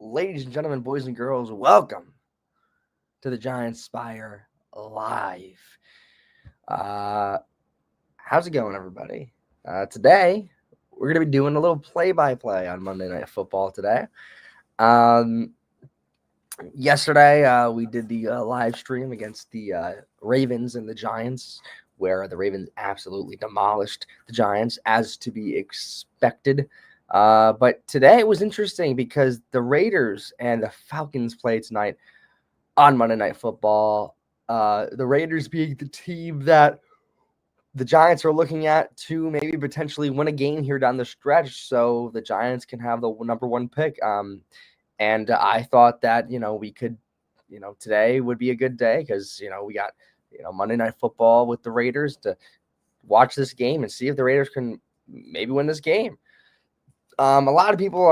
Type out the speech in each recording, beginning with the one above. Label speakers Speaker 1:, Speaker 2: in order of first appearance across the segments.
Speaker 1: Ladies and gentlemen, boys and girls, welcome to the Thegiantsspire Live. How's it going, everybody? Today, we're going to be doing a little play-by-play on Monday Night Football today. Yesterday, we did the live stream against the Ravens and the Giants, where the Ravens absolutely demolished the Giants, as to be expected. But today it was interesting because the Raiders and the Falcons play tonight on Monday Night Football. The Raiders being the team that the Giants are looking at to maybe potentially win a game here down the stretch, so the Giants can have the number one pick. And I thought that, we could, today would be a good day because, we got, Monday Night Football with the Raiders to watch this game and see if the Raiders can maybe win this game. A lot of people,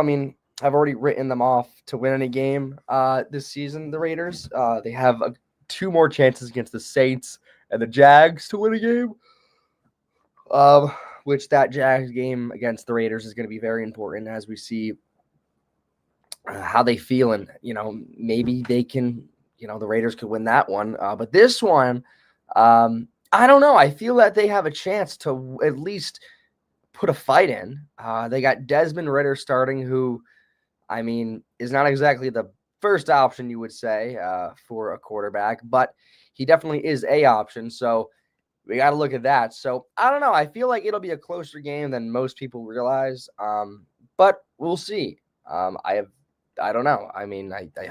Speaker 1: have already written them off to win any game this season, the Raiders. They have two more chances against the Saints and the Jags to win a game, which that Jags game against the Raiders is going to be very important as we see how they feel. And, maybe they can, the Raiders could win that one. But this one, I don't know. I feel that they have a chance to at least put a fight in. They got Desmond Ridder starting, who, is not exactly the first option you would say for a quarterback, but he definitely is a option. So we got to look at that. So I don't know. I feel like it'll be a closer game than most people realize, but we'll see. I don't know. I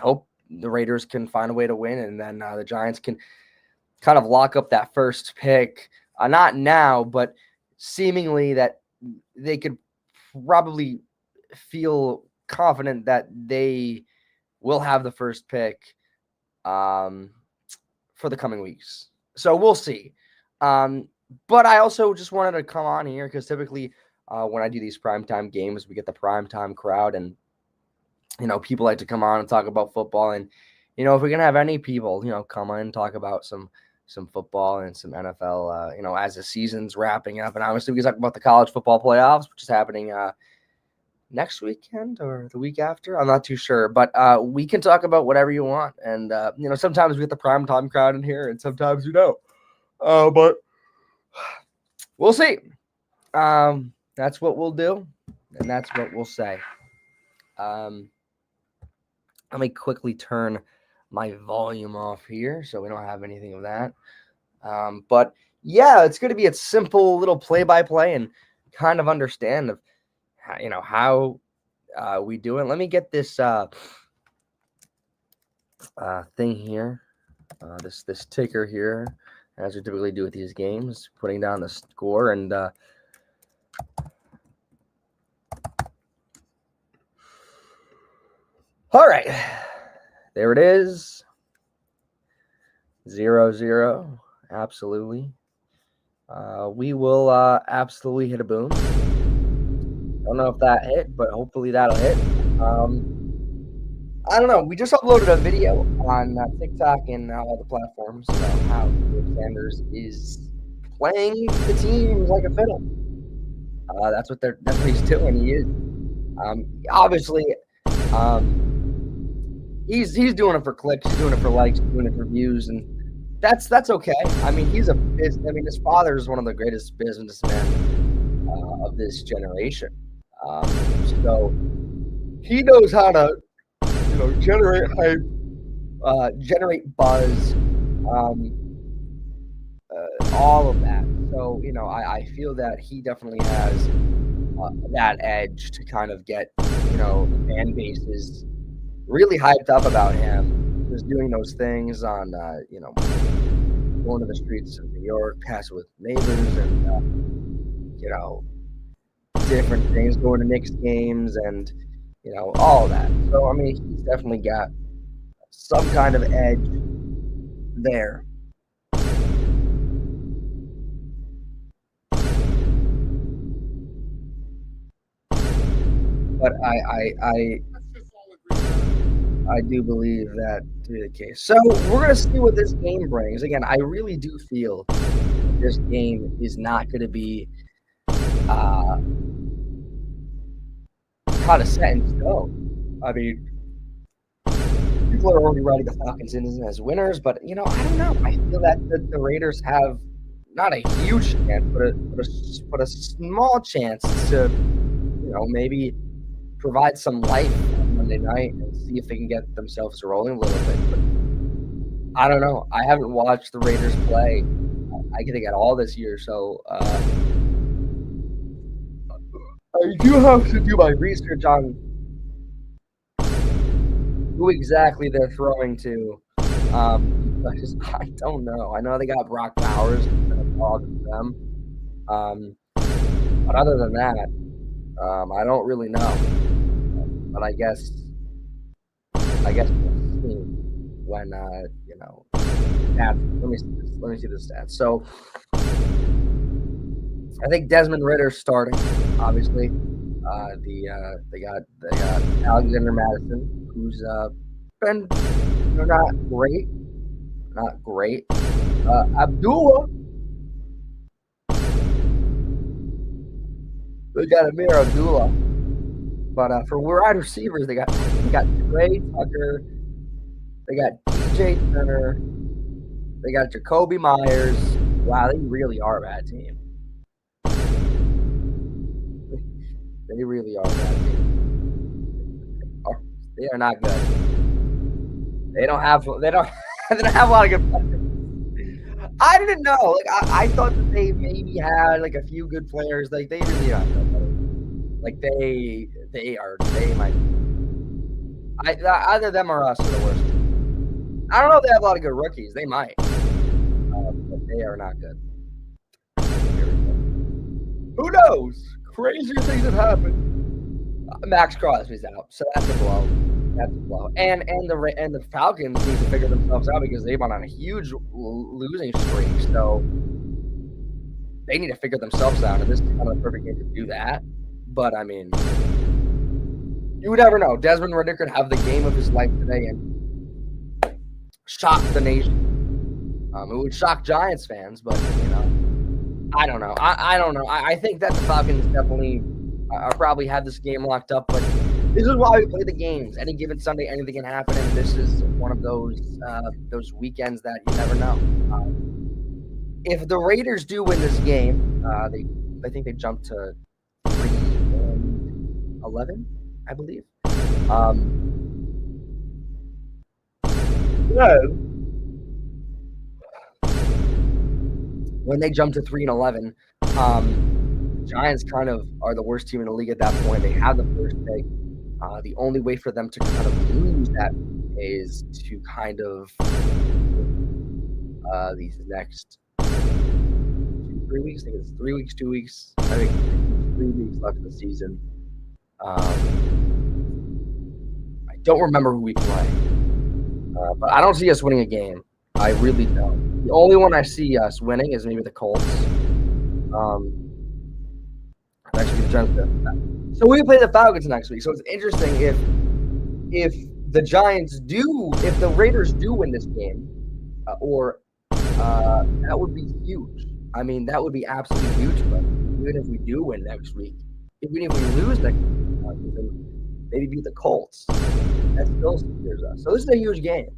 Speaker 1: hope the Raiders can find a way to win, and then the Giants can kind of lock up that first pick. Not now, but seemingly that they could probably feel confident that they will have the first pick for the coming weeks. So we'll see. But I also just wanted to come on here because typically when I do these primetime games, we get the primetime crowd, and people like to come on and talk about football. And if we can have any people come on and talk about some football and some NFL, as the season's wrapping up. And obviously we can talk about the college football playoffs, which is happening next weekend or the week after. I'm not too sure, but we can talk about whatever you want. And, sometimes we get the primetime crowd in here and sometimes but we'll see. That's what we'll do. And that's what we'll say. Let me quickly turn my volume off here so we don't have anything of that. But yeah, it's going to be a simple little play-by-play and kind of understand of how we do it. Let me get this thing here, this ticker here, as we typically do with these games, putting down the score. And all right, there it is. 0-0. Absolutely. We will absolutely hit a boom. Don't know if that hit, but hopefully that'll hit. I don't know. We just uploaded a video on TikTok and all the platforms about how Sanders is playing the team like a fiddle. That's what he's doing. He is. Obviously, he's doing it for clicks, he's doing it for likes, he's doing it for views, and that's okay. He's his father is one of the greatest businessmen of this generation. So he knows how to, generate hype, generate buzz, all of that. So, I feel that he definitely has that edge to kind of get, the fan bases really hyped up about him, just doing those things on, going to the streets of New York, passing with neighbors, and, different things, going to Knicks games, and, all of that. So, he's definitely got some kind of edge there. But I do believe that to be the case. So we're going to see what this game brings. Again, I really do feel this game is not going to be kind of set in stone. people are already writing the Falcons in as winners, but I don't know. I feel that the Raiders have not a huge chance, but a small chance to maybe provide some life on Monday night and see if they can get themselves rolling a little bit. But I don't know. I haven't watched the Raiders play. I think at all this year, so I do have to do my research on who exactly they're throwing to. Because I don't know. I know they got Brock Bowers, all of them. But other than that, I don't really know. But I guess we'll see when stats. Let me see the stats. So I think Desmond Ritter's starting. Obviously, they got Alexander Madison, who's been not great. Abdullah. They got Amir Abdullah. But for wide receivers, they got Trey Tucker, they got DJ Turner, they got Jacoby Myers. Wow, they really are a bad team. They really are a bad team. They are not good. They don't have a lot of good players. I didn't know. Like I thought that they maybe had like a few good players. Like they really are. Like they might. Either them or us are the worst. I don't know if they have a lot of good rookies. They might, but they are not good. Who knows? Crazier things have happened. Max Crosby's out, so that's a blow. And the Falcons need to figure themselves out because they've been on a huge losing streak. So they need to figure themselves out, and this is kind of the perfect game to do that. But I mean, you would never know. Desmond Ridder could have the game of his life today and shock the nation. It would shock Giants fans, but I don't know. I don't know. I think that the Falcons definitely probably have this game locked up, but this is why we play the games. Any given Sunday, anything can happen, and this is one of those weekends that you never know. If the Raiders do win this game, I think they jump to 3-11, I believe. When they jump to 3-11, Giants kind of are the worst team in the league at that point. They have the first pick. The only way for them to kind of lose that is to kind of these next 2-3 weeks. I think it's 3 weeks, 2 weeks. I think 3 weeks left in the season. I don't remember who we play, but I don't see us winning a game. I really don't. The only one I see us winning is maybe the Colts. Actually, the Giants. So we play the Falcons next week. So it's interesting if the Raiders do win this game, that would be huge. I mean, that would be absolutely huge for us. Even if we do win next week, even if we lose next week, maybe beat the Colts. That still secures us. So this is a huge game.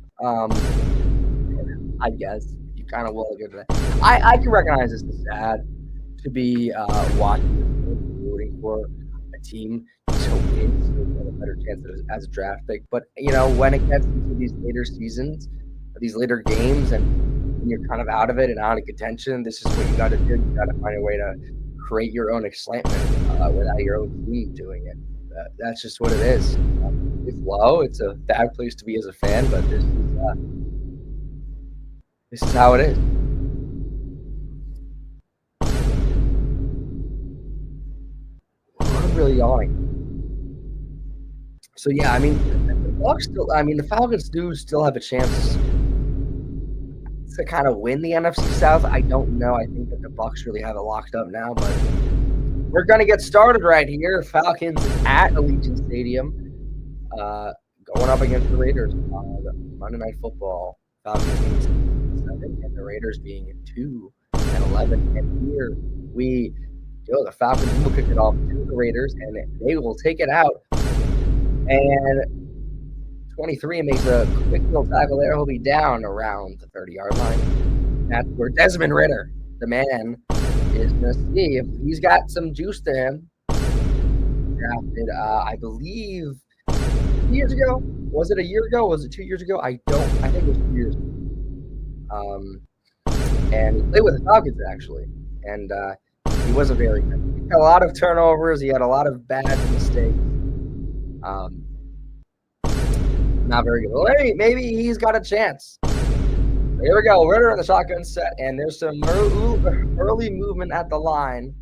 Speaker 1: I guess you kind of will get to that. I can recognize this is sad to be watching this game, rooting for a team to win, so we have a better chance as a draft pick. But when it gets into these later seasons, these later games, and when you're kind of out of it and out of contention, this is what you got to do. You got to find a way to create your own excitement without your own team doing it. That's just what it is. It's low. It's a bad place to be as a fan, but this is how it is. I'm really yawning. So yeah, I mean, the Falcons do still have a chance to kind of win the NFC South. I don't know. I think that the Bucs really have it locked up now, but we're gonna get started right here. Falcons at Allegiant Stadium, going up against the Raiders on Monday Night Football. Falcons being 7 and the Raiders being 2-11. And here the Falcons will kick it off to the Raiders, and they will take it out. And 23 makes a quick little tackle there. He'll be down around the 30-yard line. That's where Desmond Ridder, the man, is going to see if he's got some juice to him. Drafted, I believe, 2 years ago. Was it a year ago? Was it 2 years ago? I think it was 2 years ago. And he played with the Falcons, actually. And he wasn't very good. He had a lot of turnovers. He had a lot of bad mistakes. Not very good. Well, maybe he's got a chance. So here we go. Ridder in the shotgun set. And there's some early movement at the line.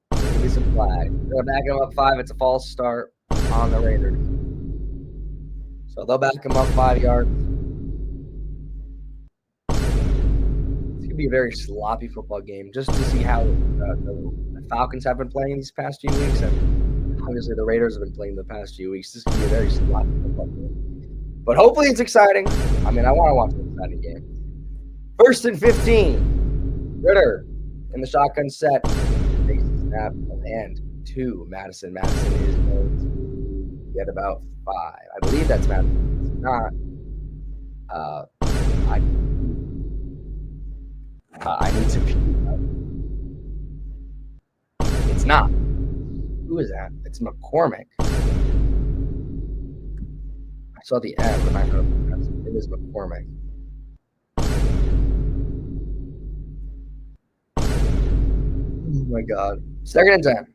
Speaker 1: There's going to be some flags. They're going to back him up 5. It's a false start on the Raiders. So they'll back him up 5 yards. Be a very sloppy football game just to see how the Falcons have been playing these past few weeks, and obviously the Raiders have been playing the past few weeks. This could be a very sloppy football game, but hopefully it's exciting. I mean, I want to watch an exciting game. 1st and 15. Ridder in the shotgun set. Takes the snap and 2. Madison. Madison is going to get about 5. I believe that's Madison. It's not. I need to peek out. It's not. Who is that? It's McCormick. I saw the M, but I know it is McCormick. Oh my God. 2nd and 10.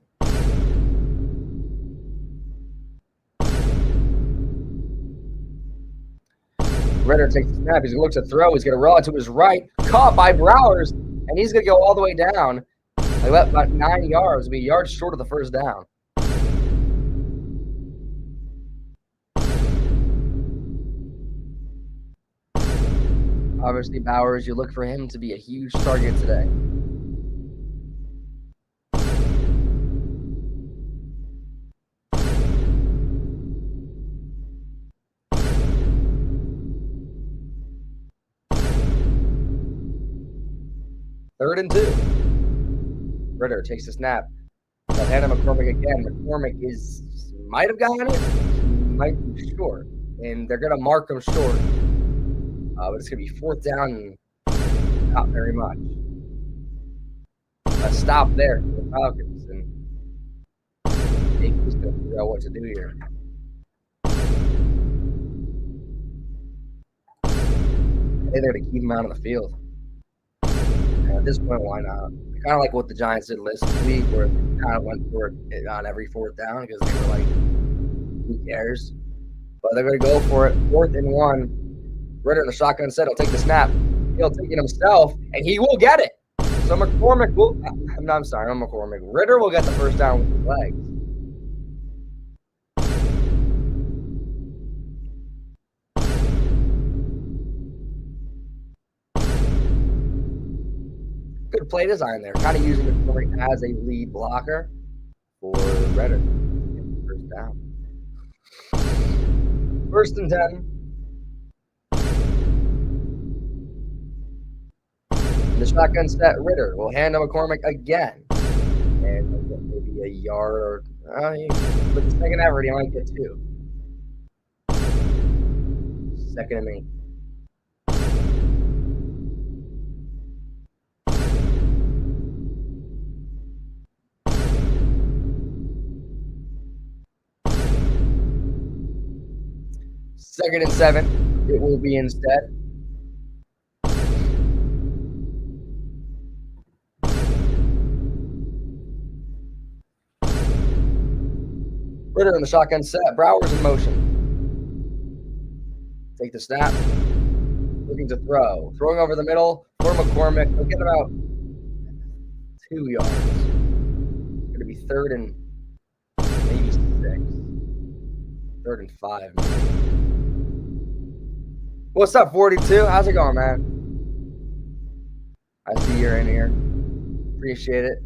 Speaker 1: Ridder takes the snap. He's going to look to throw. He's going to roll it to his right. Caught by Browers. And he's going to go all the way down. Like about 9 yards. It'll be a yard short of the 1st down. Obviously, Bowers, you look for him to be a huge target today. Third and 2. Ridder takes the snap. They'll hand him McCormick again. McCormick might have gotten it. He might be short. And they're going to mark him short. But it's going to be 4th down and not very much. A stop there for the Falcons. And Jake is going to figure out what to do here. I think they're going to keep him out of the field. At this point, why not? Kind of like what the Giants did last week, where they kind of went for it on every 4th down because they were like, who cares? But they're going to go for it. 4th and 1. Ridder in the shotgun set. He'll take the snap. He'll take it himself, and he will get it. So McCormick will – I'm sorry, not McCormick. Ridder will get the 1st down with his legs. Good play design there. Kind of using McCormick as a lead blocker for Ridder. 1st down. 1st and 10. In the shotgun set, Ridder will hand to McCormick again. And he'll get maybe a yard or with the second effort, he might get 2. 2nd and 8. Second and 7, it will be instead. Ridder in the shotgun set. Browers in motion. Take the snap. Looking to throw. Throwing over the middle for McCormick. He'll get about 2 yards. It's going to be 3rd and maybe 6. 3rd and 5. What's up, 42? How's it going, man? I see you're in here. Appreciate it.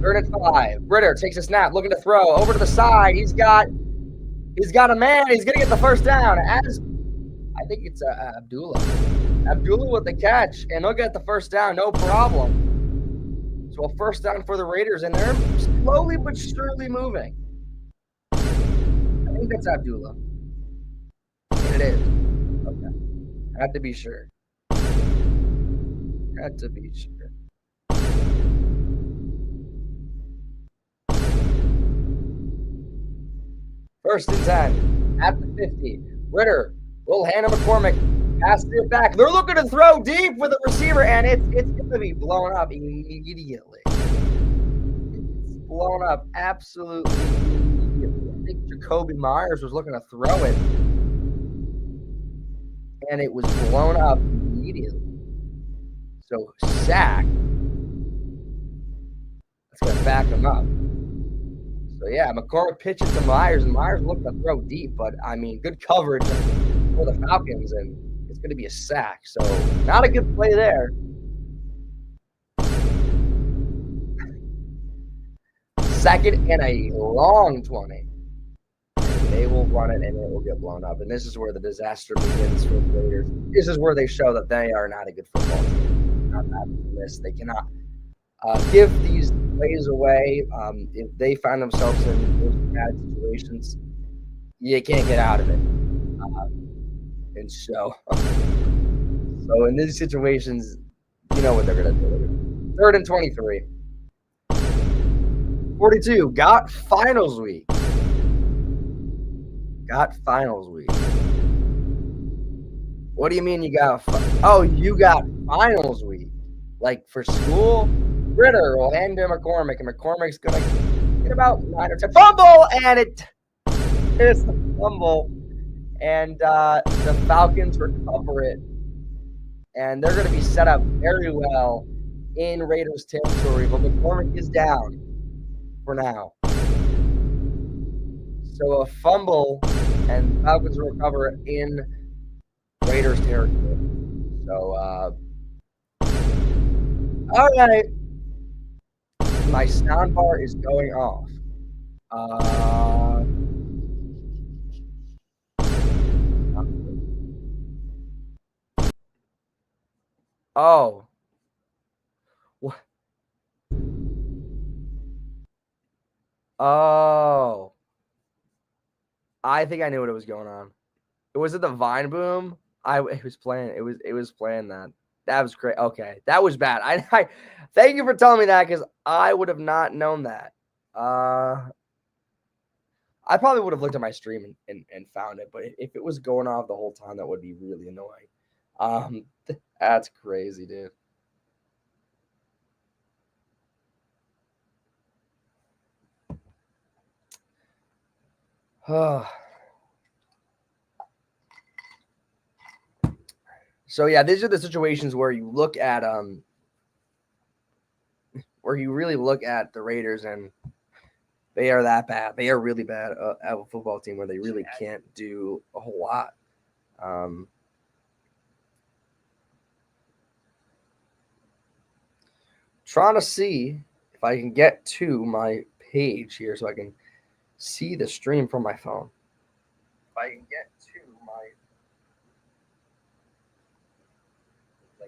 Speaker 1: Third and 5. Ridder takes a snap, looking to throw over to the side. He's got a man. He's gonna get the 1st down. As I think it's Abdullah. Abdullah with the catch, and he'll get the 1st down, no problem. So a first down for the Raiders, and they're slowly but surely moving. I think that's Abdullah. And it is. Okay. Had to be sure. Had to be sure. First and 10 at the 50. Ritter will hand him McCormick. Passes it back. They're looking to throw deep with the receiver, and it's going to be blown up immediately. It's blown up absolutely immediately. I think Jacoby Myers was looking to throw it, and it was blown up immediately. So sack. That's going to back him up. So yeah, McCormick pitched it to Myers, and Myers looked to throw deep, but I mean, good coverage for the Falcons, and it's going to be a sack. So not a good play there. Second and a long 20. They will run it, and it will get blown up. And this is where the disaster begins for the Raiders. This is where they show that they are not a good football team. Not having this, they cannot give these plays away. If they find themselves in those bad situations, you can't get out of it. And so in these situations, you know what they're going to do. 3rd and 23. 42. Got finals week. What do you mean you got? You got finals week. Like for school? Ritter will hand to McCormick, and McCormick's going to get about 9 or 10. Fumble! And it's a fumble. And the Falcons recover it. And they're going to be set up very well in Raiders territory. But McCormick is down for now. So a fumble, and Falcons recover in Raiders territory. So, all right. My soundbar is going off. Oh. What? Oh. I think I knew what was going on. Was it the Vine Boom? It was playing that. That was great. Okay, that was bad. I thank you for telling me that, because I would have not known that. I probably would have looked at my stream and found it, but if it was going off the whole time, that would be really annoying. That's crazy, dude. So yeah, these are the situations where you look at where you really look at the Raiders, and they are that bad. They are really bad at a football team where they really can't do a whole lot. Trying to see if I can get to my page here so I can see the stream from my phone. If I can get to my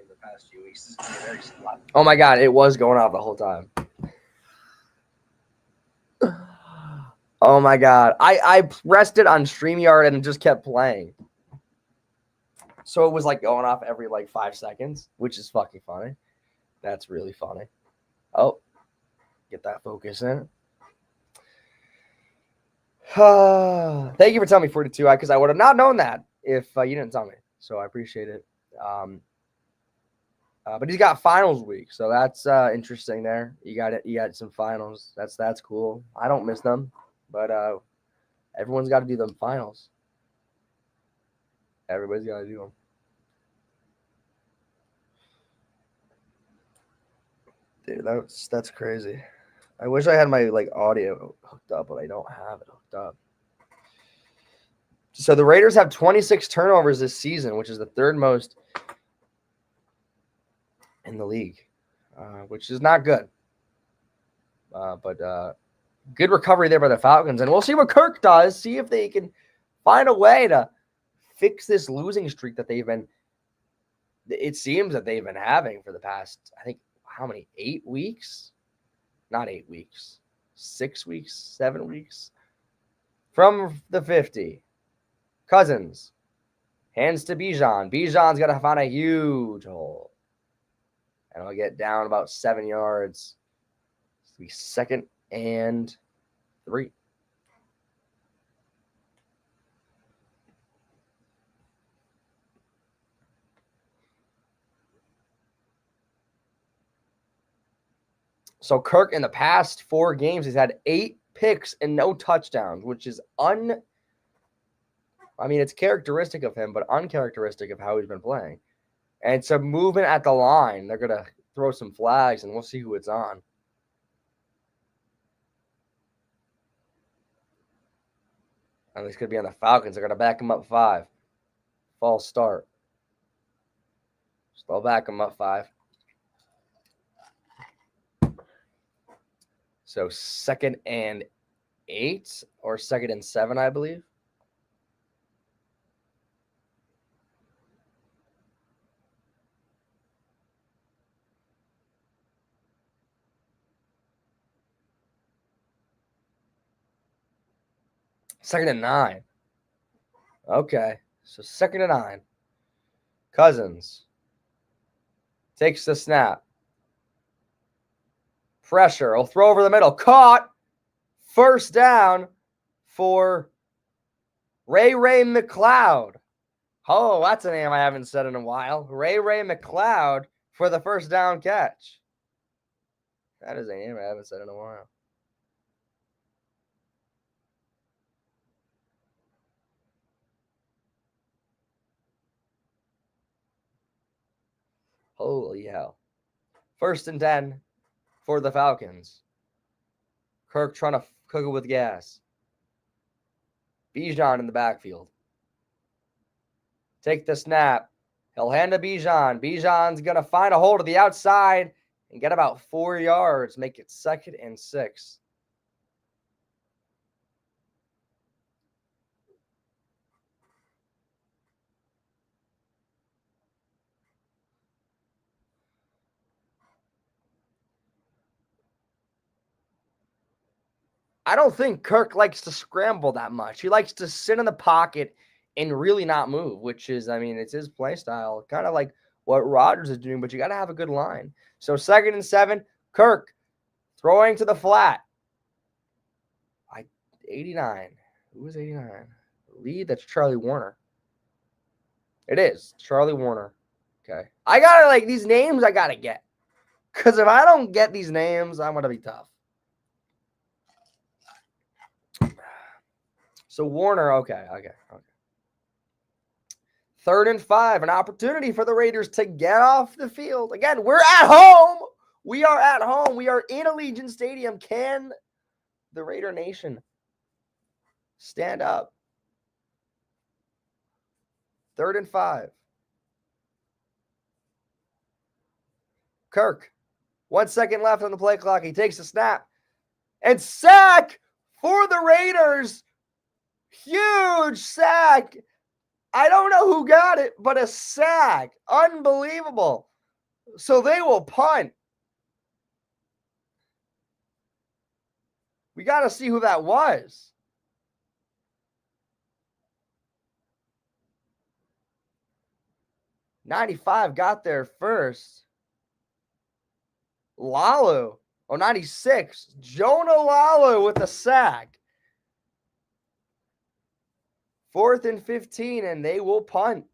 Speaker 1: the past few weeks, this is going to be very slow. Oh my God, it was going off the whole time. Oh my God. I pressed it on StreamYard and it just kept playing. So it was like going off every like 5 seconds, which is fucking funny. That's really funny. Oh, get that focus in. Thank you for telling me 42, because I would have not known that if you didn't tell me. So I appreciate it. But he's got finals week, so that's interesting there. You got some finals. That's cool. I don't miss them, but everyone's got to do them finals. Everybody's got to do them. Dude, that's crazy. I wish I had my like audio hooked up, but I don't have it hooked up. So the Raiders have 26 turnovers this season, which is the 3rd most in the league, which is not good. But good recovery there by the Falcons, and we'll see what Kirk does. See if they can find a way to fix this losing streak that it seems that they've been having for the past, I think, how many, 8 weeks? not 8 weeks, 6 weeks, 7 weeks. From the 50, Cousins hands to Bijan. Bijan's got to find a huge hole. And I'll get down about 7 yards. It'll be 2nd and 3. So Kirk in the past 4 games, he's had 8 picks and no touchdowns, which is it's characteristic of him, but uncharacteristic of how he's been playing. And some movement at the line. They're going to throw some flags, and we'll see who it's on. And this could be on the Falcons. They're going to back him up 5. False start. So they'll back him up 5. So 2nd and 8 or 2nd and 7, I believe. Second and 9. Okay. So 2nd and 9. Cousins takes the snap. Pressure. He'll throw over the middle. Caught. First down for Ray McLeod. Oh, that's a name I haven't said in a while. Ray McLeod for the first down catch. That is a name I haven't said in a while. Holy hell. 1st and 10 for the Falcons. Kirk trying to cook it with gas. Bijan in the backfield. Take the snap. He'll hand to Bijan. Bijan's going to find a hole to the outside and get about 4 yards. Make it 2nd and 6. I don't think Kirk likes to scramble that much. He likes to sit in the pocket and really not move, which is, it's his play style. Kind of like what Rodgers is doing, but you got to have a good line. So 2nd and 7, Kirk throwing to the flat. 89. Who is 89? Lead, that's Charlie Warner. It is Charlie Warner. Okay. I got to these names I got to get. Because if I don't get these names, I'm going to be tough. So Warner, okay. 3rd and 5, an opportunity for the Raiders to get off the field. Again, we're at home. We are at home. We are in Allegiant Stadium. Can the Raider Nation stand up? 3rd and 5. Kirk, 1 second left on the play clock. He takes a snap. And sack for the Raiders. Huge sack. I don't know who got it, but a sack. Unbelievable. So they will punt. We got to see who that was. '95 got there first. Lalu. 96. Jonah Lalu with a sack. 4th and 15, and they will punt.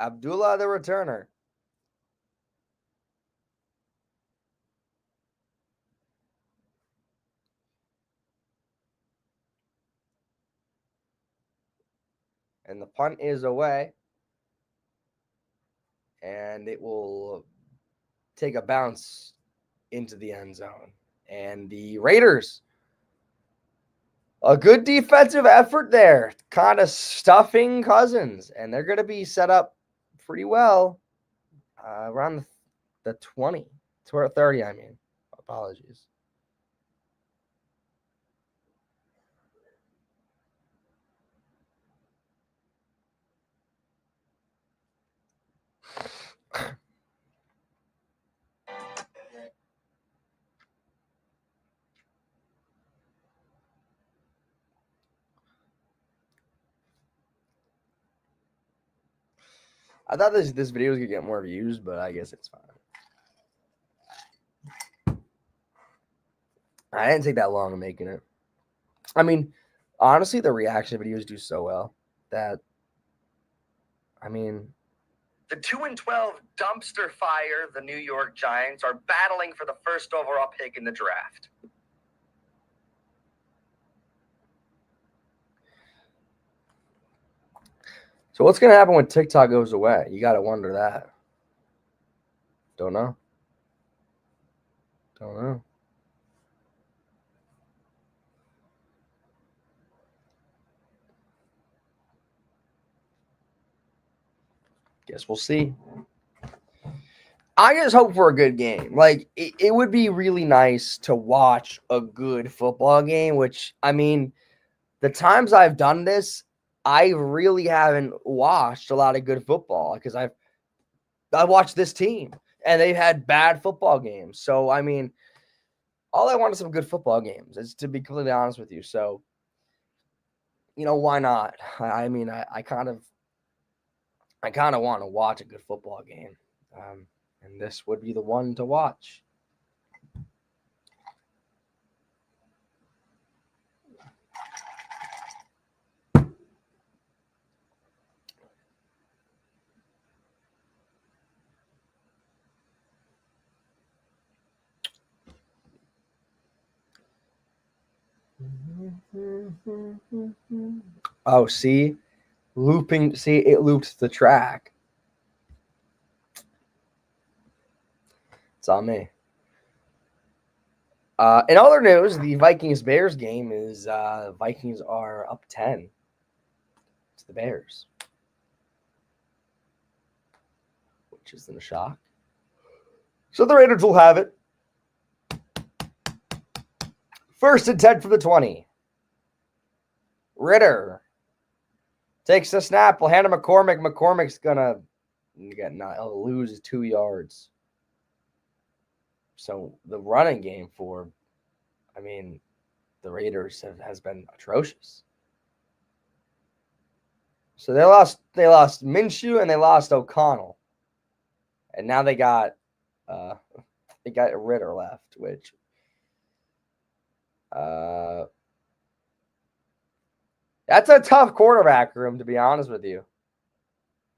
Speaker 1: Abdullah, the returner. And the punt is away. And it will take a bounce into the end zone. And the Raiders, a good defensive effort there, kind of stuffing Cousins. And they're going to be set up pretty well around the 20, 30, Apologies. I thought this video was gonna get more views, but I guess it's fine. I didn't take that long in making it. I mean, honestly, the reaction videos do so well that, I mean, the 2-12 dumpster fire, the New York Giants, are battling for the first overall pick in the draft. So what's going to happen when TikTok goes away? You got to wonder that. Don't know. Don't know. Guess we'll see. I just hope for a good game. Like, it would be really nice to watch a good football game, which, I mean, the times I've done this, I really haven't watched a lot of good football because I watched this team and they've had bad football games. So, I mean, all I want is some good football games, is to be completely honest with you. So, why not? I mean, I kind of want to watch a good football game. And this would be the one to watch. Oh, see? Looping. See, it looped the track. It's on me. In other news, the Vikings-Bears game is Vikings are up 10 to the Bears, which isn't a shock. So the Raiders will have it. 1st and 10 for the 20. Ritter takes the snap. We'll hand to McCormick. McCormick's gonna lose 2 yards. So the running game for, the Raiders has been atrocious. So they lost Minshew and they lost O'Connell, and now they got Ritter left, which that's a tough quarterback room, to be honest with you.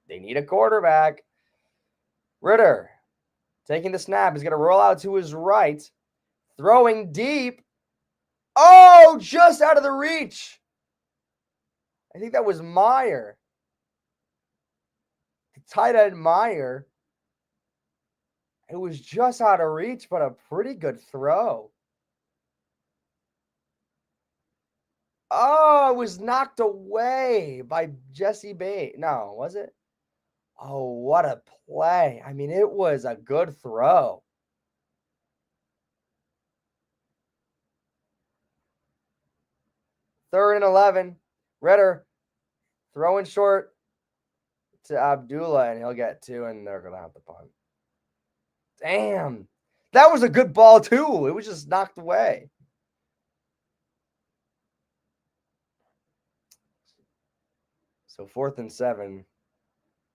Speaker 1: They need a quarterback. Ritter taking the snap. He's going to roll out to his right. Throwing deep. Oh, just out of the reach. I think that was Meyer. The tight end Meyer. It was just out of reach, but a pretty good throw. Oh, it was knocked away by Jesse Bates. No, was it? Oh, what a play. I mean, it was a good throw. Third and 11. Ritter throwing short to Abdullah, and he'll get 2, and they're going to have the punt. Damn. That was a good ball, too. It was just knocked away. So 4th and 7,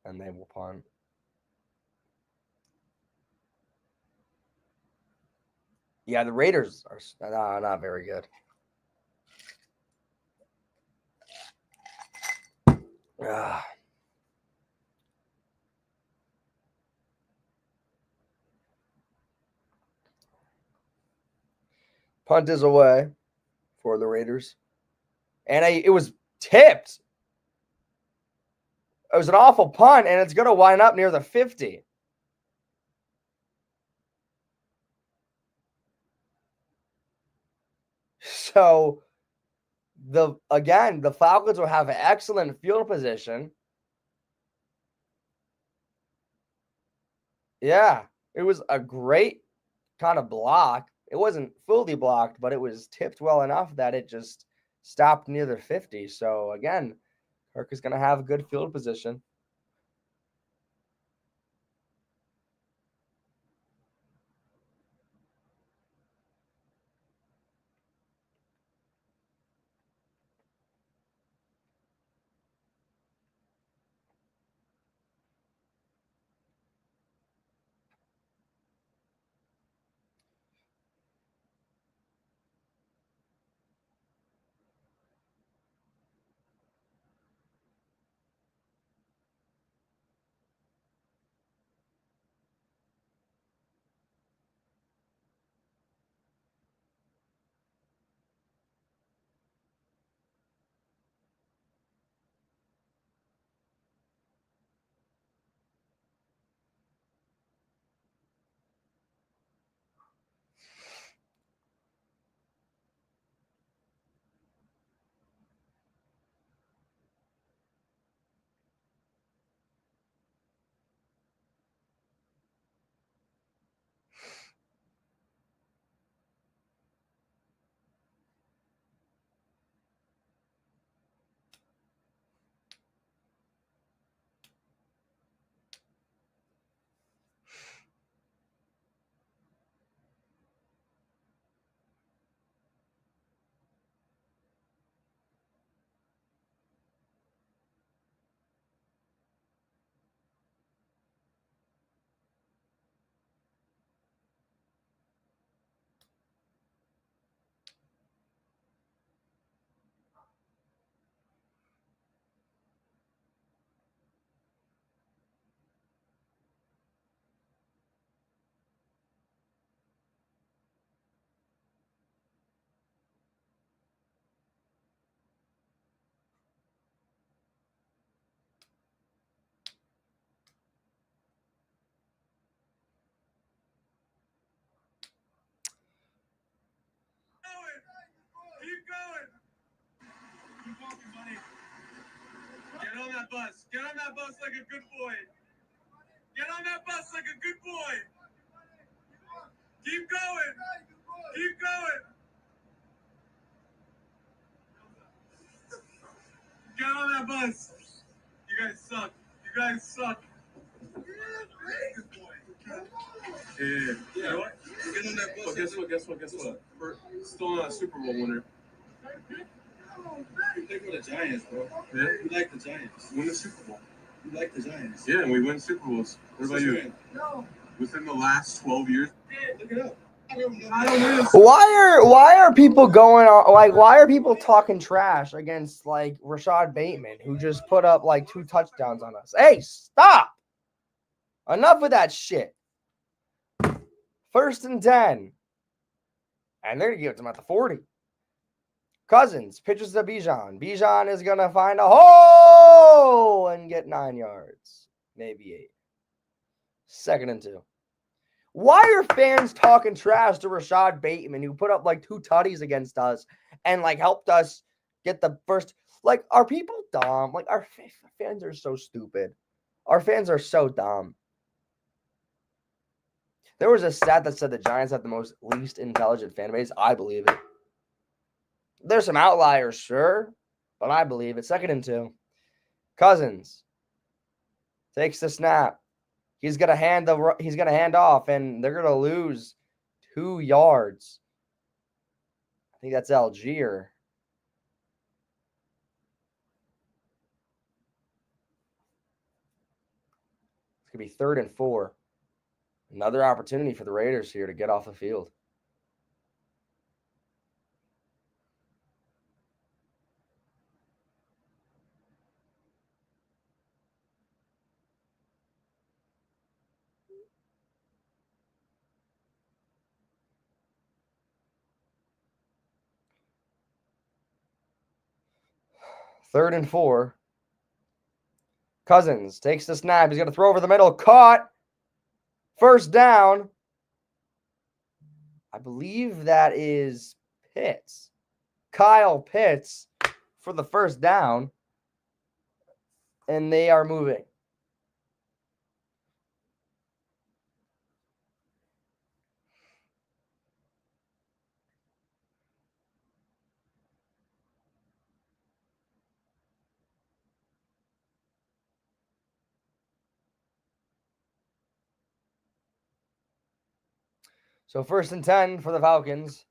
Speaker 1: and they will punt. Yeah, the Raiders are not very good. Punt is away for the Raiders. And it was tipped. It was an awful punt, and it's going to wind up near the 50. So, the Falcons will have an excellent field position. Yeah, it was a great kind of block. It wasn't fully blocked, but it was tipped well enough that it just stopped near the 50. So, again, Kirk is going to have a good field position.
Speaker 2: that bus. Get on that bus like a good boy. Get on that bus like a good boy. Keep going. Keep going. Get on that bus. You guys suck. You guys suck. Good boy. Yeah. You know what? Get on that bus. But guess what? We're still not a Super Bowl winner. You play for the Giants, bro. Yeah? You like the Giants. Win the Super Bowl. You like the Giants. Yeah, and we win Super Bowls. What about you? No. Within the last 12 years? Look it up.
Speaker 1: Why are people going on, like, why are people talking trash against, like, Rashad Bateman, who just put up like 2 touchdowns on us? Hey, stop! Enough of that shit. 1st and 10. And they're gonna give it to him at the 40. Cousins pitches to Bijan. Bijan is gonna find a hole and get 9 yards. Maybe 8. 2nd and 2. Why are fans talking trash to Rashad Bateman, who put up like 2 tutties against us and like helped us get the first? Like, are people dumb? Like, our fans are so stupid. Our fans are so dumb. There was a stat that said the Giants have the most least intelligent fan base. I believe it. There's some outliers, sure, but I believe it. 2nd and 2. Cousins takes the snap. He's gonna hand off, and they're gonna lose 2 yards. I think that's Algier. It's gonna be 3rd and 4. Another opportunity for the Raiders here to get off the field. Third and 4. Cousins takes the snap. He's going to throw over the middle. Caught. 1st down. I believe that is Pitts. Kyle Pitts for the 1st down. And they are moving. So 1st and 10 for the Falcons.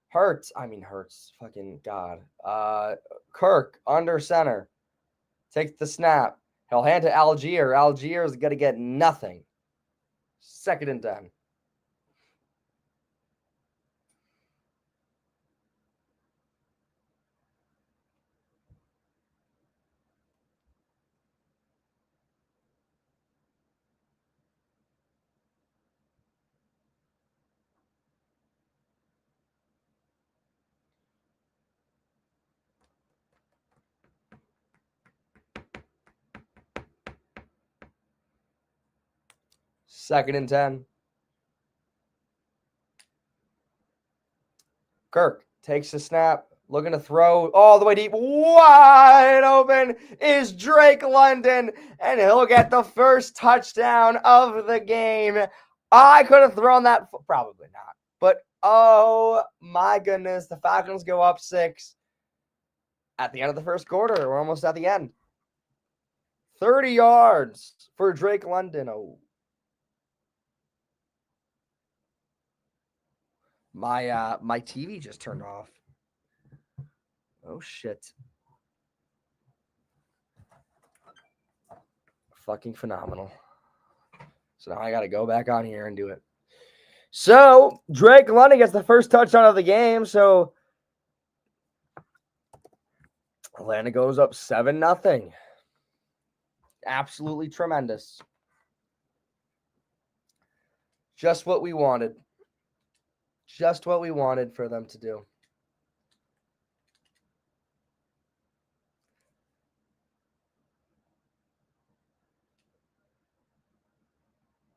Speaker 1: Hurts. Fucking God. Kirk under center. Takes the snap. He'll hand to Algier. Algier is going to get nothing. 2nd and 10. Second and 10. Kirk takes the snap, looking to throw all the way deep. Wide open is Drake London, and he'll get the first touchdown of the game. I could have thrown that. Probably not. But, oh, my goodness. The Falcons go up 6 at the end of the 1st quarter. We're almost at the end. 30 yards for Drake London. Oh. My TV just turned off. Oh shit. Fucking phenomenal. So now I got to go back on here and do it. So Drake London gets the first touchdown of the game. So Atlanta goes up 7-0. Absolutely tremendous. Just what we wanted. Just what we wanted for them to do.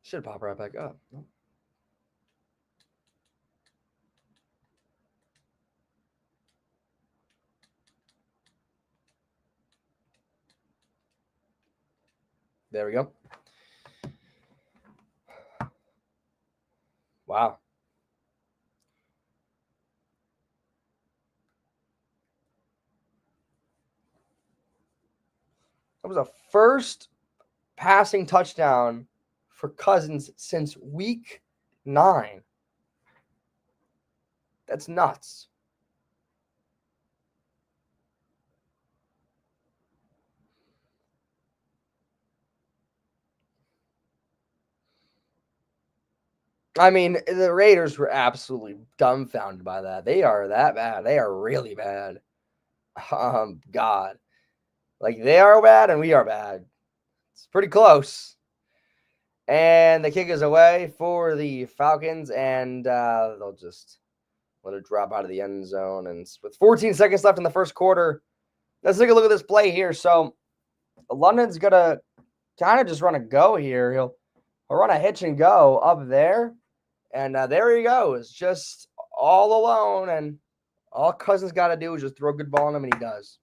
Speaker 1: Should pop right back up. Nope. There we go. Wow. That was a first passing touchdown for Cousins since week 9. That's nuts. I mean, the Raiders were absolutely dumbfounded by that. They are that bad. They are really bad. God. Like, they are bad and we are bad. It's pretty close. And the kick is away for the Falcons, and they'll just let it drop out of the end zone. And with 14 seconds left in the first quarter, let's take a look at this play here. So London's going to kind of just run a go here. He'll run a hitch and go up there. And there he goes, just all alone. And all Cousins got to do is just throw a good ball on him, and he does.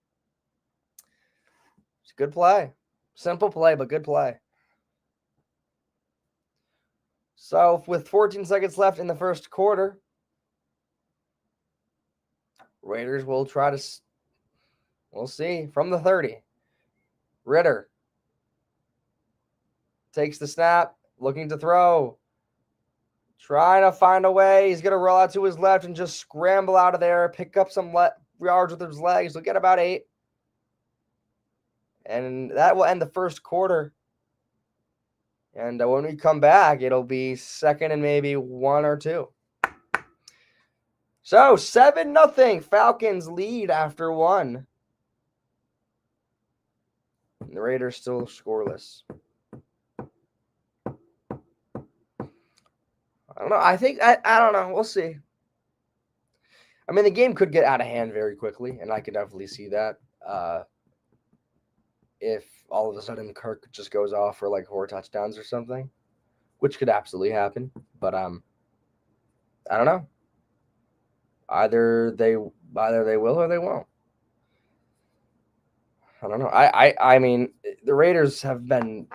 Speaker 1: It's a good play. Simple play, but good play. So with 14 seconds left in the first quarter, Raiders will try to, we'll see, from the 30. Ritter takes the snap, looking to throw. Trying to find a way. He's going to roll out to his left and just scramble out of there, pick up some yards with his legs. He'll get about 8. And that will end the first quarter. And when we come back, it'll be second and maybe 1 or 2. So 7-0. Falcons lead after 1. And the Raiders still scoreless. I don't know. I think I don't know. We'll see. I mean, the game could get out of hand very quickly, and I could definitely see that. If all of a sudden Kirk just goes off for like 4 touchdowns or something, which could absolutely happen. But I don't know. Either they will or they won't. I don't know. I mean, the Raiders have been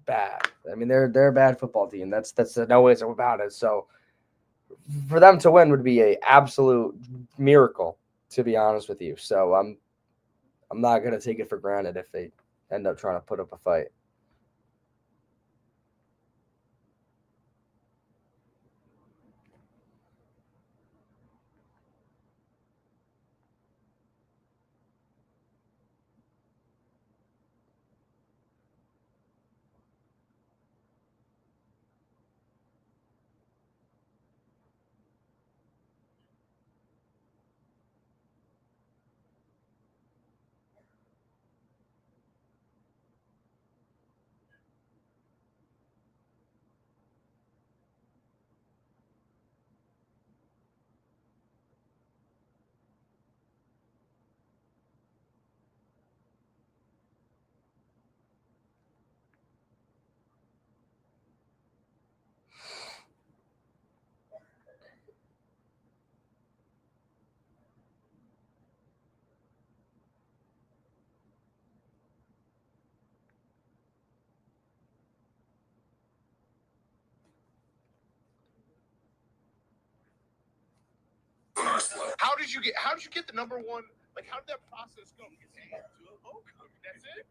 Speaker 1: bad. I mean, they're a bad football team. That's no ways about it. So for them to win would be a absolute miracle, to be honest with you. So I'm not gonna take it for granted if they end up trying to put up a fight.
Speaker 2: How did you get the number one? Like, how did that process go? To a homecoming. That's it.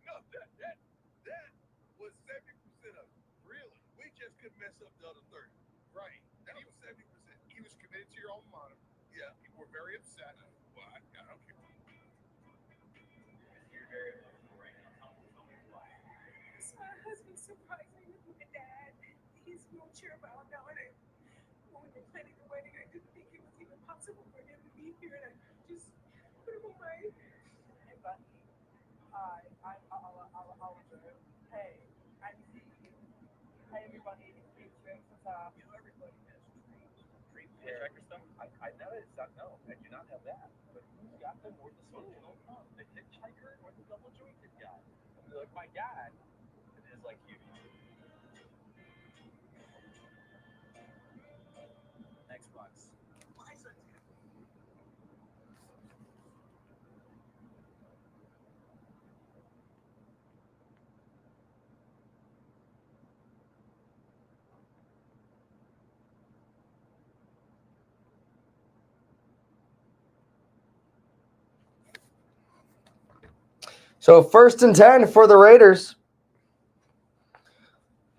Speaker 2: No, that was 70% of it. Really, we just couldn't mess up the other 30. Right. That was 70%. He was committed to your alma mater. Yeah, people were very upset. Well, I don't care. You're very emotional right now. Tell me why.
Speaker 3: My husband surprised me with my dad. He's wheelchair bound now, and when we were planning the wedding, I didn't think it was even possible for him to be here, and I just put him away. Hey, buddy. Hi, I'll adjourn. Hey, I see you. Hi, everybody. It's me, Drinks. You know, everybody has dreams. Dream hitchhiker stuff? I know it's not, no, I do not have that. But who's got them more the social? The hitchhiker or the double jointed guy? Like my dad is like you. Xbox.
Speaker 1: So 1st and 10 for the Raiders.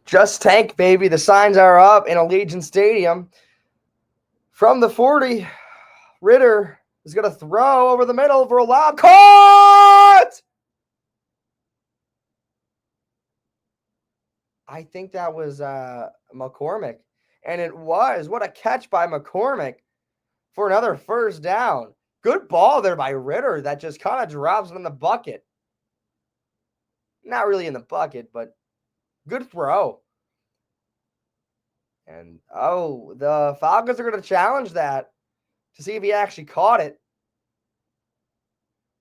Speaker 1: Just tank, baby. The signs are up in Allegiant Stadium. From the 40, Ritter is going to throw over the middle for a lob. Caught! I think that was McCormick. And it was. What a catch by McCormick for another 1st down. Good ball there by Ritter that just kind of drops it in the bucket. Not really in the bucket, but good throw. And, the Falcons are going to challenge that to see if he actually caught it.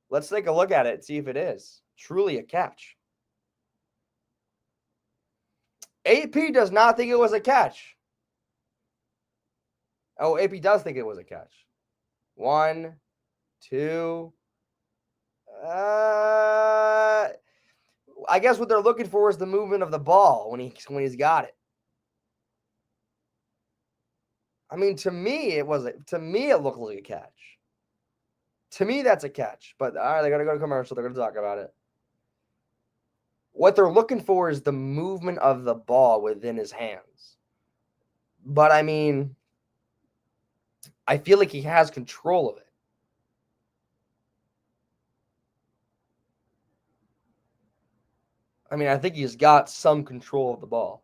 Speaker 1: Let's take a look at it and see if it is truly a catch. AP does not think it was a catch. Oh, AP does think it was a catch. 1, 2. I guess what they're looking for is the movement of the ball when he's got it. I mean, to me, it looked like a catch. To me, that's a catch. But all right, they got to go to commercial. They're going to talk about it. What they're looking for is the movement of the ball within his hands. But I mean, I feel like he has control of it. I mean, I think he's got some control of the ball.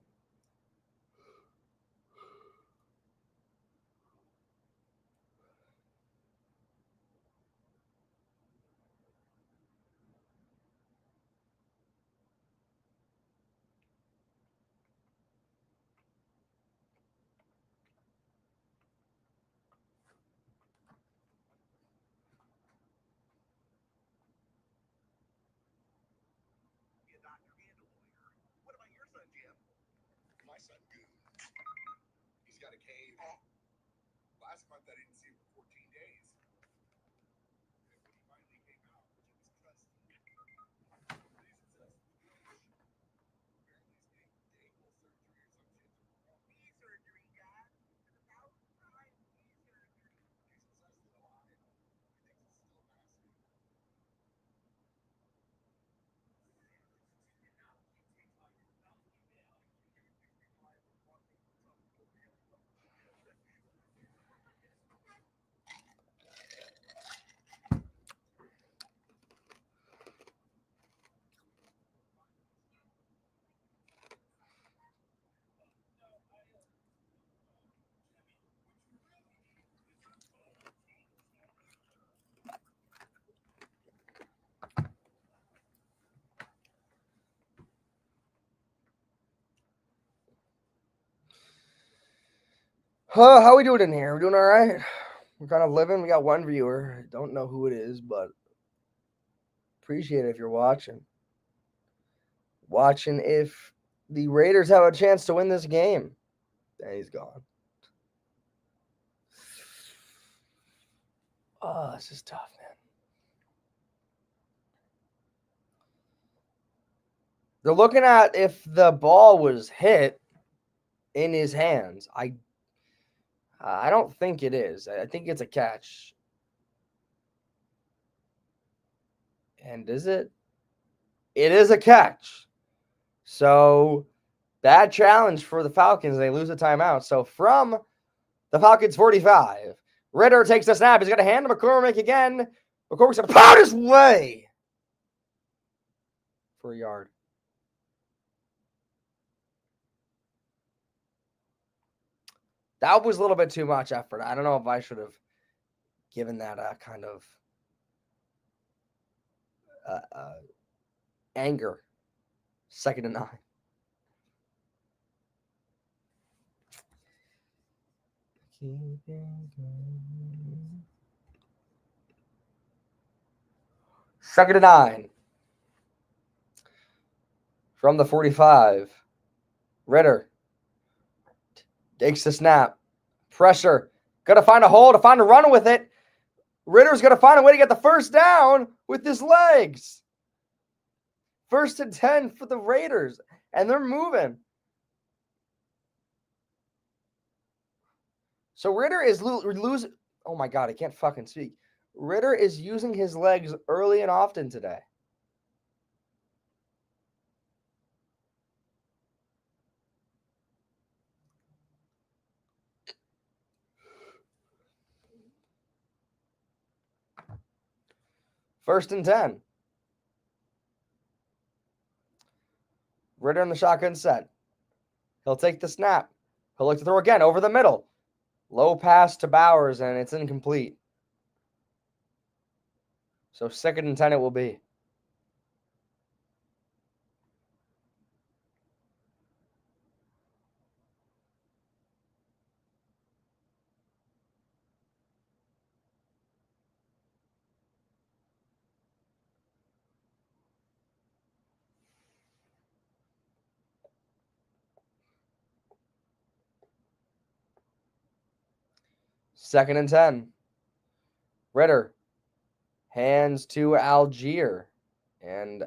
Speaker 2: Last month I didn't see him for 14 days. And when he finally came out, which was trust. Apparently he's getting Dable surgery or some shit. Knee surgery, guys. Knee surgery. He's obsessed with Ohio. He thinks it's still massive.
Speaker 1: How we doing in here? We doing all right? We're kind of living. We got one viewer. Don't know who it is, but appreciate it if you're watching. Watching if the Raiders have a chance to win this game. And he's gone. Oh, this is tough, man. They're looking at if the ball was hit in his hands. I don't think it is. I think it's a catch. And is it? It is a catch. So, bad challenge for the Falcons. They lose a timeout. So, from the Falcons 45, Ritter takes the snap. He's going to hand to McCormick again. McCormick's going to pound his way for a yard. That was a little bit too much effort. I don't know if I should have given that kind of anger. 2nd and 9. Second and 9. From the 45. Ritter takes the snap. Pressure. Got to find a hole to find a run with it. Ritter's going to find a way to get the 1st down with his legs. 1st and 10 for the Raiders. And they're moving. So Ritter is losing. Oh my God, I can't fucking speak. Ritter is using his legs early and often today. First and 10. Ritter in the shotgun set. He'll take the snap. He'll look to throw again over the middle. Low pass to Bowers, and it's incomplete. So 2nd and 10 it will be. Second and 10. Ritter hands to Algier. And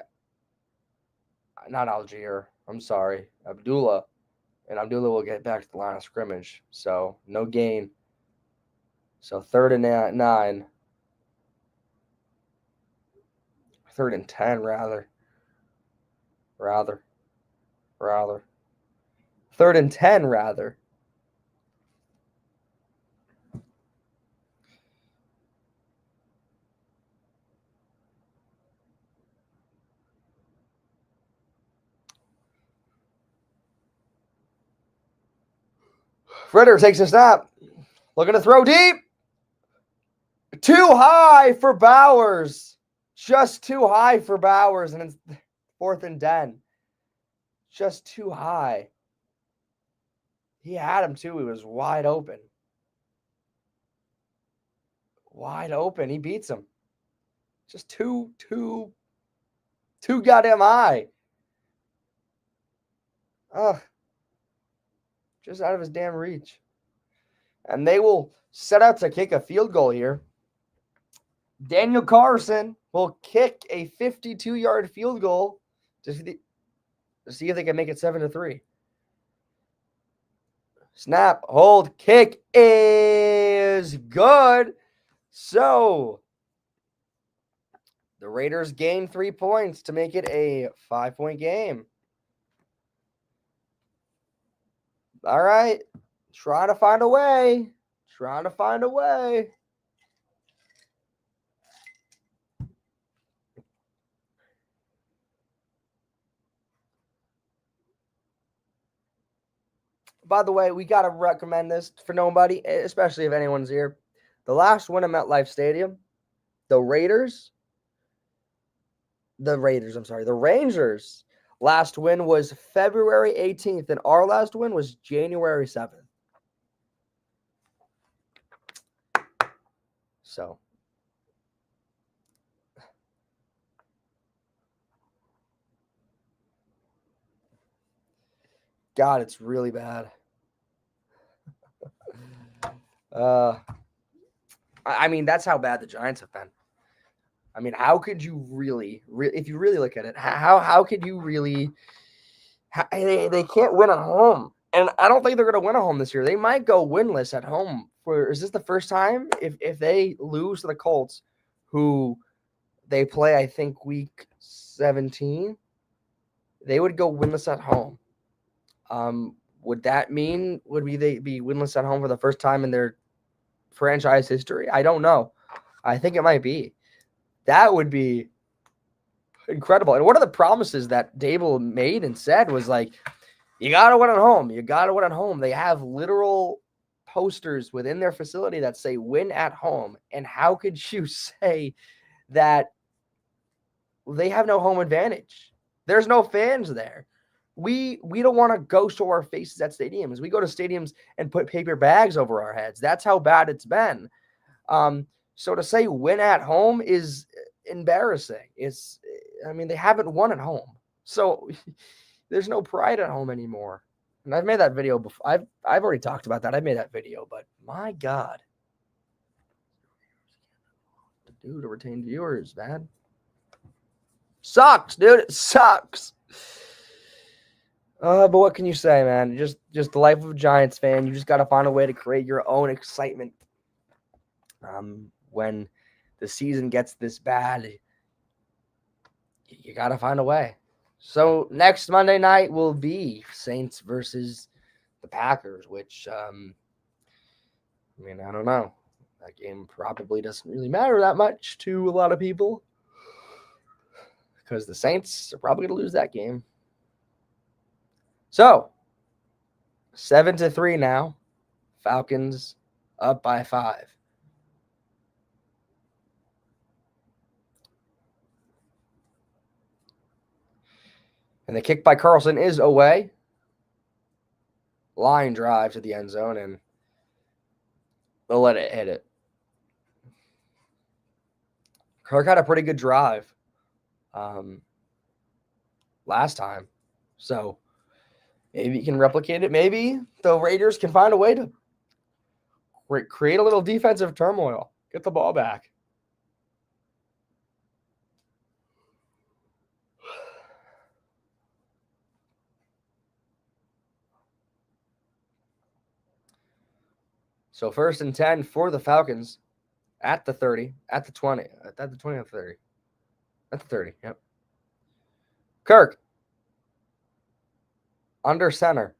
Speaker 1: not Algier. I'm sorry. Abdullah. And Abdullah will get back to the line of scrimmage. So no gain. So 3rd and 9. 3rd and 10, rather. 3rd and 10, rather. Ritter takes a snap. Looking to throw deep. Too high for Bowers. Just too high for Bowers. And it's 4th and 10. Just too high. He had him too. He was wide open. Wide open. He beats him. Just too goddamn high. Ugh. Just out of his damn reach. And they will set out to kick a field goal here. Daniel Carson will kick a 52-yard field goal to see if they can make it 7-3. Snap, hold, kick is good. So the Raiders gain 3 points to make it a 5-point game. All right. Trying to find a way. By the way, we got to recommend this for nobody, especially if anyone's here. The last win at MetLife Stadium, the Rangers' last win was February 18th, and our last win was January 7th. So, God, it's really bad. I mean, that's how bad the Giants have been. I mean, how could you really if you really look at it, how could you really they can't win at home. And I don't think they're going to win at home this year. They might go winless at home. Is this the first time? If they lose to the Colts, who they play, I think, week 17, they would go winless at home. Would that mean they be winless at home for the first time in their franchise history? I don't know. I think it might be. That would be incredible. And one of the promises that Dable made and said was like, you got to win at home. You got to win at home. They have literal posters within their facility that say win at home. And how could you say that they have no home advantage? There's no fans there. We don't want to go show our faces at stadiums. We go to stadiums and put paper bags over our heads. That's how bad it's been. So to say win at home is embarrassing. They haven't won at home. So there's no pride at home anymore. And I've made that video before. I've already talked about that. I made that video, but my God. Dude, to retain viewers, man. Sucks, dude. It sucks. But what can you say, man? Just the life of a Giants fan. You just got to find a way to create your own excitement. When the season gets this bad, you got to find a way. So next Monday night will be Saints versus the Packers, which, I don't know. That game probably doesn't really matter that much to a lot of people. because the Saints are probably going to lose that game. So 7-3 now. Falcons up by 5. And the kick by Carlson is away. Line drive to the end zone, and they'll let it hit it. Kirk had a pretty good drive last time. So maybe he can replicate it. Maybe the Raiders can find a way to create a little defensive turmoil. Get the ball back. So 1st and 10 for the Falcons at the 30, at the 20, at the 20 or 30. At the 30, yep. Kirk under center.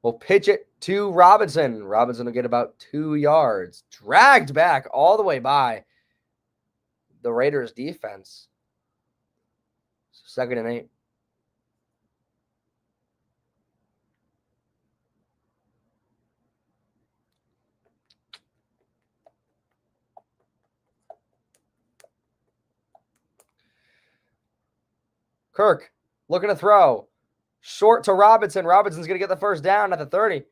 Speaker 1: Will pitch it to Robinson. Robinson will get about 2 yards. Dragged back all the way by the Raiders defense. 2nd and 8. Kirk looking to throw. Short to Robinson. Robinson's going to get the first down at the 30.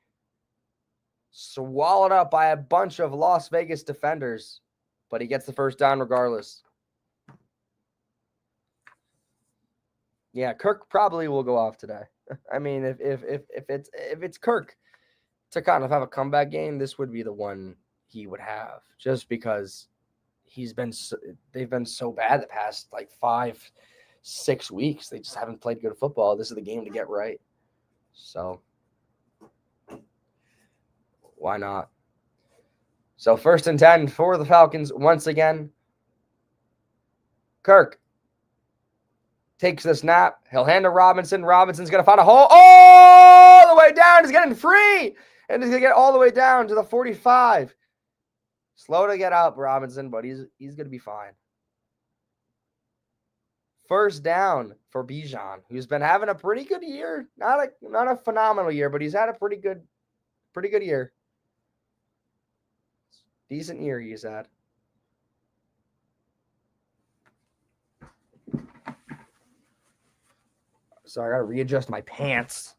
Speaker 1: Swallowed up by a bunch of Las Vegas defenders, but he gets the first down regardless. Yeah, Kirk probably will go off today. I mean, if it's Kirk to kind of have a comeback game, this would be the one he would have, just because they've been so bad the past like 5-6 weeks. They just haven't played good football. This is the game to get right. So why not? So 1st and 10 for the Falcons once again. Kirk takes the snap. He'll hand to Robinson. Robinson's going to find a hole all the way down. He's getting free. And he's going to get all the way down to the 45. Slow to get up, Robinson, but he's going to be fine. First down for Bijan, who's been having a pretty good year. Not a phenomenal year, but he's had a pretty good year. Decent year he's had. So I got to readjust my pants.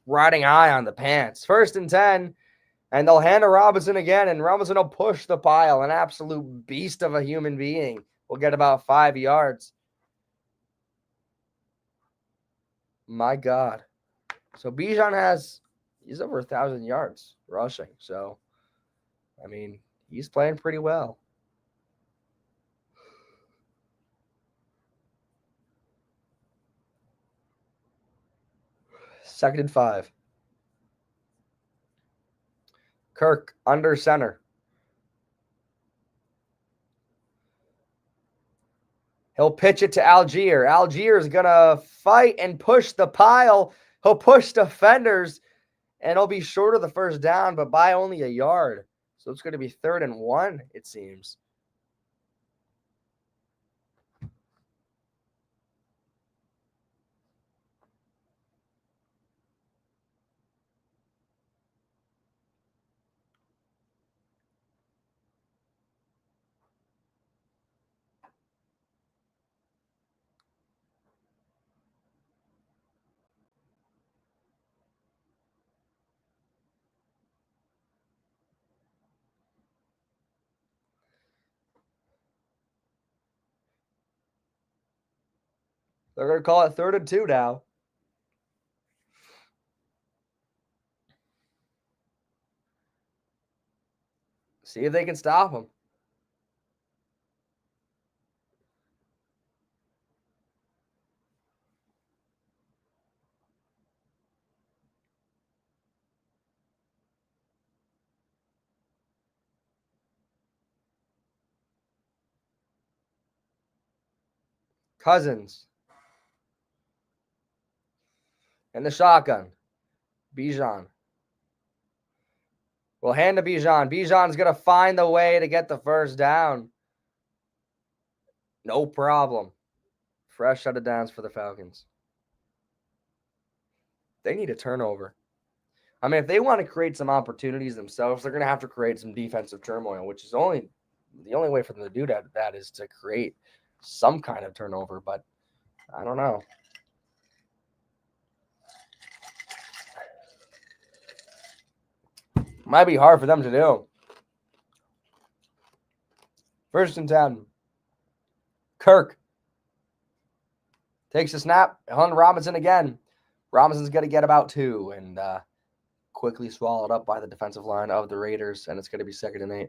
Speaker 1: Riding high on the pants. 1st and 10. And they'll hand to Robinson again. And Robinson will push the pile. An absolute beast of a human being. Will get about 5 yards. My God. So Bijan he's over 1,000 yards rushing. So, I mean, he's playing pretty well. Second and 5. Kirk under center. He'll pitch it to Algier. Algier is going to fight and push the pile. He'll push defenders, and he'll be short of the first down, but by only a yard. So it's going to be 3rd and 1, it seems. They're going to call it 3rd and 2 now. See if they can stop him. Cousins. And the shotgun. Bijan. We'll hand to Bijan. Bijan's going to find the way to get the first down. No problem. Fresh out of downs for the Falcons. They need a turnover. I mean, if they want to create some opportunities themselves, they're going to have to create some defensive turmoil, which is the only way for them to do that is to create some kind of turnover. But I don't know. Might be hard for them to do. 1st and 10. Kirk takes a snap. Hunter Robinson again. Robinson's going to get about 2 and quickly swallowed up by the defensive line of the Raiders, and it's going to be 2nd and 8.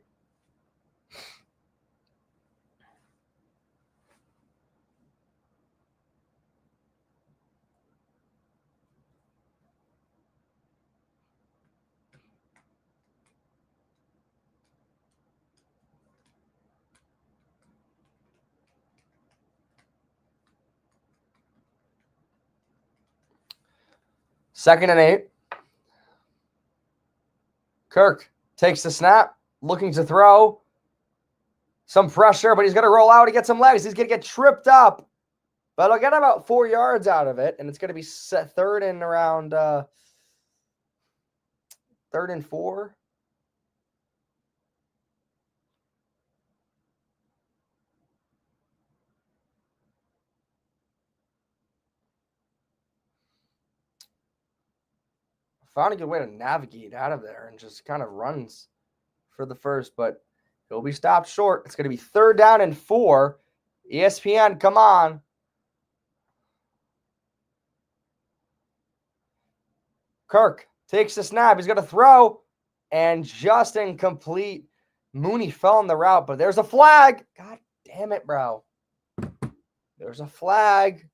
Speaker 1: Second and 8. Kirk takes the snap, looking to throw. Some pressure, but he's going to roll out. He gets some legs. He's going to get tripped up. But he'll get about 4 yards out of it, and it's going to be third and around 3rd and 4. Found a good way to navigate out of there and just kind of runs for the first, but he'll be stopped short. It's going to be 3rd down and 4. ESPN, come on. Kirk takes the snap. He's going to throw, and just incomplete. Mooney fell on the route, but there's a flag. God damn it, bro. There's a flag.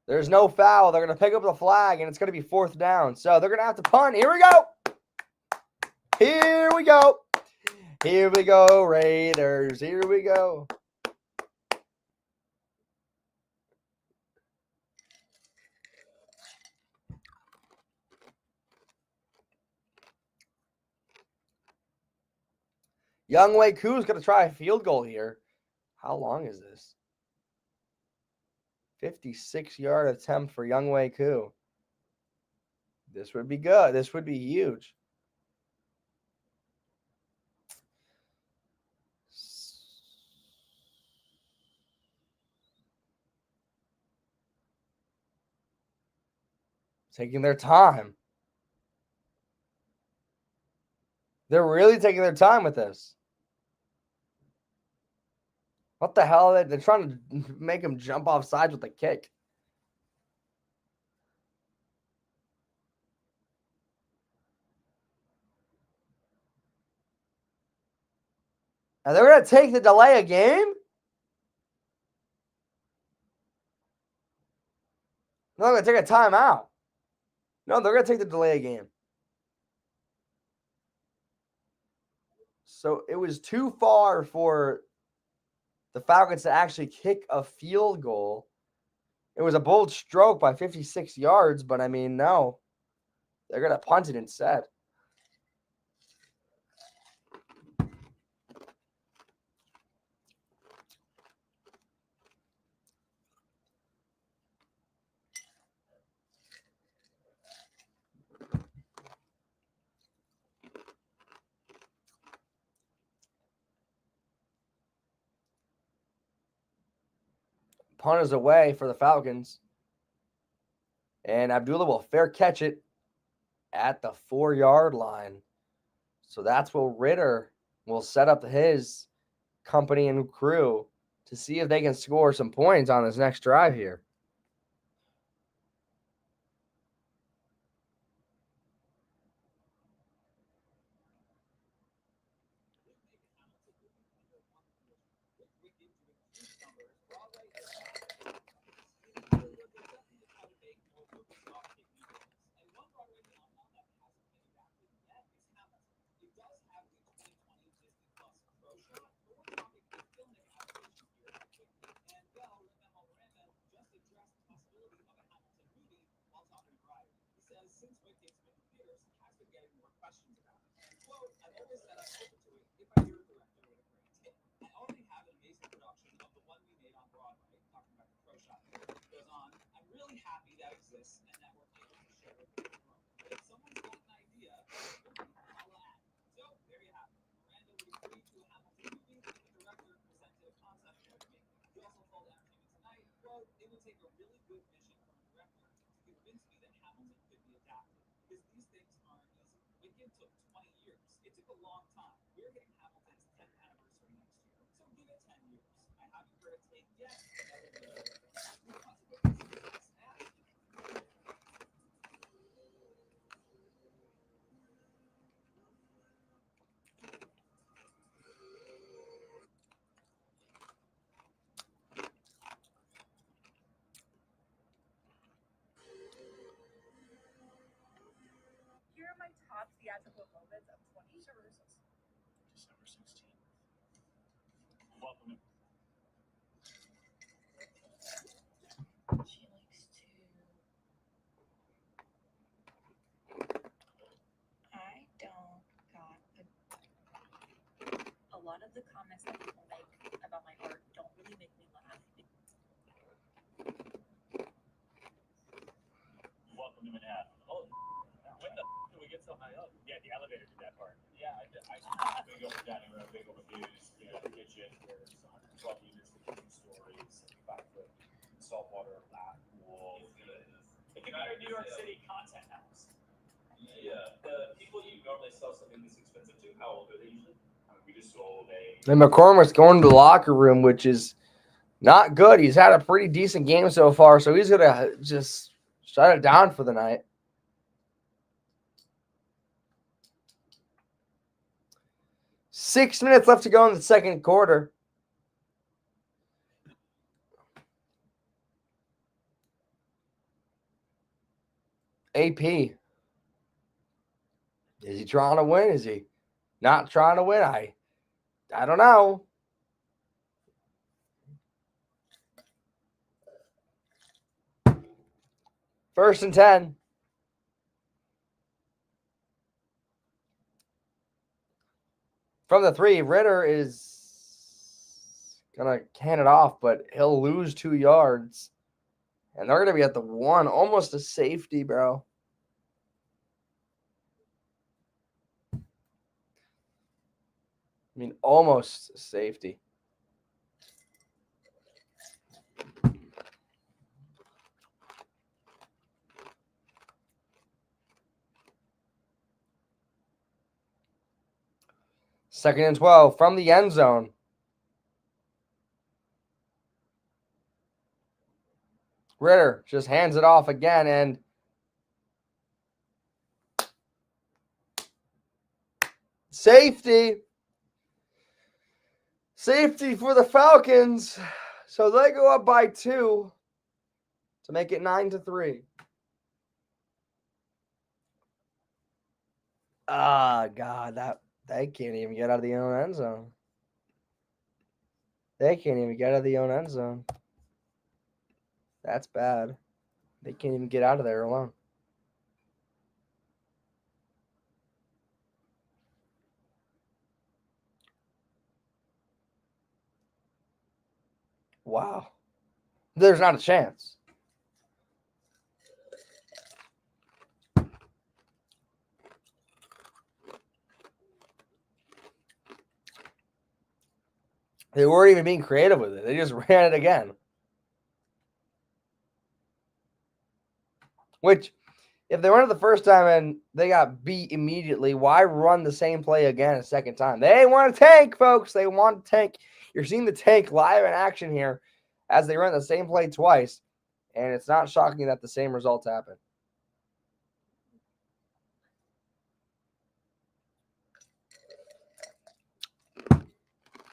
Speaker 1: There's no foul. They're going to pick up the flag, and it's going to be 4th down. So they're going to have to punt. Here we go. Here we go. Here we go, Raiders. Here we go. Younghoe Koo's going to try a field goal here. How long is this? 56-yard attempt for Younghoe Koo. This would be good. This would be huge. Taking their time. They're really taking their time with this. What the hell? They're trying to make him jump off sides with a kick. Are they going to take the delay a game? No, they're going to take a timeout. No, they're going to take the delay a game. So it was too far for the Falcons to actually kick a field goal. It was a bold stroke by 56 yards, but I mean, no. They're going to punt it instead. Punt is away for the Falcons. And Abdullah will fair catch it at the 4-yard line. So that's where Ritter will set up his company and crew to see if they can score some points on this next drive here.
Speaker 4: really happy that exists and that we're able to share it with the world. If someone's got an idea, holla at. So there you have it. Miranda would agree to a Hamilton movie, and the director presented a concept for the making. He also told Entertainment Tonight, quote, "It would take a really good vision from a director to convince me that Hamilton could be adapted, because these things aren't easy. Wicked took 20 years. It took a long time. We're hitting Hamilton's 10th anniversary next year, so give it 10 years. I haven't heard a take yet. We want to get this success now."
Speaker 3: Here are my top theatrical moments of 20
Speaker 2: December 16th. Welcome.
Speaker 5: She likes to. I don't got a lot of the comments that people make about my art don't really make me laugh.
Speaker 2: Welcome to Manhattan. Oh, when the f did we get so high up? Yeah, the elevator did that part. Yeah, I big open dining room, big open views, kitchen, there's 112 units, 15 stories, 75-foot saltwater lap pool. It's a very New York City content house. Yeah, the people you normally sell something this expensive to, how old are they usually? We just sold a.
Speaker 1: And McCormick's going to the locker room, which is not good. He's had a pretty decent game so far, so he's gonna just shut it down for the night. Six minutes left to go in the second quarter. AP. Is he trying to win? Is he not trying to win? I don't know. First and 10. From the 3, Ritter is going to hand it off, but he'll lose 2 yards. And they're going to be at the 1, almost a safety, bro. I mean, almost safety. Second and 12 from the end zone. Ritter just hands it off again, and safety. Safety for the Falcons. So they go up by 2 to make it 9-3. Ah, God, they can't even get out of the own end zone. They can't even get out of the own end zone. That's bad. They can't even get out of there alone. Wow. There's not a chance. They weren't even being creative with it. They just ran it again. Which, if they run it the first time and they got beat immediately, why run the same play again a second time? They want to tank, folks. They want to tank. You're seeing the tank live in action here as they run the same play twice. And it's not shocking that the same results happen.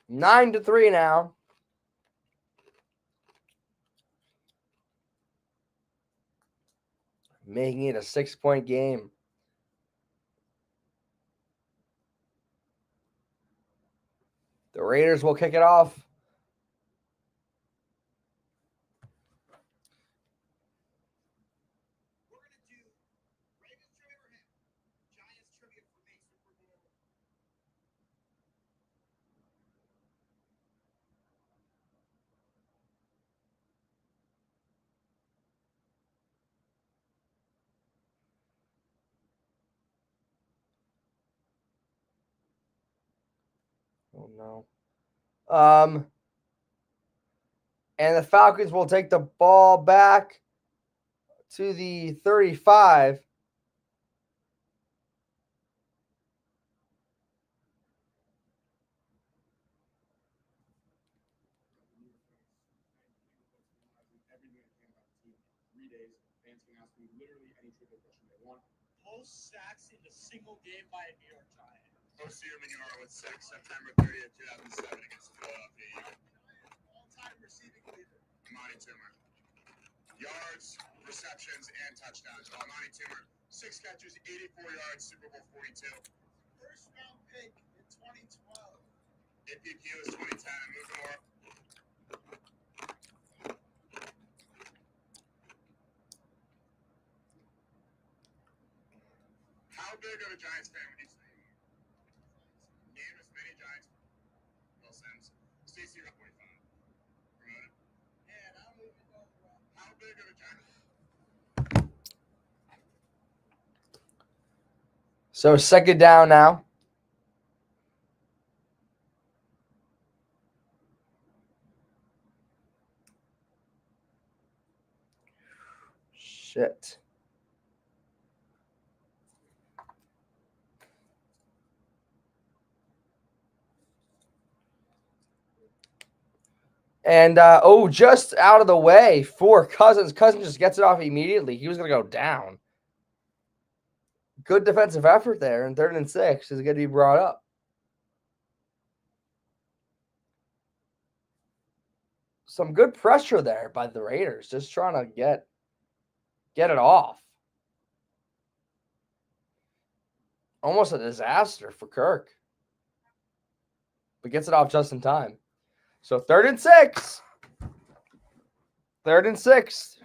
Speaker 1: Nine to 3 now. Making it a 6-point game. The Raiders will kick it off.
Speaker 4: We're going to do Ravens trivia for him, Giants trivia for Mason for Bull.
Speaker 1: No. And the Falcons will take the ball back to the 35.
Speaker 2: Most sacks in a single game by a New York Giant. Osir Minora with 6, September 30th, 2007 against Philadelphia. All-time receiving leader. Amani Toomer. Yards, receptions, and touchdowns. Amani Toomer, 6 catches, 84 yards, Super Bowl 42. First round pick in 2012. APP was 2010. Moving more. How big of a Giants fan would you say? Name as many Giants. Will Sims. Stacey got 45. Promoted. Man, I don't even know. How big of a Giants?
Speaker 1: So second down now. Shit. And, just out of the way for Cousins. Cousins just gets it off immediately. He was going to go down. Good defensive effort there. And 3rd and 6 is going to be brought up. Some good pressure there by the Raiders. Just trying to get it off. Almost a disaster for Kirk. But gets it off just in time. So 3rd and 6. 3rd and 6.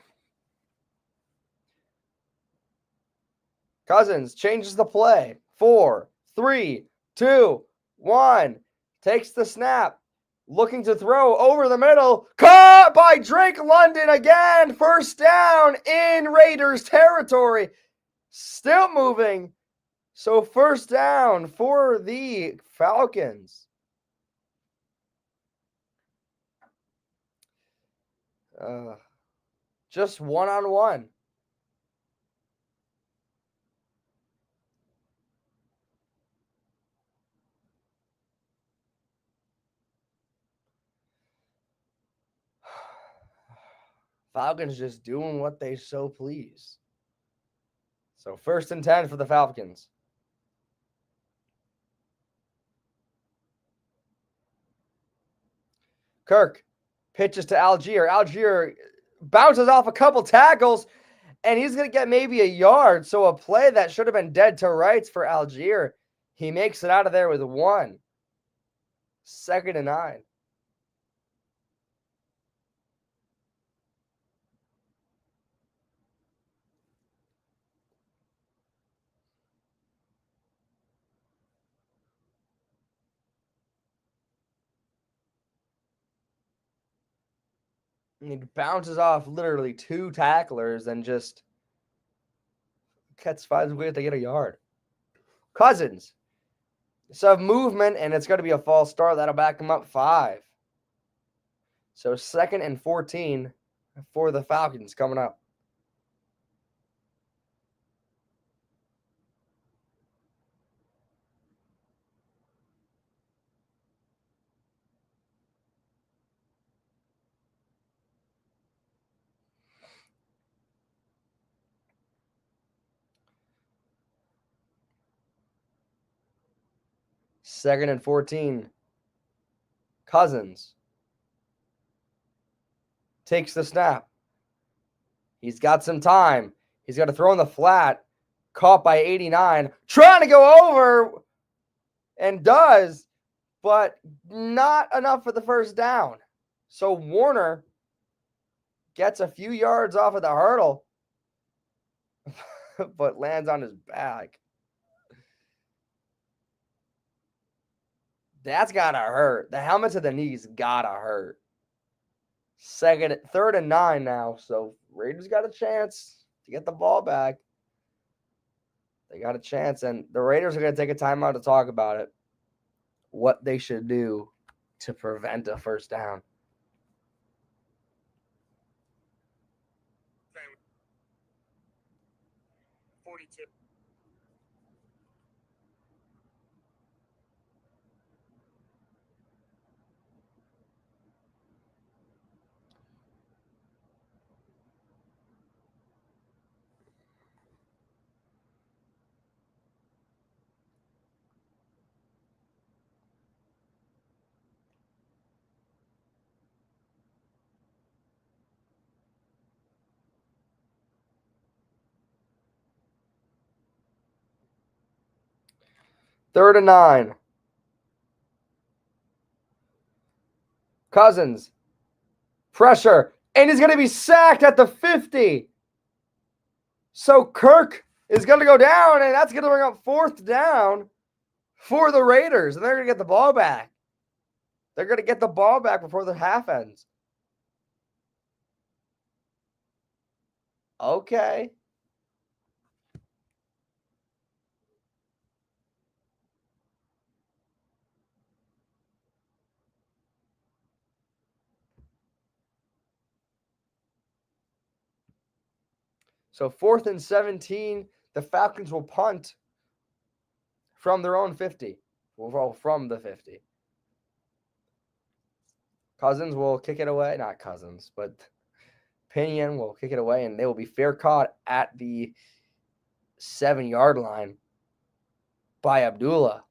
Speaker 1: Cousins changes the play. 4, 3, 2, 1. Takes the snap. Looking to throw over the middle. Caught by Drake London again. First down in Raiders territory. Still moving. So first down for the Falcons. Just one-on-one. Falcons just doing what they so please. So 1st and 10 for the Falcons. Kirk pitches to Algier. Algier bounces off a couple tackles, and he's going to get maybe a yard. So a play that should have been dead to rights for Algier. He makes it out of there with 1. 2nd and 9. And he bounces off literally 2 tacklers and just finds a way to get a yard. Cousins. Some movement, and it's going to be a false start. That'll back him up 5. So 2nd and 14 for the Falcons coming up. Second and 14. Cousins takes the snap. He's got some time. He's got to throw in the flat. Caught by 89. Trying to go over and does, but not enough for the first down. So Warner gets a few yards off of the hurdle, but lands on his back. That's gotta hurt. The helmet to the knees gotta hurt. 3rd and 9 now. So Raiders got a chance to get the ball back. They got a chance, and the Raiders are going to take a timeout to talk about it. what they should do to prevent a first down. Third and 9. Cousins. Pressure. And he's going to be sacked at the 50. So Kirk is going to go down, and that's going to bring up fourth down for the Raiders. And they're going to get the ball back. They're going to get the ball back before the half ends. Okay. So 4th and 17, the Falcons will punt from their own 50. Well, from the 50. Cousins will kick it away. Not Cousins, but Pinion will kick it away, and they will be fair caught at the 7-yard line by Abdullah.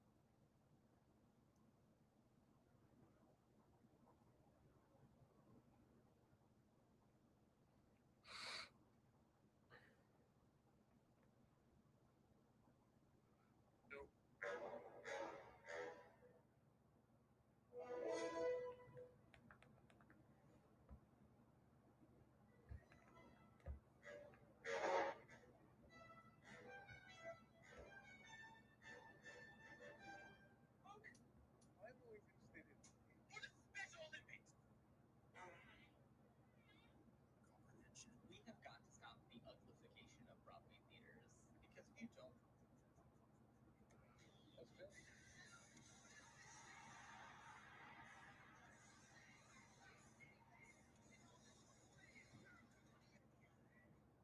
Speaker 4: We have got to stop the uglification of Broadway theaters, because if you don't,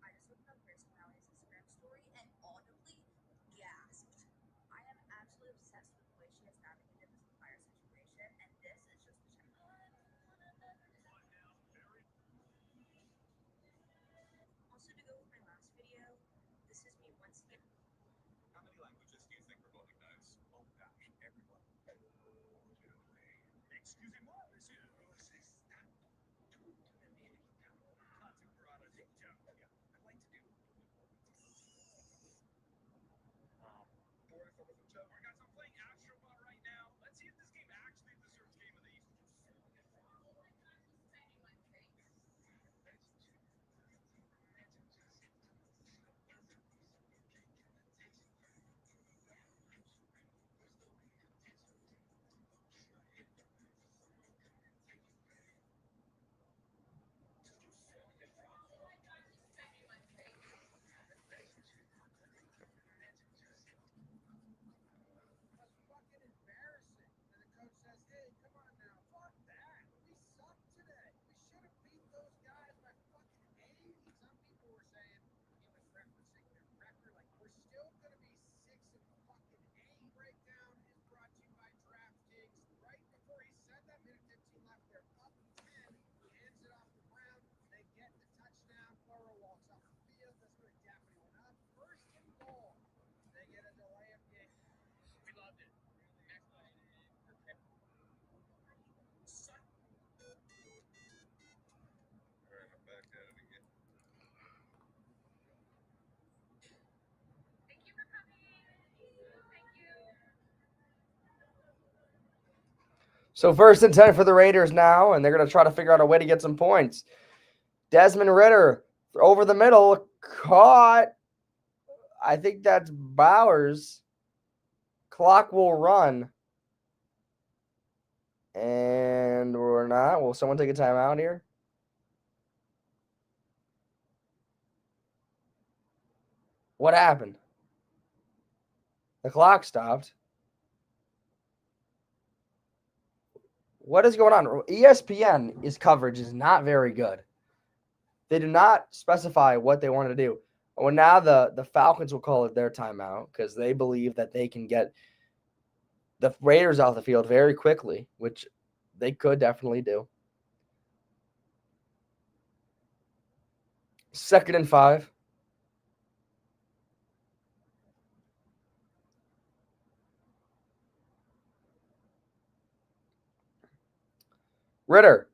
Speaker 5: I just looked up Grayson Valley's Instagram story and audibly gasped. I am absolutely obsessed with the way she has navigated this entire situation, and this is just the check. Also, to go with my last video, this is me once again.
Speaker 2: How many languages do you think we're going to guys? Oh gosh, everyone. Excusez-moi, monsieur. I'd like to do. I got some playing Astrobot right now. Let's see if this game actually deserves Game of the East. That's fucking embarrassing. And the coach says, hey, come on now. Fuck that. We suck today. We should have beat those guys by fucking 80. Some people were saying he was referencing their record. Like, we're still going to be 6-8. Breakdown is brought to you by DraftKings. Right before he said that, minute 15 left, they're up 10. He hands it off to Brown. They get the touchdown. Burrow walks off the field. That's where Daphne went up. First and goal. They get a delay of game. We loved it. All right, I'm back at it again.
Speaker 5: Thank you for coming. Thank you.
Speaker 1: So 1st and 10 for the Raiders now, and they're going to try to figure out a way to get some points. Desmond Ridder over the middle, caught. I think that's Bowers. Clock will run. And we're not. Will someone take a timeout here? What happened? The clock stopped. What is going on? ESPN's coverage is not very good. They do not specify what they want to do. Well, now the Falcons will call it their timeout because they believe that they can get the Raiders off the field very quickly, which they could definitely do. 2nd and 5. Ritter.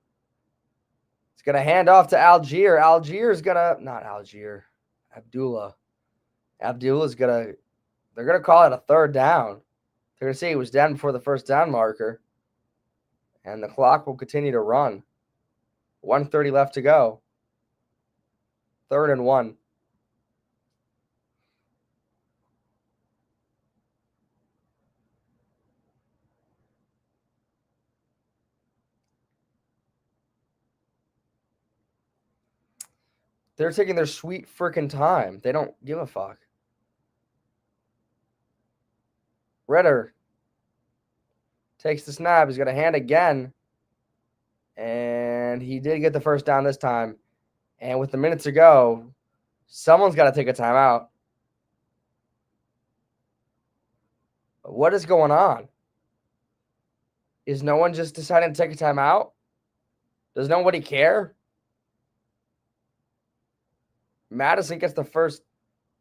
Speaker 1: It's going to hand off to Algier. Algier's going to, not Algier, Abdullah. Abdullah's going to, they're going to call it a 3rd down. They're going to say he was down before the 1st down marker. And the clock will continue to run. 1:30 left to go. 3rd and 1. They're taking their sweet freaking time. They don't give a fuck. Ritter takes the snap. He's going to hand again. And he did get the 1st down this time. And with the minutes to go, someone's got to take a timeout. What is going on? Is no one just deciding to take a timeout? Does nobody care? Madison gets the first.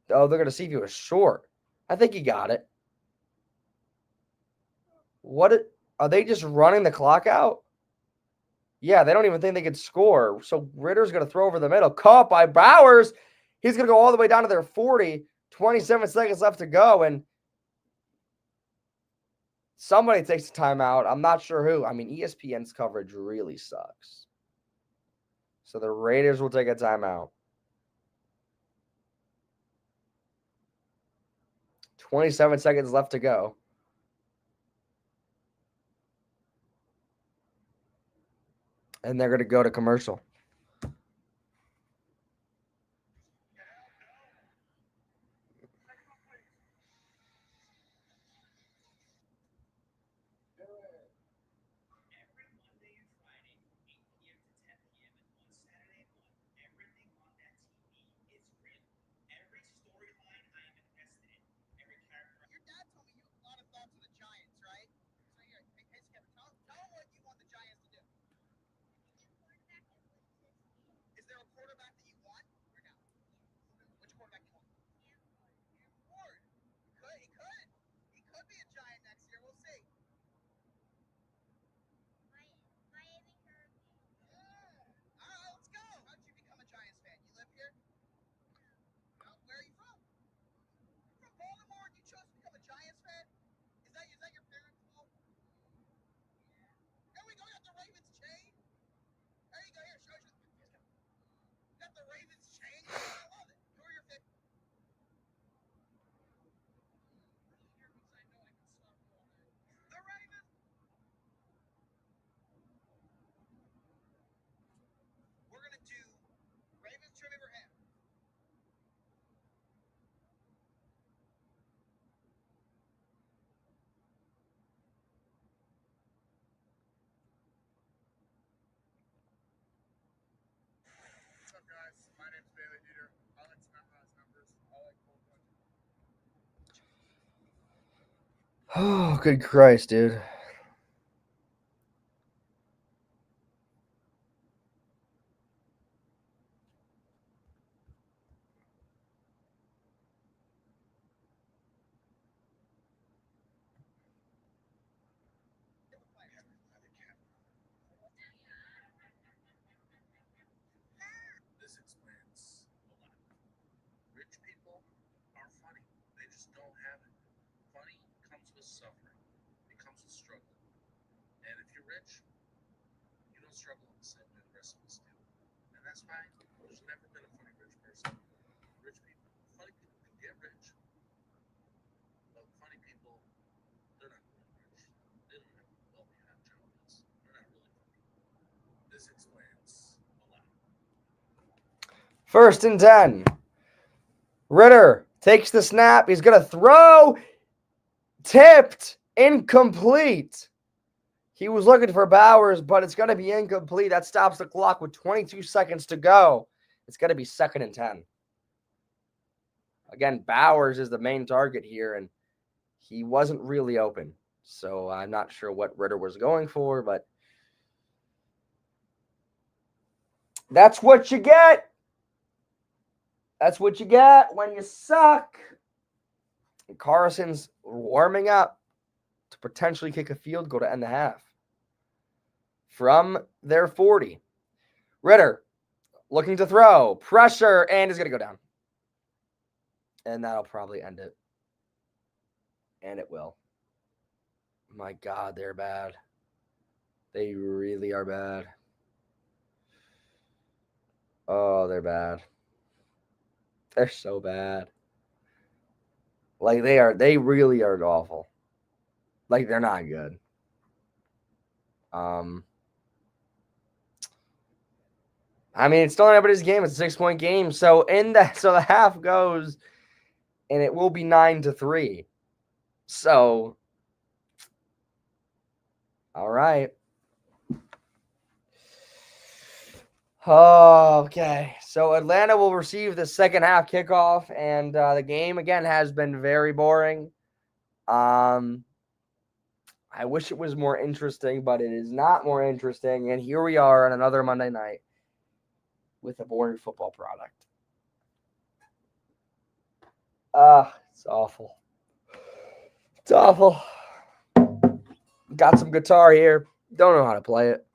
Speaker 1: Oh, they're going to see if he was short. I think he got it. Are they just running the clock out? Yeah, they don't even think they could score. So Ritter's going to throw over the middle. Caught by Bowers. He's going to go all the way down to their 40. 27 seconds left to go. And somebody takes a timeout. I'm not sure who. I mean, ESPN's coverage really sucks. So the Raiders will take a timeout. 27 seconds left to go. And they're going to go to commercial.
Speaker 4: Every Monday and Friday from 8 p.m. to 10 p.m. and one Saturday at 1, everything on that TV is real. Every storyline I am invested in. Every character.
Speaker 6: Your dad told me you have a lot of thoughts on the Giants, right? So here, hey Kevin, tell him what you want the Giants to do. Is there a quarterback that you want or no? Which quarterback do you want? Ford. He could be a Giant next year. We'll see. All right, let's go. How did you become a Giants fan? You live here? No. Where are you from? You're from Baltimore and you chose to become a Giants fan? Is that your parents' fault? There we go. You got the Ravens chain. There you go. Here, show you. You got the Ravens chain. I love it. Who are your favorite? I know I can stop all day. The Ravens. We're gonna do Ravens trim over ham.
Speaker 2: What's up, guys? My name's Bailey Dieter. I like to memorize numbers. I like cold punches.
Speaker 1: Oh, good Christ, dude.
Speaker 2: This explains a lot. Rich people are funny. They just don't have it. Funny comes with suffering. It comes with struggle. And if you're rich, you don't struggle in the same way the rest of us do. And that's why there's never been a funny rich person. Funny people can get rich. But funny people, they're not really rich. They don't have well-behaved childhoods. They're not really funny. This explains a lot.
Speaker 1: 1st and 10. Ritter takes the snap. He's going to throw. Tipped. Incomplete. He was looking for Bowers, but it's going to be incomplete. That stops the clock with 22 seconds to go. It's going to be 2nd and 10. Again, Bowers is the main target here, and he wasn't really open. So I'm not sure what Ritter was going for, but that's what you get. That's what you get when you suck. And Carson's warming up to potentially kick a field goal to end the half. From their 40. Ritter looking to throw. Pressure, and is going to go down. And that'll probably end it. And it will. My God, they're bad. They really are bad. Oh, they're bad. They're so bad. Like, they really are awful. Like, they're not good. I mean, it's still anybody's game. It's a 6-point game. So the half goes, and it will be 9-3. So, all right. Okay. So Atlanta will receive the second half kickoff, and the game again has been very boring. I wish it was more interesting, but it is not more interesting. And here we are on another Monday night with a boring football product. It's awful. It's awful. Got some guitar here. Don't know how to play it.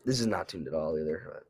Speaker 1: This is not tuned at all either.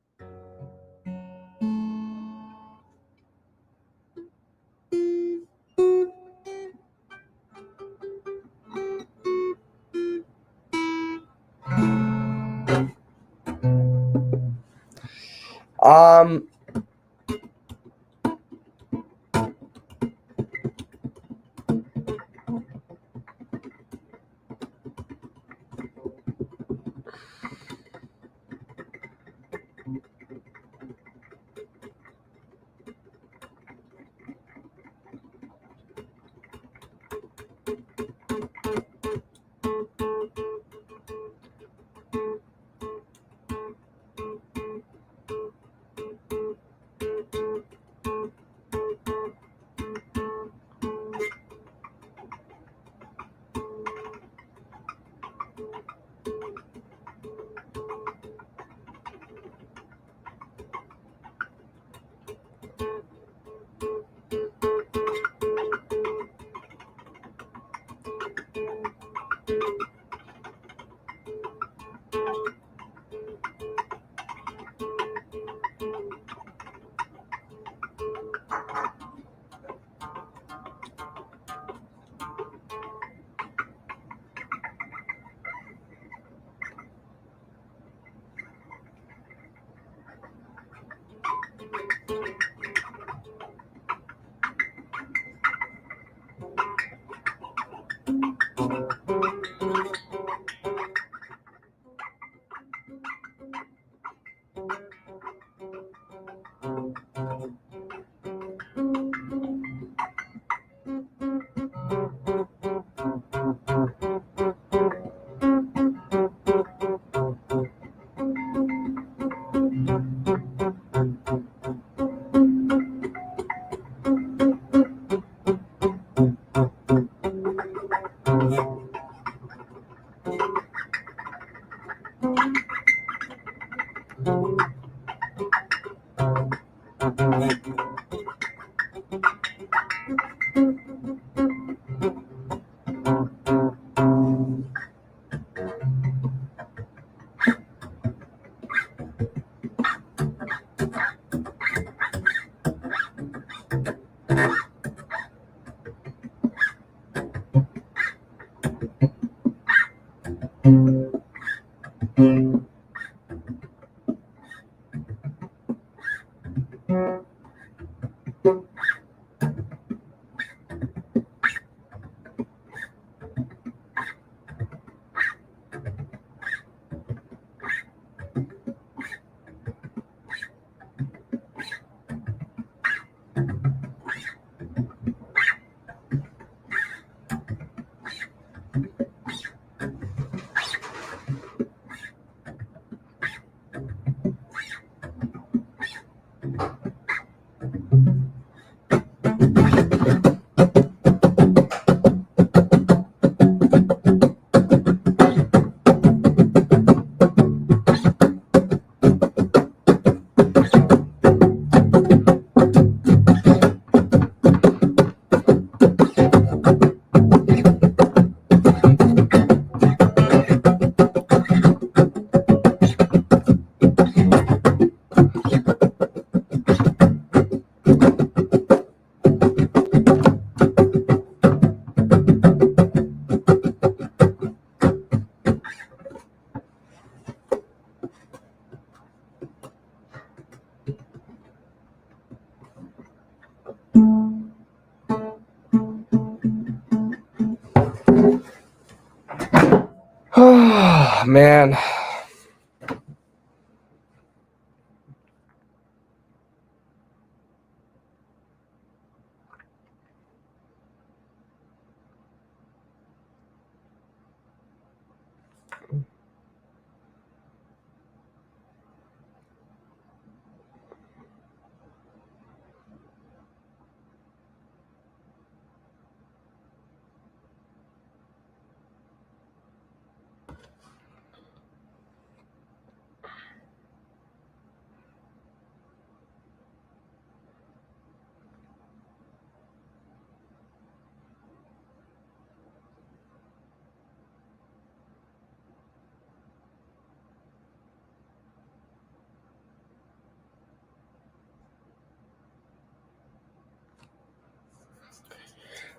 Speaker 1: Man.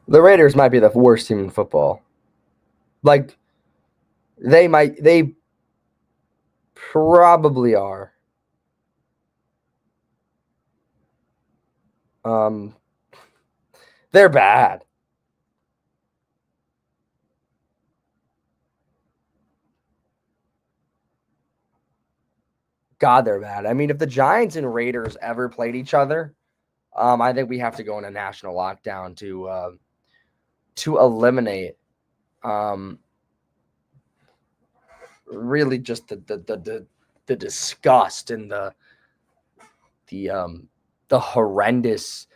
Speaker 1: The Raiders might be the worst team in football. Like, they probably are. They're bad. God, they're bad. I mean, if the Giants and Raiders ever played each other, I think we have to go in a national lockdown to eliminate really just the disgust and the horrendous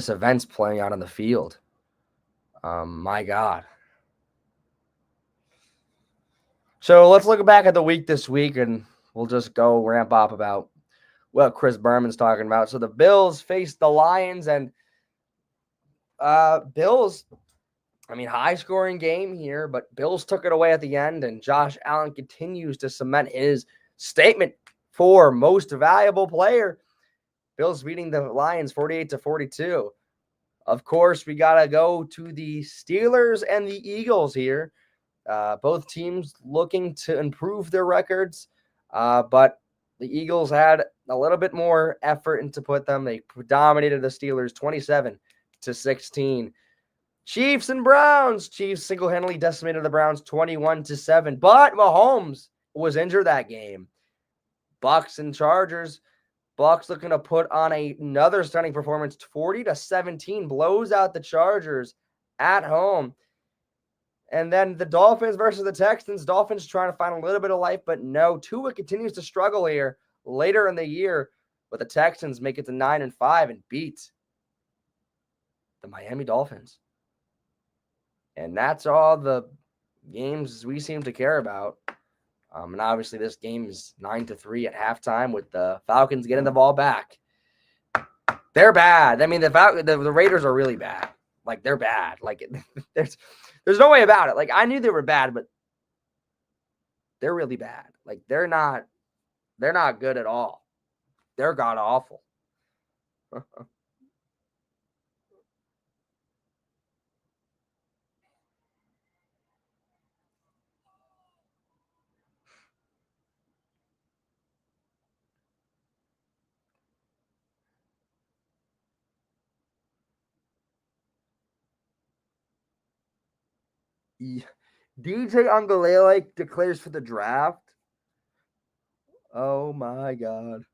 Speaker 1: events playing out on the field. My God. So let's look back at the week this week, and we'll just go ramp up about what Chris Berman's talking about. So the Bills faced the Lions, and Bills, I mean, high-scoring game here, but Bills took it away at the end, and Josh Allen continues to cement his statement for most valuable player. Bills beating the Lions 48-42. Of course, we got to go to the Steelers and the Eagles here. Both teams looking to improve their records, but the Eagles had a little bit more effort into put them. They dominated the Steelers 27-16. Chiefs and Browns. Chiefs single-handedly decimated the Browns 21-7, but Mahomes was injured that game. Bucks and Chargers. Bucks looking to put on another stunning performance. 40-17 blows out the Chargers at home. And then the Dolphins versus the Texans. Dolphins trying to find a little bit of life, but no. Tua continues to struggle here later in the year, but the Texans make it to 9-5 and beat the Miami Dolphins. And that's all the games we seem to care about. And obviously this game is 9-3 at halftime with the Falcons getting the ball back. They're bad. I mean, the Raiders are really bad. Like, they're bad. Like, there's no way about it. Like, I knew they were bad, but they're really bad. Like, they're not good at all. They're god awful. DJ Angalele declares for the draft. Oh my God.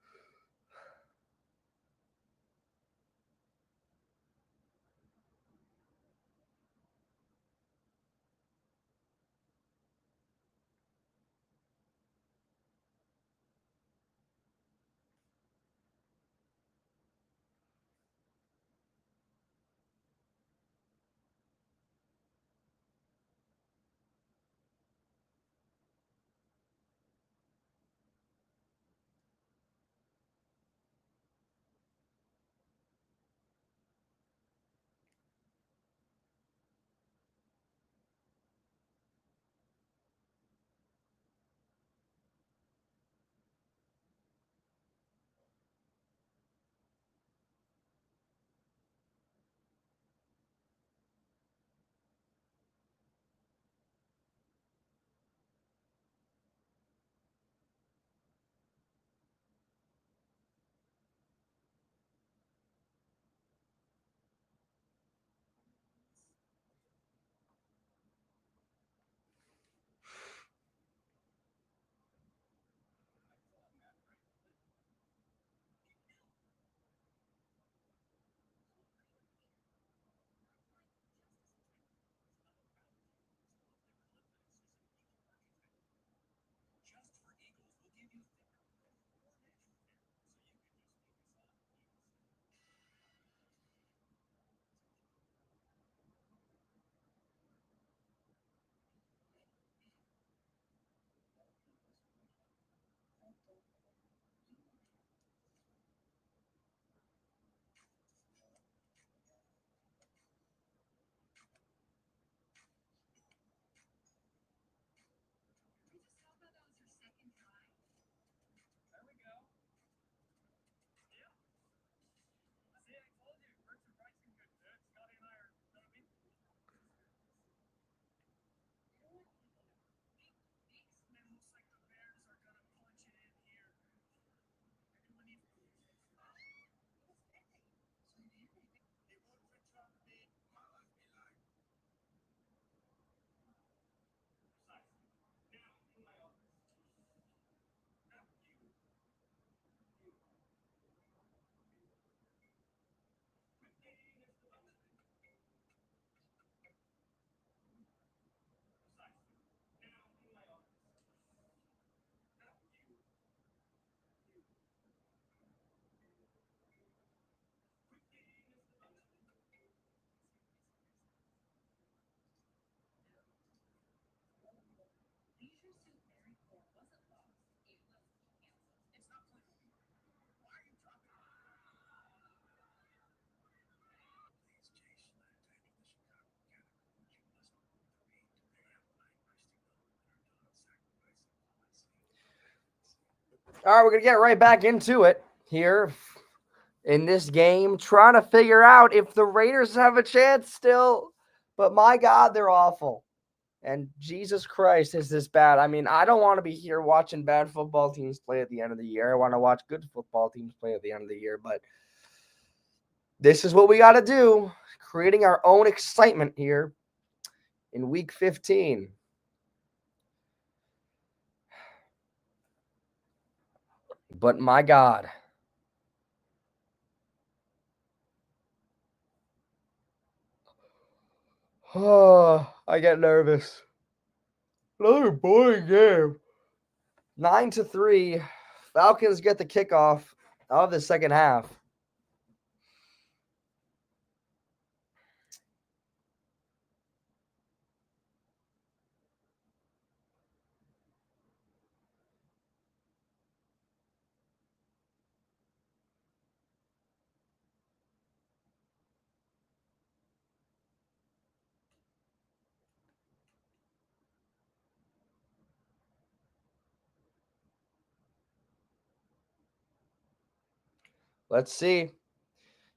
Speaker 1: All right, we're going to get right back into it here in this game, trying to figure out if the Raiders have a chance still. But my God, they're awful. And Jesus Christ, is this bad? I mean, I don't want to be here watching bad football teams play at the end of the year. I want to watch good football teams play at the end of the year. But this is what we got to do, creating our own excitement here in Week 15. But my God. Oh, I get nervous. Another boring game. 9-3. Falcons get the kickoff of the second half. Let's see.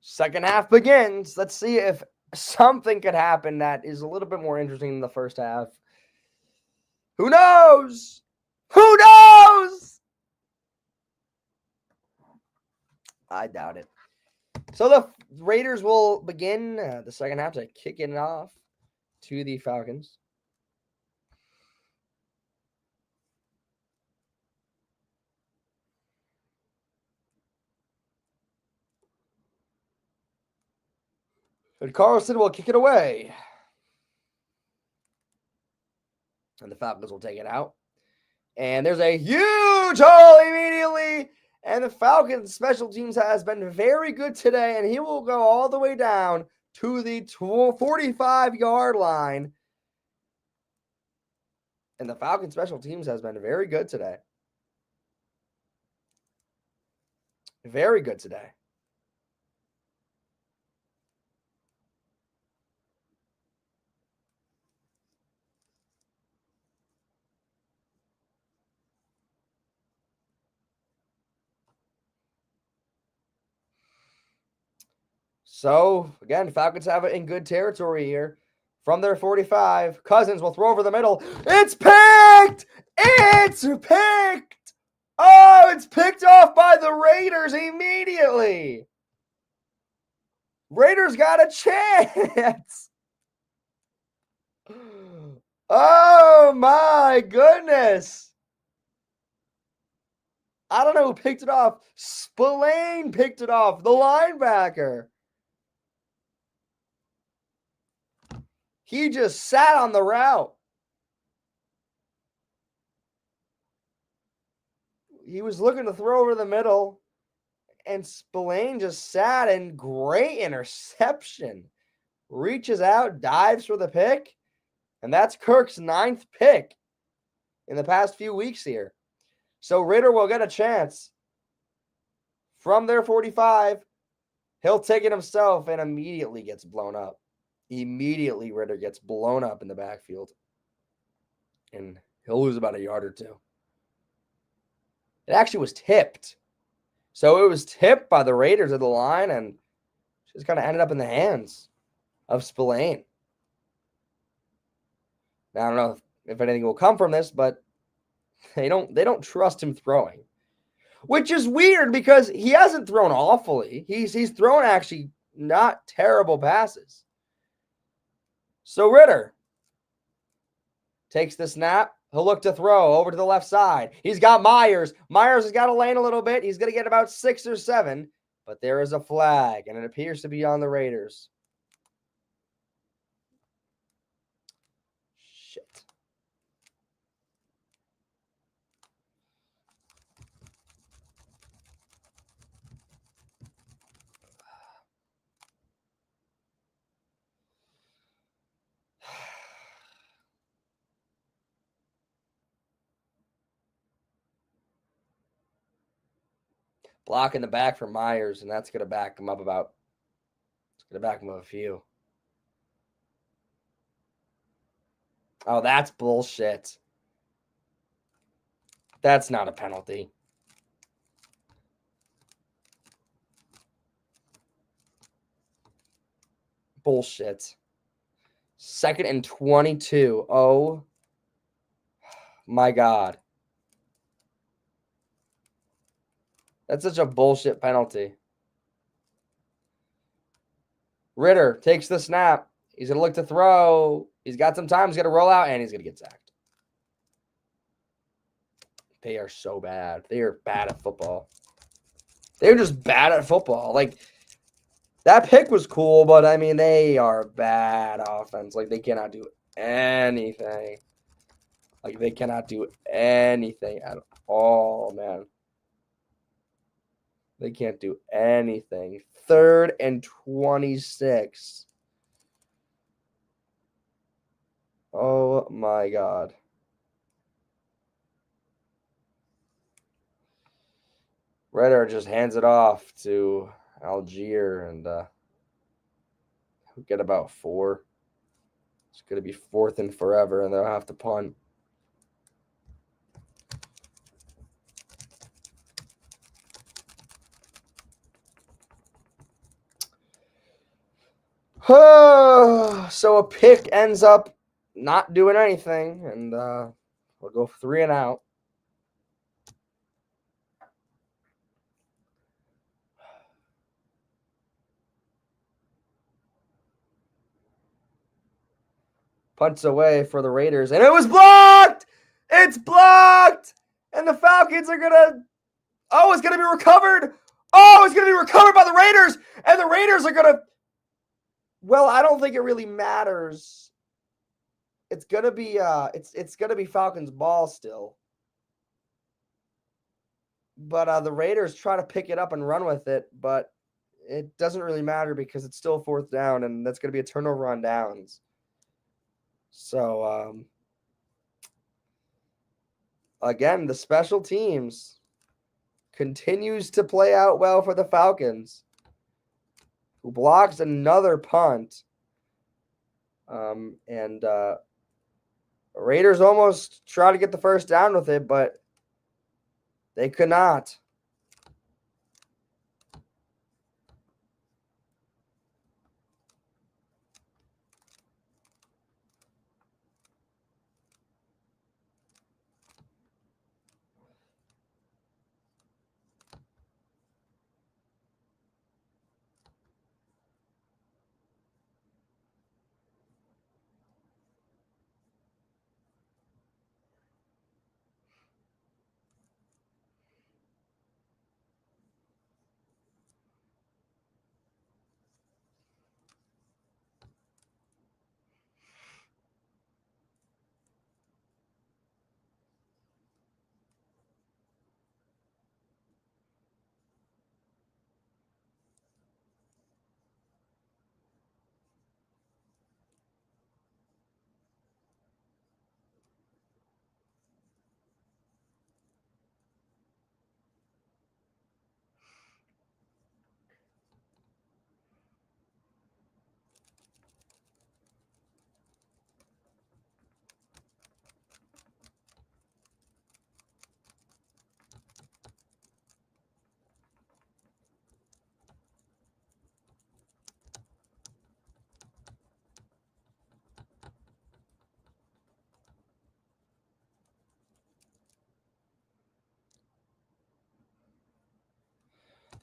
Speaker 1: Second half begins. Let's see if something could happen that is a little bit more interesting than the first half. Who knows? Who knows? I doubt it. So the Raiders will begin the second half to kick it off to the Falcons. And Carlson will kick it away. And the Falcons will take it out. And there's a huge hole immediately. And the Falcons special teams has been very good today. And he will go all the way down to the 45-yard line. And the Falcons special teams has been very good today. Very good today. So, again, Falcons have it in good territory here. From their 45, Cousins will throw over the middle. It's picked! It's picked! Oh, it's picked off by the Raiders immediately. Raiders got a chance. Oh, my goodness. I don't know who picked it off. Spillane picked it off, the linebacker. He just sat on the route. He was looking to throw over the middle, and Spillane just sat, and great interception. Reaches out, dives for the pick, and that's Kirk's 9th pick in the past few weeks here. So Ritter will get a chance from their 45. He'll take it himself and immediately gets blown up. Immediately, Ritter gets blown up in the backfield. And he'll lose about a yard or two. It actually was tipped. So it was tipped by the Raiders at the line and just kind of ended up in the hands of Spillane. Now, I don't know if anything will come from this, but they don't trust him throwing. Which is weird because he hasn't thrown awfully. He's thrown actually not terrible passes. So Ritter takes the snap. He'll look to throw over to the left side. He's got Myers. Myers has got to lane a little bit. He's going to get about 6 or 7. But there is a flag, and it appears to be on the Raiders. Shit. Block in the back for Myers, and that's going to back him up about. It's going to back him up a few. Oh, that's bullshit. That's not a penalty. Bullshit. 2nd and 22. Oh, my God. That's such a bullshit penalty. Ritter takes the snap. He's going to look to throw. He's got some time. He's going to roll out, and he's going to get sacked. They are so bad. They are bad at football. They're just bad at football. Like, that pick was cool, but, I mean, they are bad offense. Like, they cannot do anything. Like, they cannot do anything at all, man. They can't do anything. 3rd and 26. Oh, my God. Ritter just hands it off to Algier, and get about 4. It's going to be 4th and forever, and they'll have to punt. So a pick ends up not doing anything, and we'll go 3 and out. Punts away for the Raiders, and it was blocked! It's blocked! And the Falcons are going to... Oh, it's going to be recovered! Oh, it's going to be recovered by the Raiders! And the Raiders are going to... Well, I don't think it really matters. It's going to be it's going to be Falcons ball still. But the Raiders try to pick it up and run with it, but it doesn't really matter because it's still 4th down, and that's going to be a turnover on downs. So, again, the special teams continues to play out well for the Falcons, who blocks another punt. And Raiders almost try to get the first down with it, but they could not.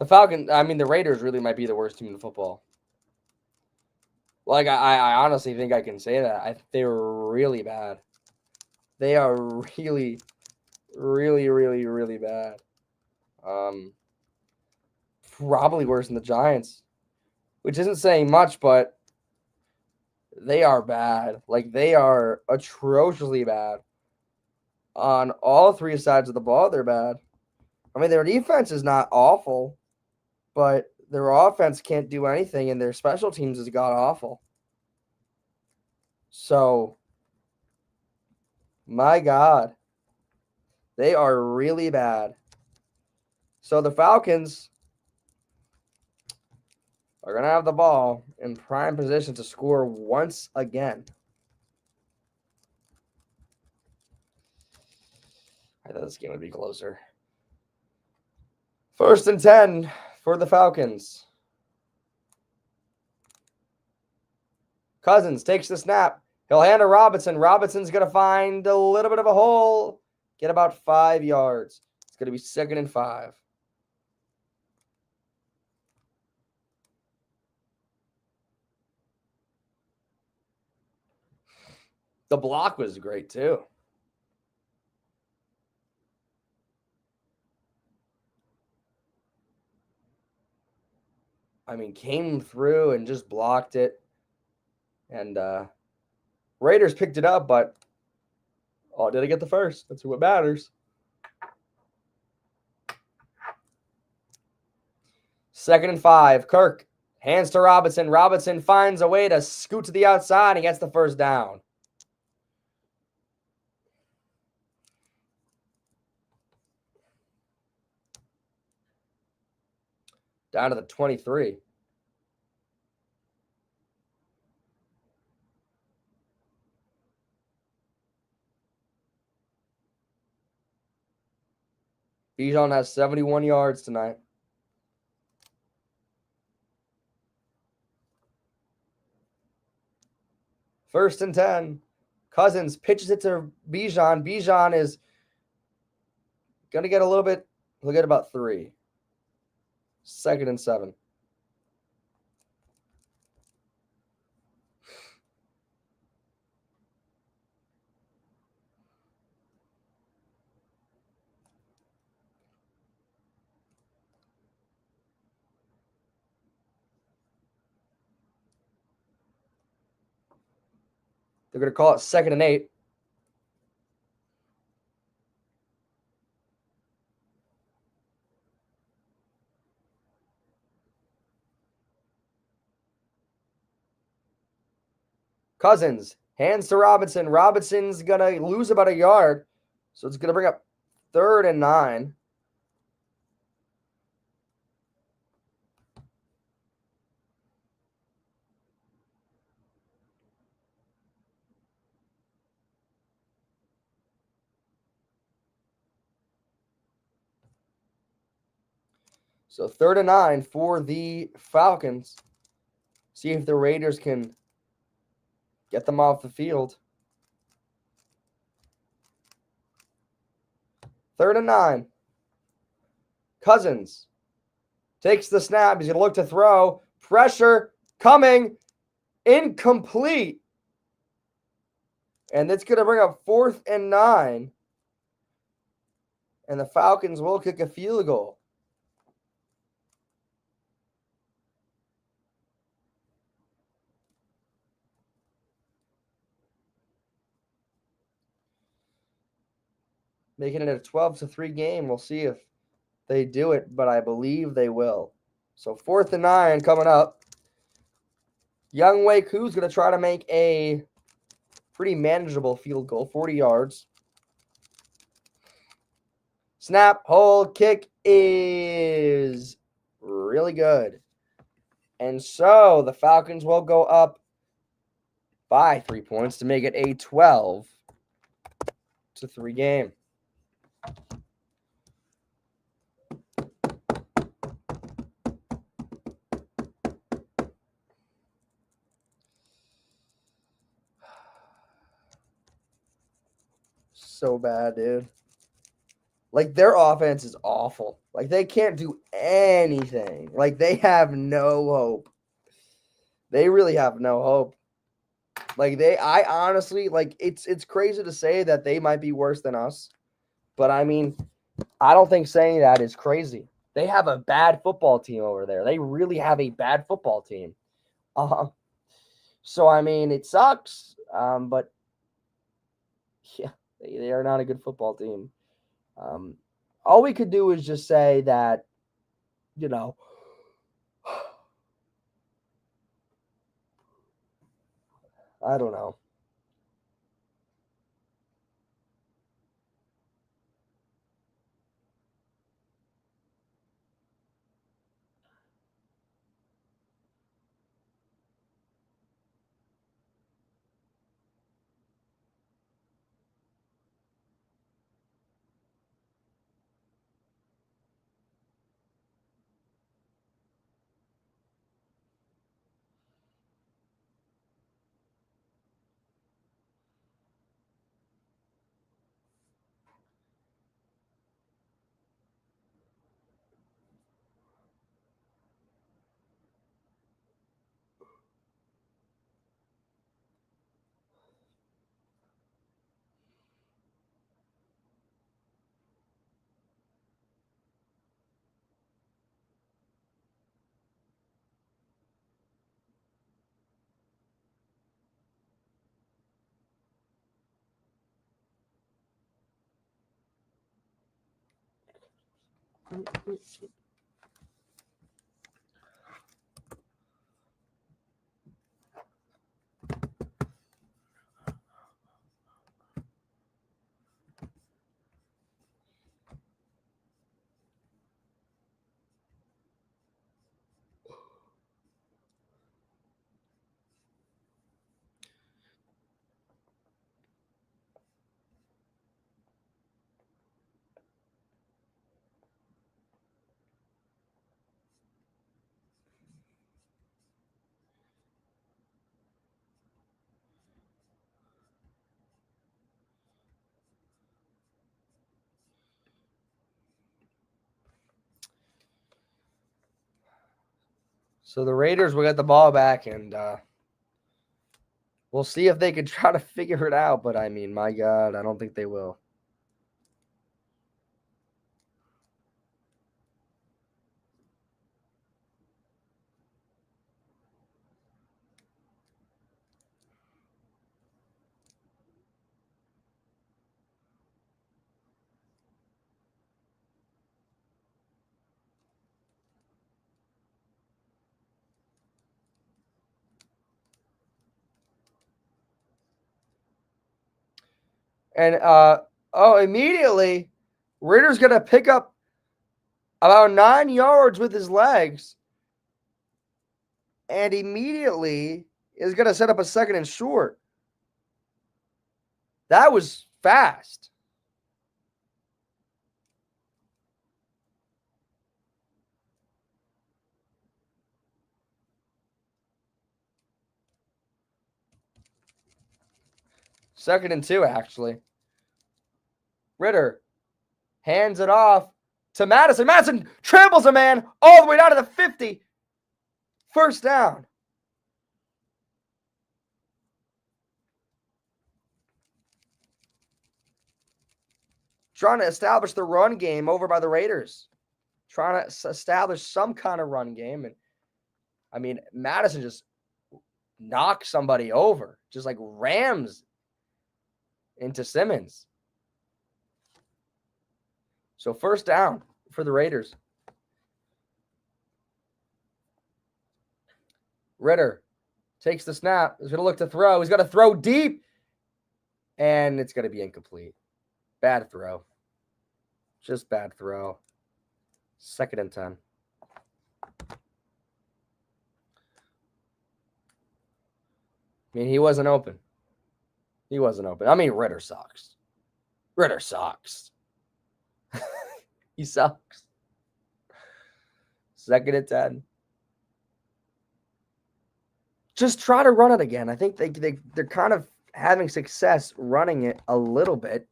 Speaker 1: The Raiders really might be the worst team in football. Like, I honestly think I can say that. They were really bad. They are really, really, really, really bad. Probably worse than the Giants, which isn't saying much, but they are bad. Like, they are atrociously bad. On all 3 sides of the ball, they're bad. I mean, their defense is not awful, but their offense can't do anything, and their special teams has got awful. So, my God, they are really bad. So the Falcons are going to have the ball in prime position to score once again. I thought this game would be closer. 1st and 10 for the Falcons. Cousins takes the snap. He'll hand to Robinson. Robinson's going to find a little bit of a hole. Get about 5 yards. It's going to be 2nd and 5. The block was great, too. I mean, came through and just blocked it. And Raiders picked it up, but did I get the first? That's what matters. 2nd and 5. Kirk hands to Robinson. Robinson finds a way to scoot to the outside and gets the first down. Down to the 23. Bijan has 71 yards tonight. First and 10. Cousins pitches it to Bijan. Bijan is going to get a little bit. He'll get about 3. 2nd and 7. They're going to call it 2nd and 8. Cousins hands to Robinson. Robinson's going to lose about a yard. So it's going to bring up 3rd and 9. So 3rd and 9 for the Falcons. See if the Raiders can get them off the field. 3rd and 9. Cousins takes the snap. He's going to look to throw. Pressure coming. Incomplete. And it's going to bring up 4th and 9. And the Falcons will kick a field goal. Making it a 12-3 game. We'll see if they do it, but I believe they will. So 4th and 9 coming up. Young Wei Koo's going to try to make a pretty manageable field goal, 40 yards. Snap, hold, kick is really good. And so the Falcons will go up by 3 points to make it a 12-3 game. So bad, dude. Like, their offense is awful. Like, they can't do anything. Like, they have no hope. They really have no hope. Like, I honestly, like, it's crazy to say that they might be worse than us. But, I mean, I don't think saying that is crazy. They have a bad football team over there. They really have a bad football team. So, I mean, it sucks. But, yeah, they are not a good football team. All we could do is just say that, you know, I don't know. So the Raiders will get the ball back, and we'll see if they can try to figure it out. But I mean, my God, I don't think they will. And immediately, Ritter's gonna pick up about 9 yards with his legs, and immediately is gonna set up a 2nd and short. That was fast. Second and 2, actually. Ritter hands it off to Madison. Madison tramples a man all the way down to the 50. First down. Trying to establish the run game over by the Raiders. Trying to establish some kind of run game. And I mean, Madison just knocks somebody over. Just like rams into Simmons. So first down for the Raiders. Ritter takes the snap. He's going to look to throw. He's going to throw deep. And it's going to be incomplete. Bad throw. Just bad throw. 2nd and 10. I mean, he wasn't open. He wasn't open. I mean, Ritter sucks. Ritter sucks. He sucks. 2nd and 10. Just try to run it again. I think they're kind of having success running it a little bit.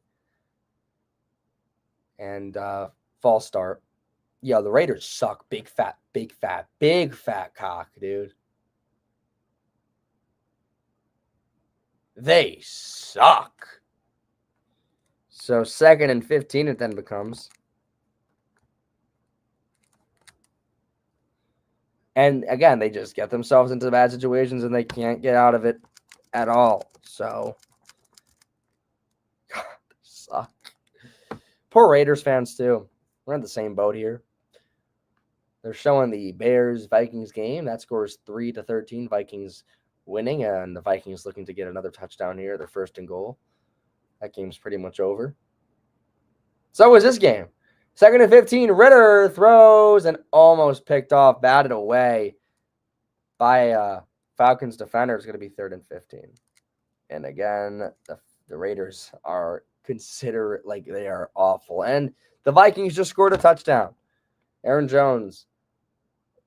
Speaker 1: And false start. Yeah, the Raiders suck. Big fat cock, dude. They suck. So 2nd and 15 it then becomes. And again, they just get themselves into bad situations and they can't get out of it at all. So, God, they suck. Poor Raiders fans, too. We're in the same boat here. They're showing the Bears-Vikings game. That score is 3-13. Vikings winning, and the Vikings looking to get another touchdown here. Their 1st and goal. That game's pretty much over. So is this game. 2nd and 15. Ritter throws and almost picked off, batted away by Falcons defender. It's going to be 3rd and 15. And again, the Raiders are considered like they are awful. And the Vikings just scored a touchdown. Aaron Jones.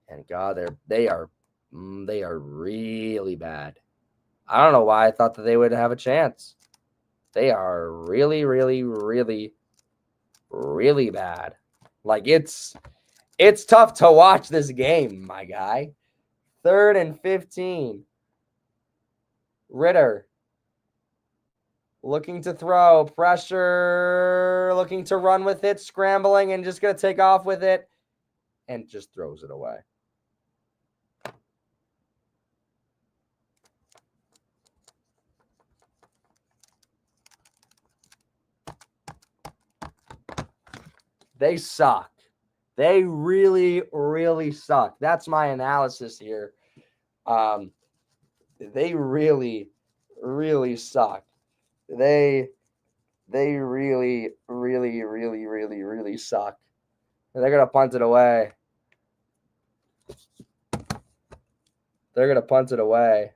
Speaker 1: And God, they are really bad. I don't know why I thought that they would have a chance. They are really, really, really, really bad. Like it's tough to watch this game, my guy. 3rd and 15. Ritter looking to throw, pressure, looking to run with it, scrambling, and just going to take off with it, and just throws it away. They suck. They really, really suck. That's my analysis here. They really, really suck. They really, really, really, really, really suck. And they're gonna punt it away. They're gonna punt it away.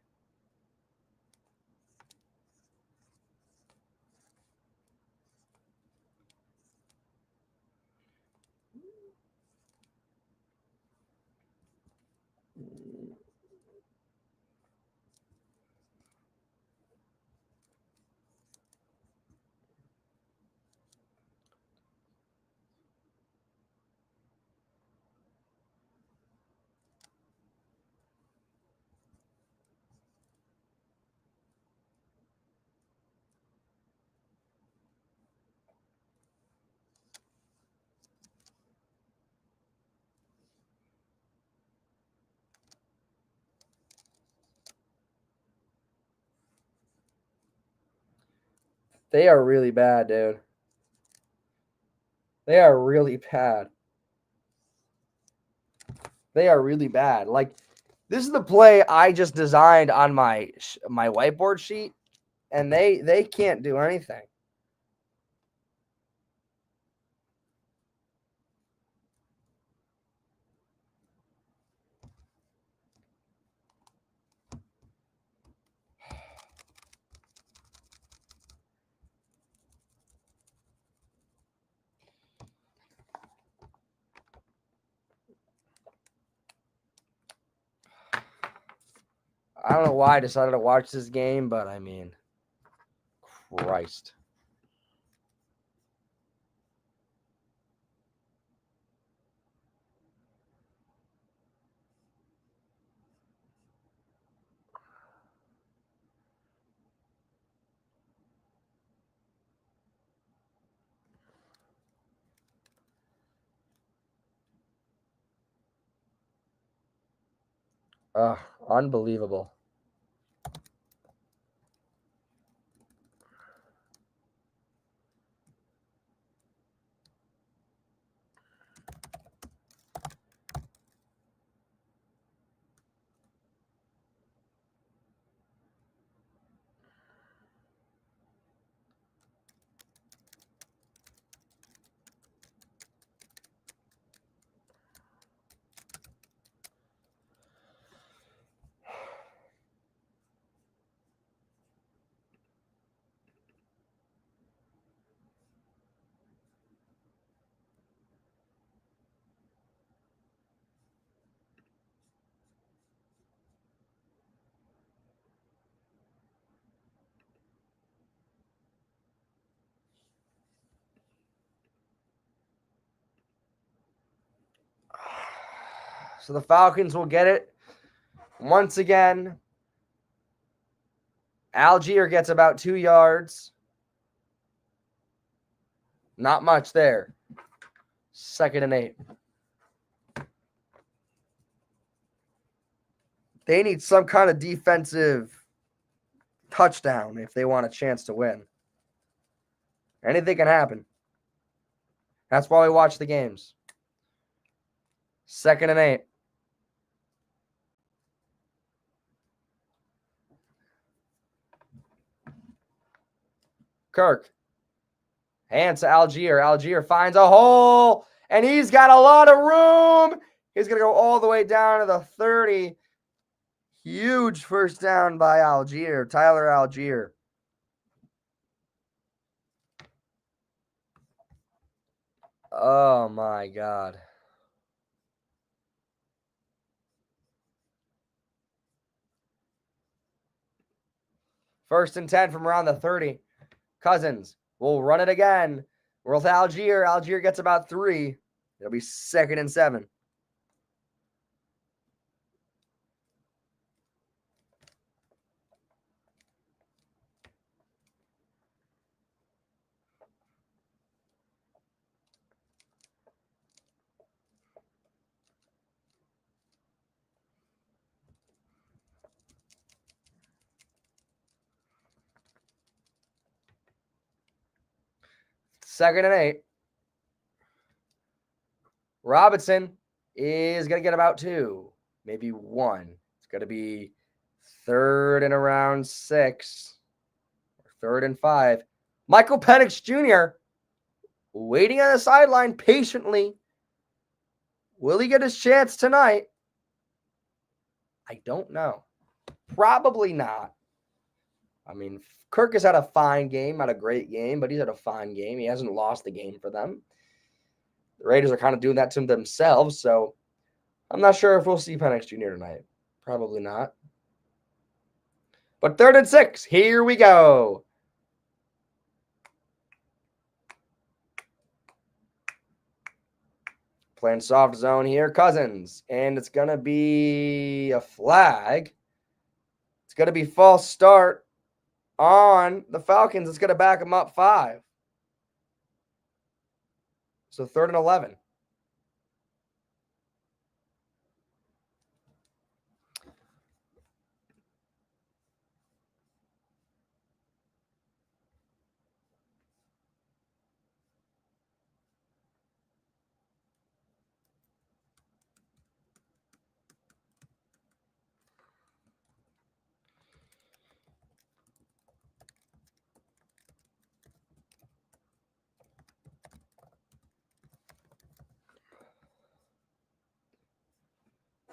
Speaker 1: They are really bad, dude. They are really bad. They are really bad. Like, this is the play I just designed on my whiteboard sheet, and they can't do anything. I don't know why I decided to watch this game, but I mean, Christ. Unbelievable. So the Falcons will get it once again. Algier gets about 2 yards. Not much there. 2nd and 8. They need some kind of defensive touchdown if they want a chance to win. Anything can happen. That's why we watch the games. 2nd and 8. Kirk. Hands to Algier. Algier finds a hole, and he's got a lot of room. He's going to go all the way down to the 30. Huge first down by Algier. Tyler Algier. Oh, my God. First and 10 from around the 30. Cousins will run it again. With Algier. Algier gets about 3. It'll be 2nd and 7. Second and 8. Robinson is going to get about 2, maybe 1. It's going to be 3rd and around 6, or 3rd and 5. Michael Penix Jr. waiting on the sideline patiently. Will he get his chance tonight? I don't know. Probably not. I mean, Kirk has had a fine game, not a great game, but he's had a fine game. He hasn't lost the game for them. The Raiders are kind of doing that to themselves, so I'm not sure if we'll see Penix Jr. tonight. Probably not. But 3rd and 6, here we go. Playing soft zone here, Cousins. And it's going to be a flag. It's going to be false start on the Falcons. It's going to back them up 5. So 3rd and 11.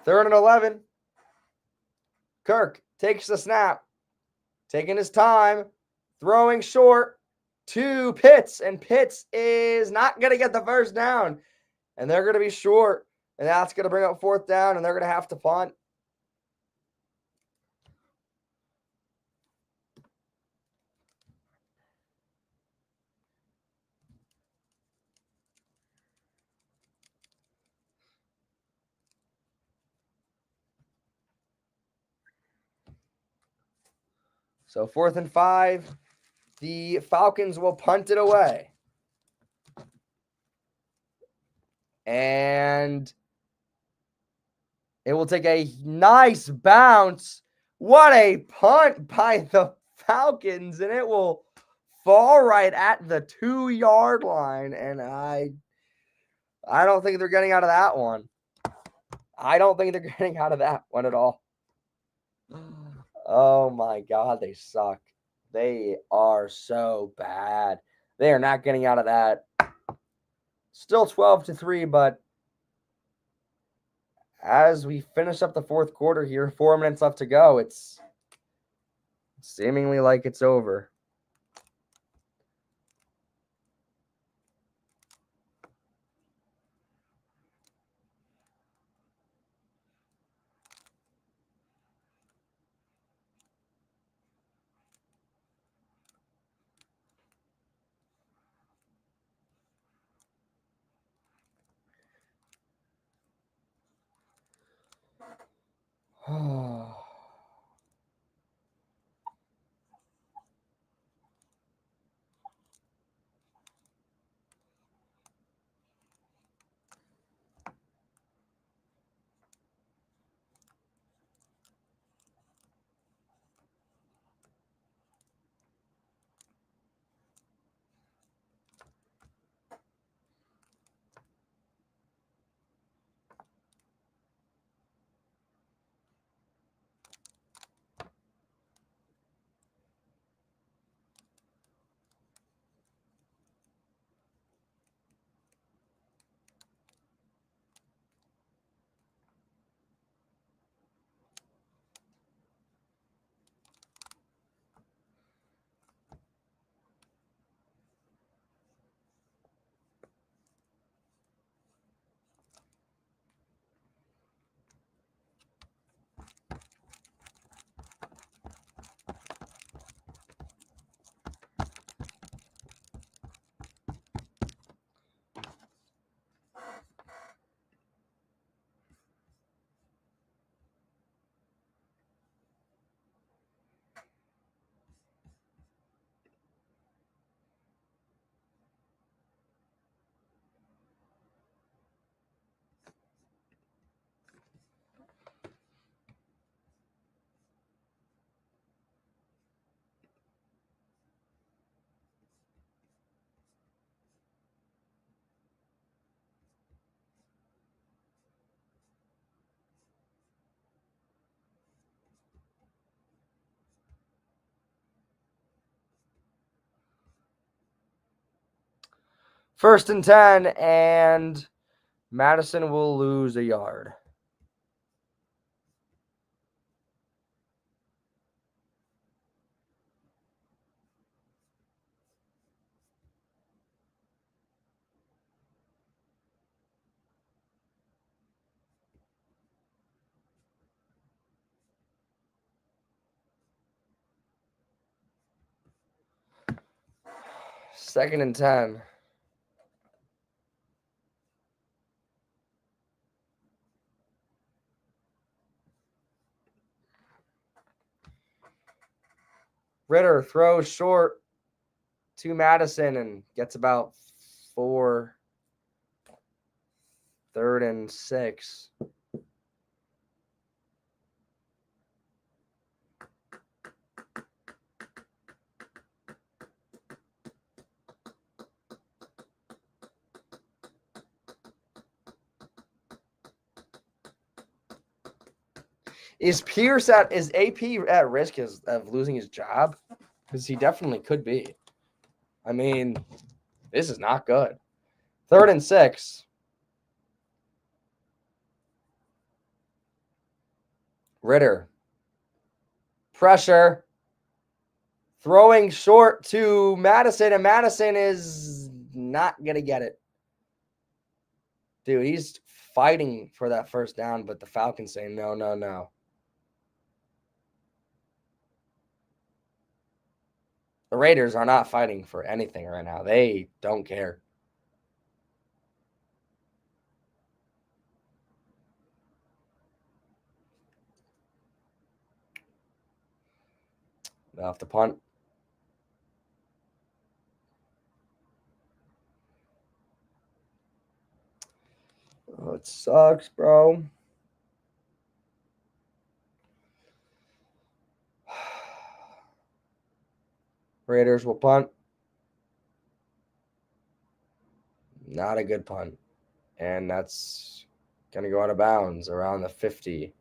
Speaker 1: Third and 11. Kirk takes the snap. Taking his time. Throwing short to Pitts. And Pitts is not going to get the first down. And they're going to be short. And that's going to bring up 4th down. And they're going to have to punt. So 4th and 5. The Falcons will punt it away. And it will take a nice bounce. What a punt by the Falcons. And it will fall right at the 2-yard line. And I don't think they're getting out of that one. I don't think they're getting out of that one at all. Oh my God, they suck. They are so bad. They are not getting out of that. Still 12-3, but as we finish up the 4th quarter here, 4 minutes left to go, it's seemingly like it's over. 1st and 10, and Madison will lose a yard. Second and 10. Ritter throws short to Madison and gets about 4. 3rd and 6. Is AP at risk of losing his job? Because he definitely could be. I mean, this is not good. 3rd and 6. Ritter. Pressure. Throwing short to Madison, and Madison is not going to get it. Dude, he's fighting for that 1st down, but the Falcons say no, no, no. The Raiders are not fighting for anything right now. They don't care. They'll have to punt. Oh, it sucks, bro. Raiders will punt. Not a good punt. And that's going to go out of bounds around the 50.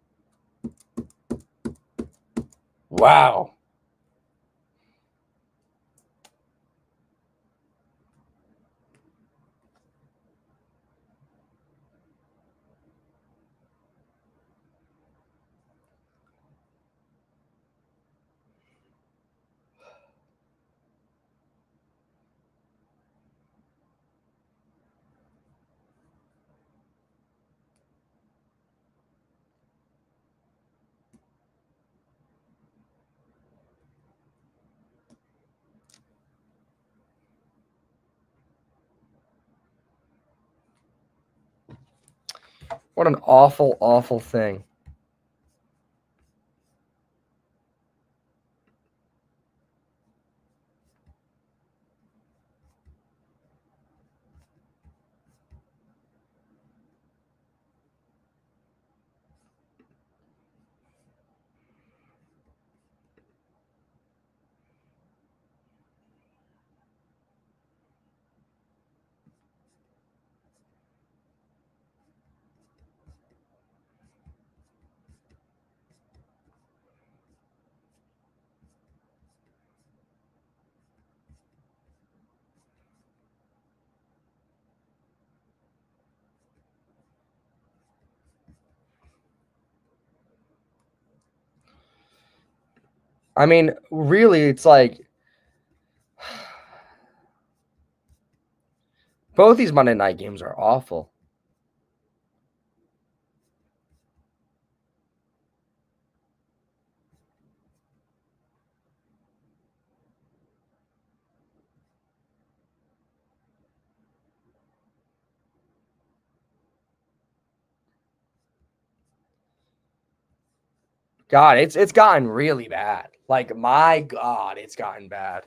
Speaker 1: Wow. What an awful, awful thing. I mean, really, it's like both these Monday night games are awful. God, it's gotten really bad. Like, my God, it's gotten bad.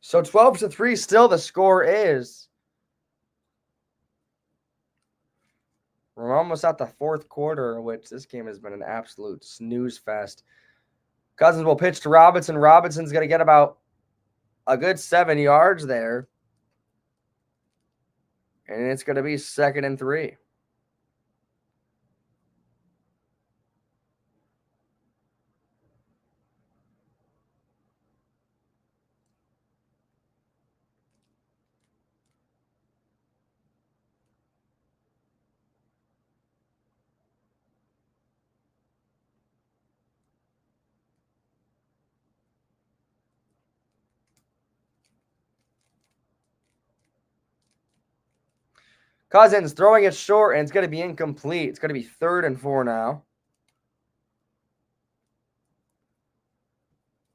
Speaker 1: So 12-3 still the score is. We're almost at the fourth quarter, which this game has been an absolute snooze fest. Cousins will pitch to Robinson. Robinson's going to get about a good 7 yards there. And it's going to be 2nd and 3. Cousins throwing it short, and it's going to be incomplete. It's going to be 3rd and 4 now.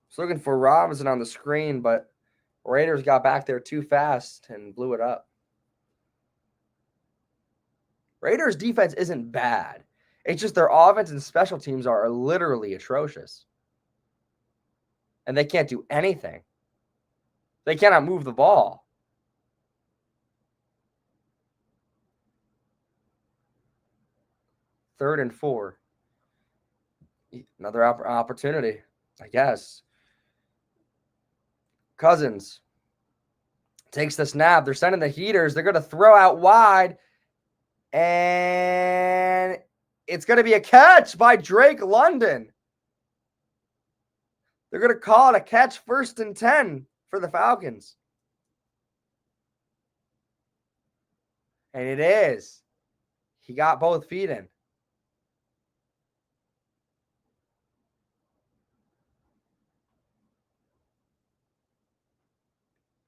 Speaker 1: Just looking for Robinson on the screen, but Raiders got back there too fast and blew it up. Raiders' defense isn't bad. It's just their offense and special teams are literally atrocious. And they can't do anything. They cannot move the ball. Third and 4. Another opportunity, I guess. Cousins takes the snap. They're sending the heaters. They're going to throw out wide. And it's going to be a catch by Drake London. They're going to call it a catch, 1st and 10 for the Falcons. And it is. He got both feet in.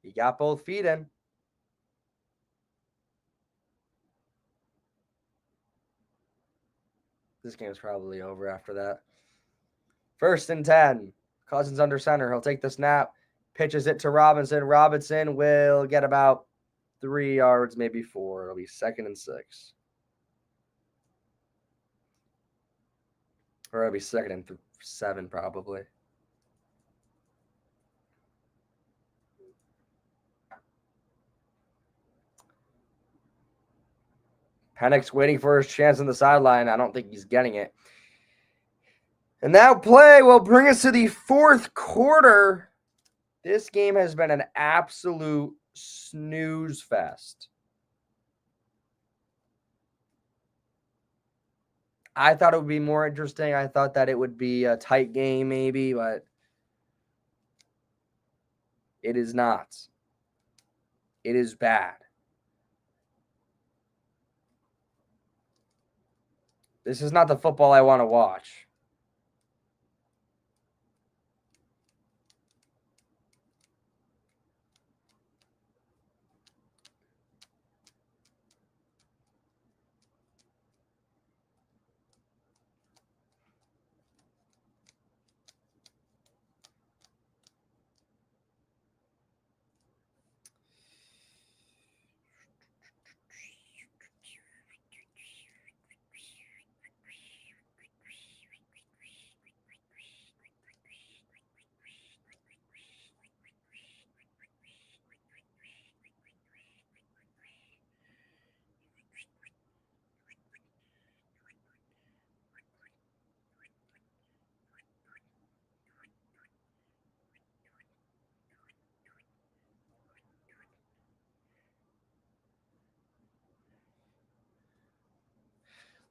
Speaker 1: He got both feet in. This game is probably over after that. 1st and 10. Cousins under center. He'll take the snap. Pitches it to Robinson. Robinson will get about 3 yards, maybe 4. It'll be 2nd and 6. Or it'll be 2nd and 7 probably. Penix waiting for his chance on the sideline. I don't think he's getting it. And that play will bring us to the 4th quarter. This game has been an absolute snooze fest. I thought it would be more interesting. I thought that it would be a tight game maybe, but it is not. It is bad. This is not the football I want to watch.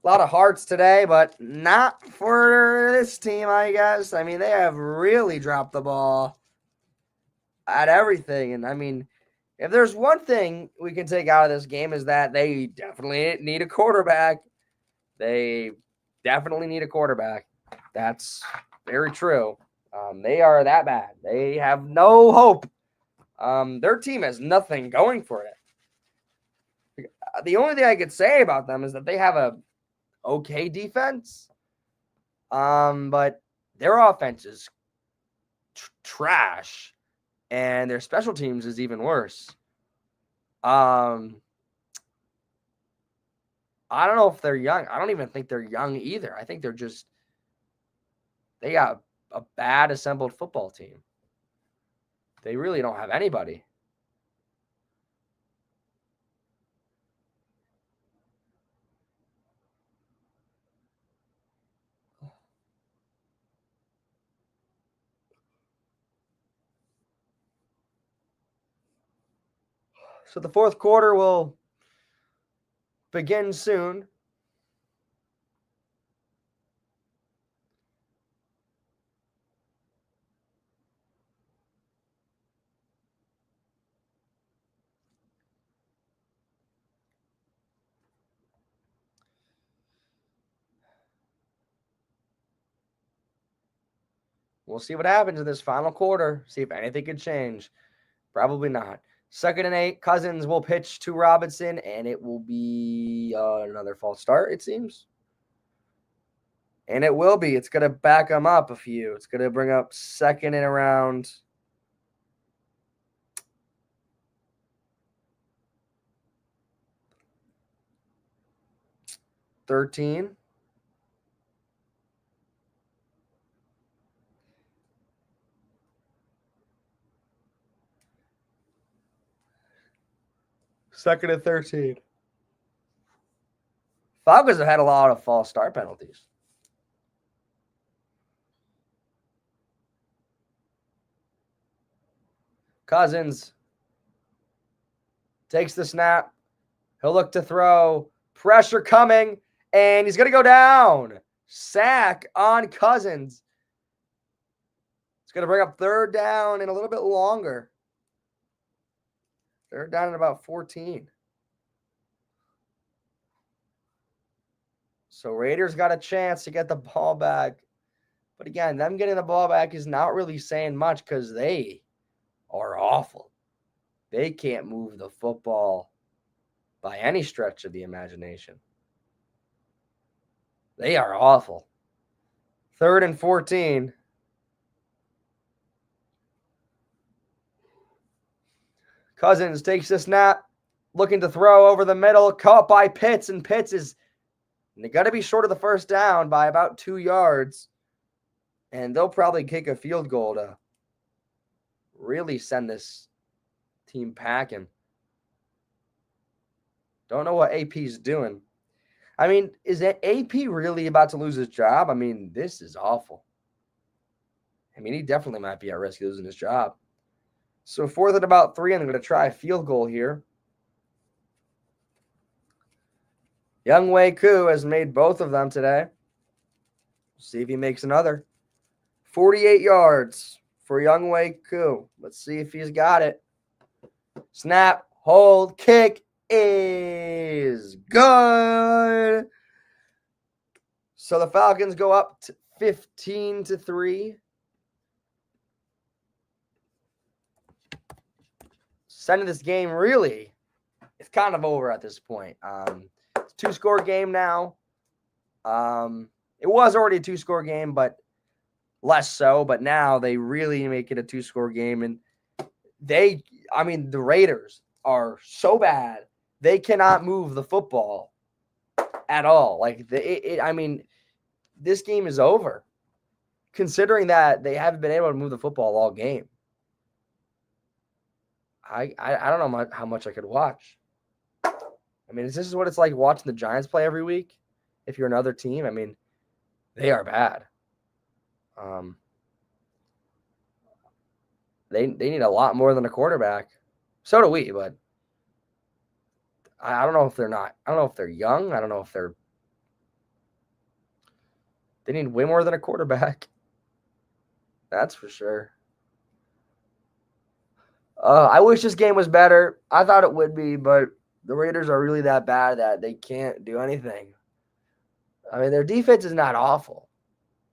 Speaker 1: A lot of hearts today, but not for this team, I guess. I mean, they have really dropped the ball at everything. And, I mean, if there's one thing we can take out of this game is that they definitely need a quarterback. They definitely need a quarterback. That's very true. They are that bad. They have no hope. Their team has nothing going for it. The only thing I could say about them is that they have a okay defense, but their offense is trash, and their special teams is even worse. I don't know if they're young. I don't even think they're young either. I think they got a bad assembled football team. They really don't have anybody. So the fourth quarter will begin soon. We'll see what happens in this final quarter. See if anything can change. Probably not. 2nd and 8. Cousins will pitch to Robinson, and it will be another false start, it seems. And it will be. It's going to back them up a few. It's going to bring up 2nd and around 13. Second and 13. Falcons have had a lot of false start penalties. Cousins takes the snap. He'll look to throw. Pressure coming, and he's going to go down. Sack on Cousins. It's going to bring up 3rd down and a little bit longer. 3rd down at about 14. So Raiders got a chance to get the ball back. But again, them getting the ball back is not really saying much because they are awful. They can't move the football by any stretch of the imagination. They are awful. 3rd and 14. Cousins takes the snap, looking to throw over the middle, caught by Pitts, and Pitts is going to be short of the 1st down by about 2 yards. And they'll probably kick a field goal to really send this team packing. Don't know what AP's doing. I mean, is that AP really about to lose his job? I mean, this is awful. I mean, he definitely might be at risk of losing his job. So 4th and about 3, I'm going to try a field goal here. Younghoe Koo has made both of them today. See if he makes another. 48 yards for Younghoe Koo. Let's see if he's got it. Snap, hold, kick is good. So the Falcons go up to 15-3. Sending this game really, it's kind of over at this point. It's a 2-score game now. It was already a 2-score game, but less so. But now they really make it a 2-score game. And the Raiders are so bad. They cannot move the football at all. This game is over. Considering that they haven't been able to move the football all game. I don't know how much I could watch. I mean, this is what it's like watching the Giants play every week. If you're another team, I mean, they are bad. They need a lot more than a quarterback. So do we, but I don't know if they're not. I don't know if they're young. I don't know if they're. They need way more than a quarterback. That's for sure. I wish this game was better. I thought it would be, but the Raiders are really that bad that they can't do anything. I mean, their defense is not awful.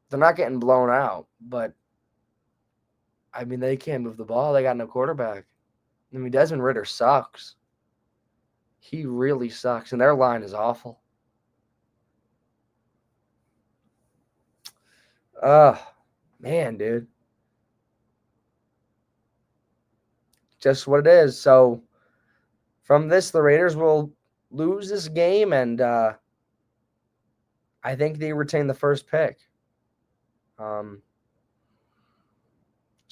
Speaker 1: They're not getting blown out, but I mean, they can't move the ball. They got no quarterback. I mean, Desmond Ridder sucks. He really sucks, and their line is awful. Man, dude. Just what it is. So from this, the Raiders will lose this game, and I think they retain the first pick.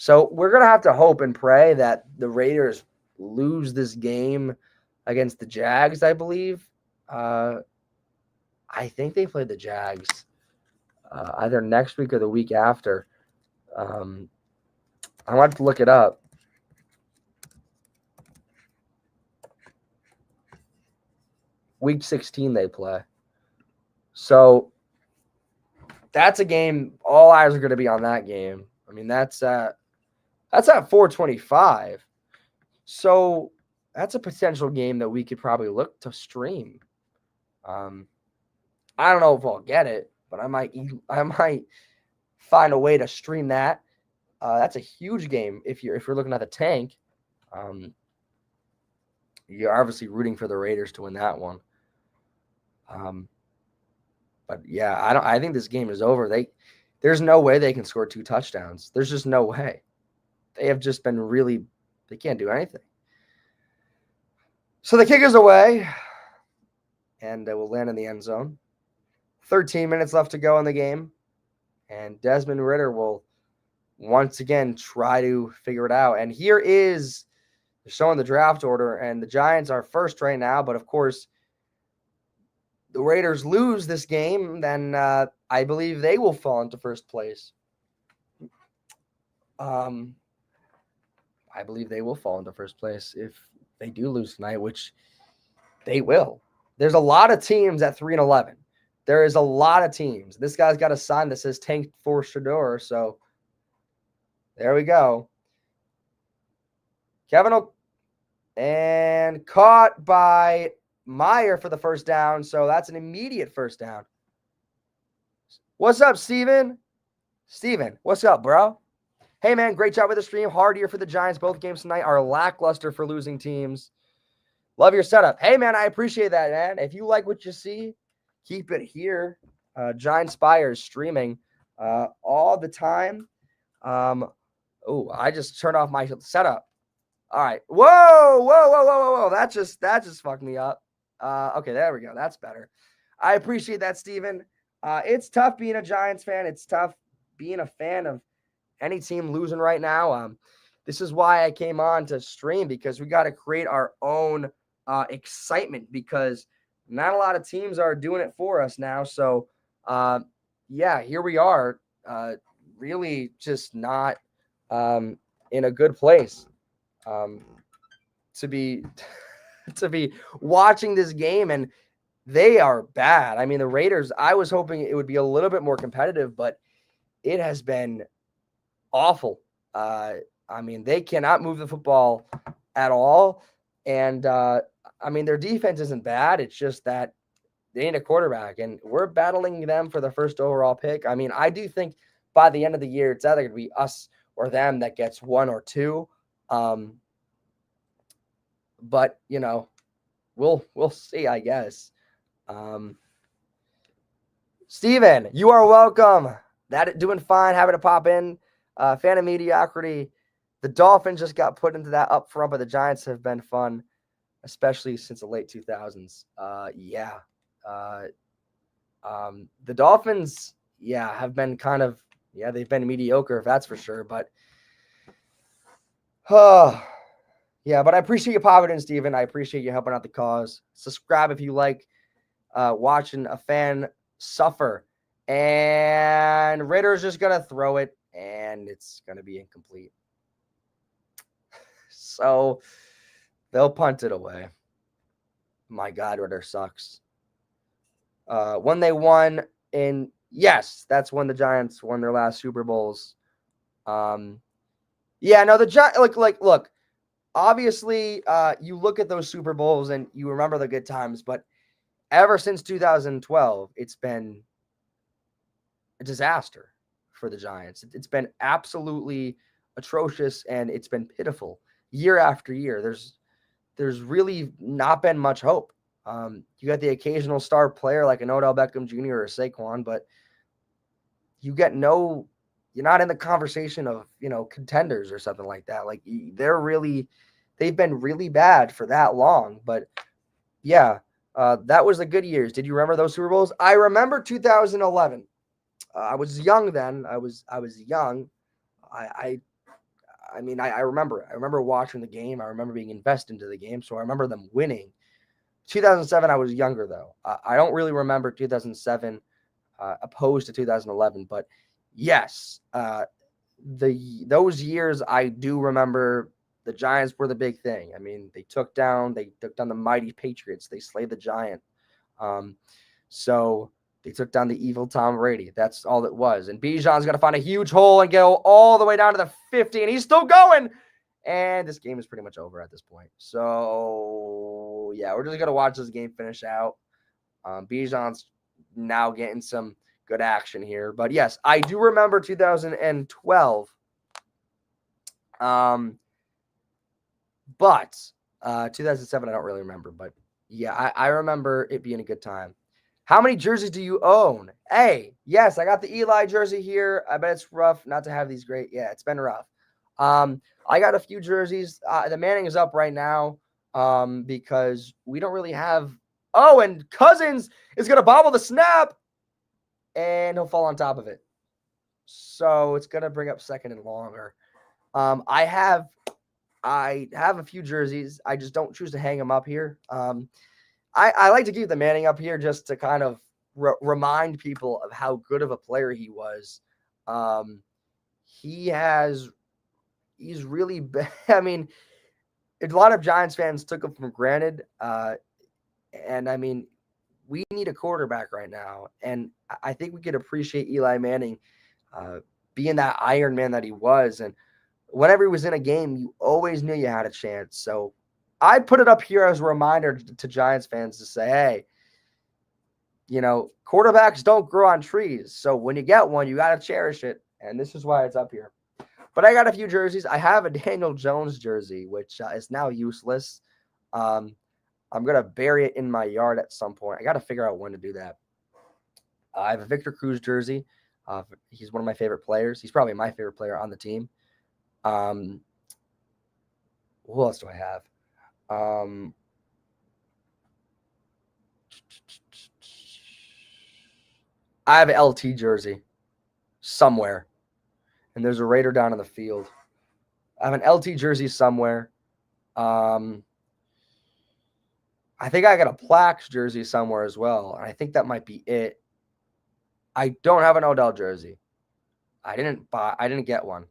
Speaker 1: So we're going to have to hope and pray that the Raiders lose this game against the Jags, I believe. I think they play the Jags either next week or the week after. I want to look it up. Week 16 they play. So that's a game. All eyes are going to be on that game. I mean, that's at 4:25. So that's a potential game that we could probably look to stream. I don't know if I'll get it, but I might find a way to stream that. That's a huge game if you're looking at the tank. You're obviously rooting for the Raiders to win that one. But yeah, I think this game is over. There's no way they can score 2 touchdowns. There's just no way. They have just been they can't do anything. So the kick is away, and will land in the end zone. 13 minutes left to go in the game, and Desmond Ridder will once again try to figure it out. And here is showing the draft order, and the Giants are first right now, but of course, the Raiders lose this game, then I believe they will fall into first place. I believe they will fall into first place if they do lose tonight, which they will. There's a lot of teams at 3-11. There is a lot of teams. This guy's got a sign that says Tank for Shador, so there we go. And caught by Meyer for the first down, so that's an immediate first down. What's up, Steven? Steven, what's up, bro? Hey, man, great job with the stream. Hard year for the Giants. Both games tonight are lackluster for losing teams. Love your setup. Hey, man, I appreciate that, man. If you like what you see, keep it here. Thegiantsspire is streaming all the time. I just turned off my setup. All right. Whoa. That just fucked me up. Okay, there we go. That's better. I appreciate that, Steven. It's tough being a Giants fan. It's tough being a fan of any team losing right now. This is why I came on to stream, because we got to create our own excitement, because not a lot of teams are doing it for us now. So, here we are, really just not in a good place to be watching this game, and they are bad. I mean, the Raiders, I was hoping it would be a little bit more competitive, but it has been awful. I mean, they cannot move the football at all. And, their defense isn't bad. It's just that they need a quarterback, and we're battling them for the first overall pick. I mean, I do think by the end of the year, it's either going to be us or them that gets 1 or 2. But, we'll see, I guess. Steven, you are welcome. Doing fine, having to pop in. Fan of mediocrity. The Dolphins just got put into that up front, but the Giants have been fun, especially since the late 2000s. The Dolphins, have been they've been mediocre, if that's for sure. But, but I appreciate your popping in, Steven. I appreciate you helping out the cause. Subscribe if you like watching a fan suffer. And Ritter's just going to throw it, and it's going to be incomplete. So they'll punt it away. My God, Ritter sucks. When they won that's when the Giants won their last Super Bowls. The Giants, look, obviously, you look at those Super Bowls and you remember the good times, but ever since 2012, it's been a disaster for the Giants. It's been absolutely atrocious, and it's been pitiful year after year. There's really not been much hope. You got the occasional star player like an Odell Beckham Jr. or Saquon, but you're not in the conversation of, contenders or something like that. Like, they've been really bad for that long. But that was the good years. Did you remember those Super Bowls? I remember 2011. I was young then. I was young. I I mean, I remember watching the game. I remember being invested into the game. So I remember them winning. 2007, I was younger, though. I don't really remember 2007 opposed to 2011. But yes, those years I do remember the Giants were the big thing. I mean, they took down the mighty Patriots. They slayed the Giant. So they took down the evil Tom Brady. That's all it was. And Bijan's going to find a huge hole and go all the way down to the 50, and he's still going. And this game is pretty much over at this point. So, yeah, we're just going to watch this game finish out. Bijan's now getting some good action here. But, yes, I do remember 2012. But 2007, I don't really remember. But, yeah, I remember it being a good time. How many jerseys do you own? Hey, yes, I got the Eli jersey here. I bet it's rough not to have these great. Yeah, it's been rough. I got a few jerseys. The Manning is up right now because we don't really have. Oh, and Cousins is going to bobble the snap, and he'll fall on top of it. So it's going to bring up second and longer. I have a few jerseys. I just don't choose to hang them up here. I like to keep the Manning up here just to kind of remind people of how good of a player he was. He's really bad. I mean, a lot of Giants fans took him for granted. And I mean, we need a quarterback right now. And I think we could appreciate Eli Manning being that Iron Man that he was. And whenever he was in a game, you always knew you had a chance. So I put it up here as a reminder to Giants fans to say, hey, quarterbacks don't grow on trees. So when you get one, you got to cherish it. And this is why it's up here. But I got a few jerseys. I have a Daniel Jones jersey, which is now useless. I'm going to bury it in my yard at some point. I got to figure out when to do that. I have a Victor Cruz jersey. He's one of my favorite players. He's probably my favorite player on the team. Who else do I have? I have an LT jersey somewhere, and there's a Raider down in the field. I have an LT jersey somewhere. I think I got a Plax jersey somewhere as well, and I think that might be it. I don't have an Odell jersey. I didn't get one.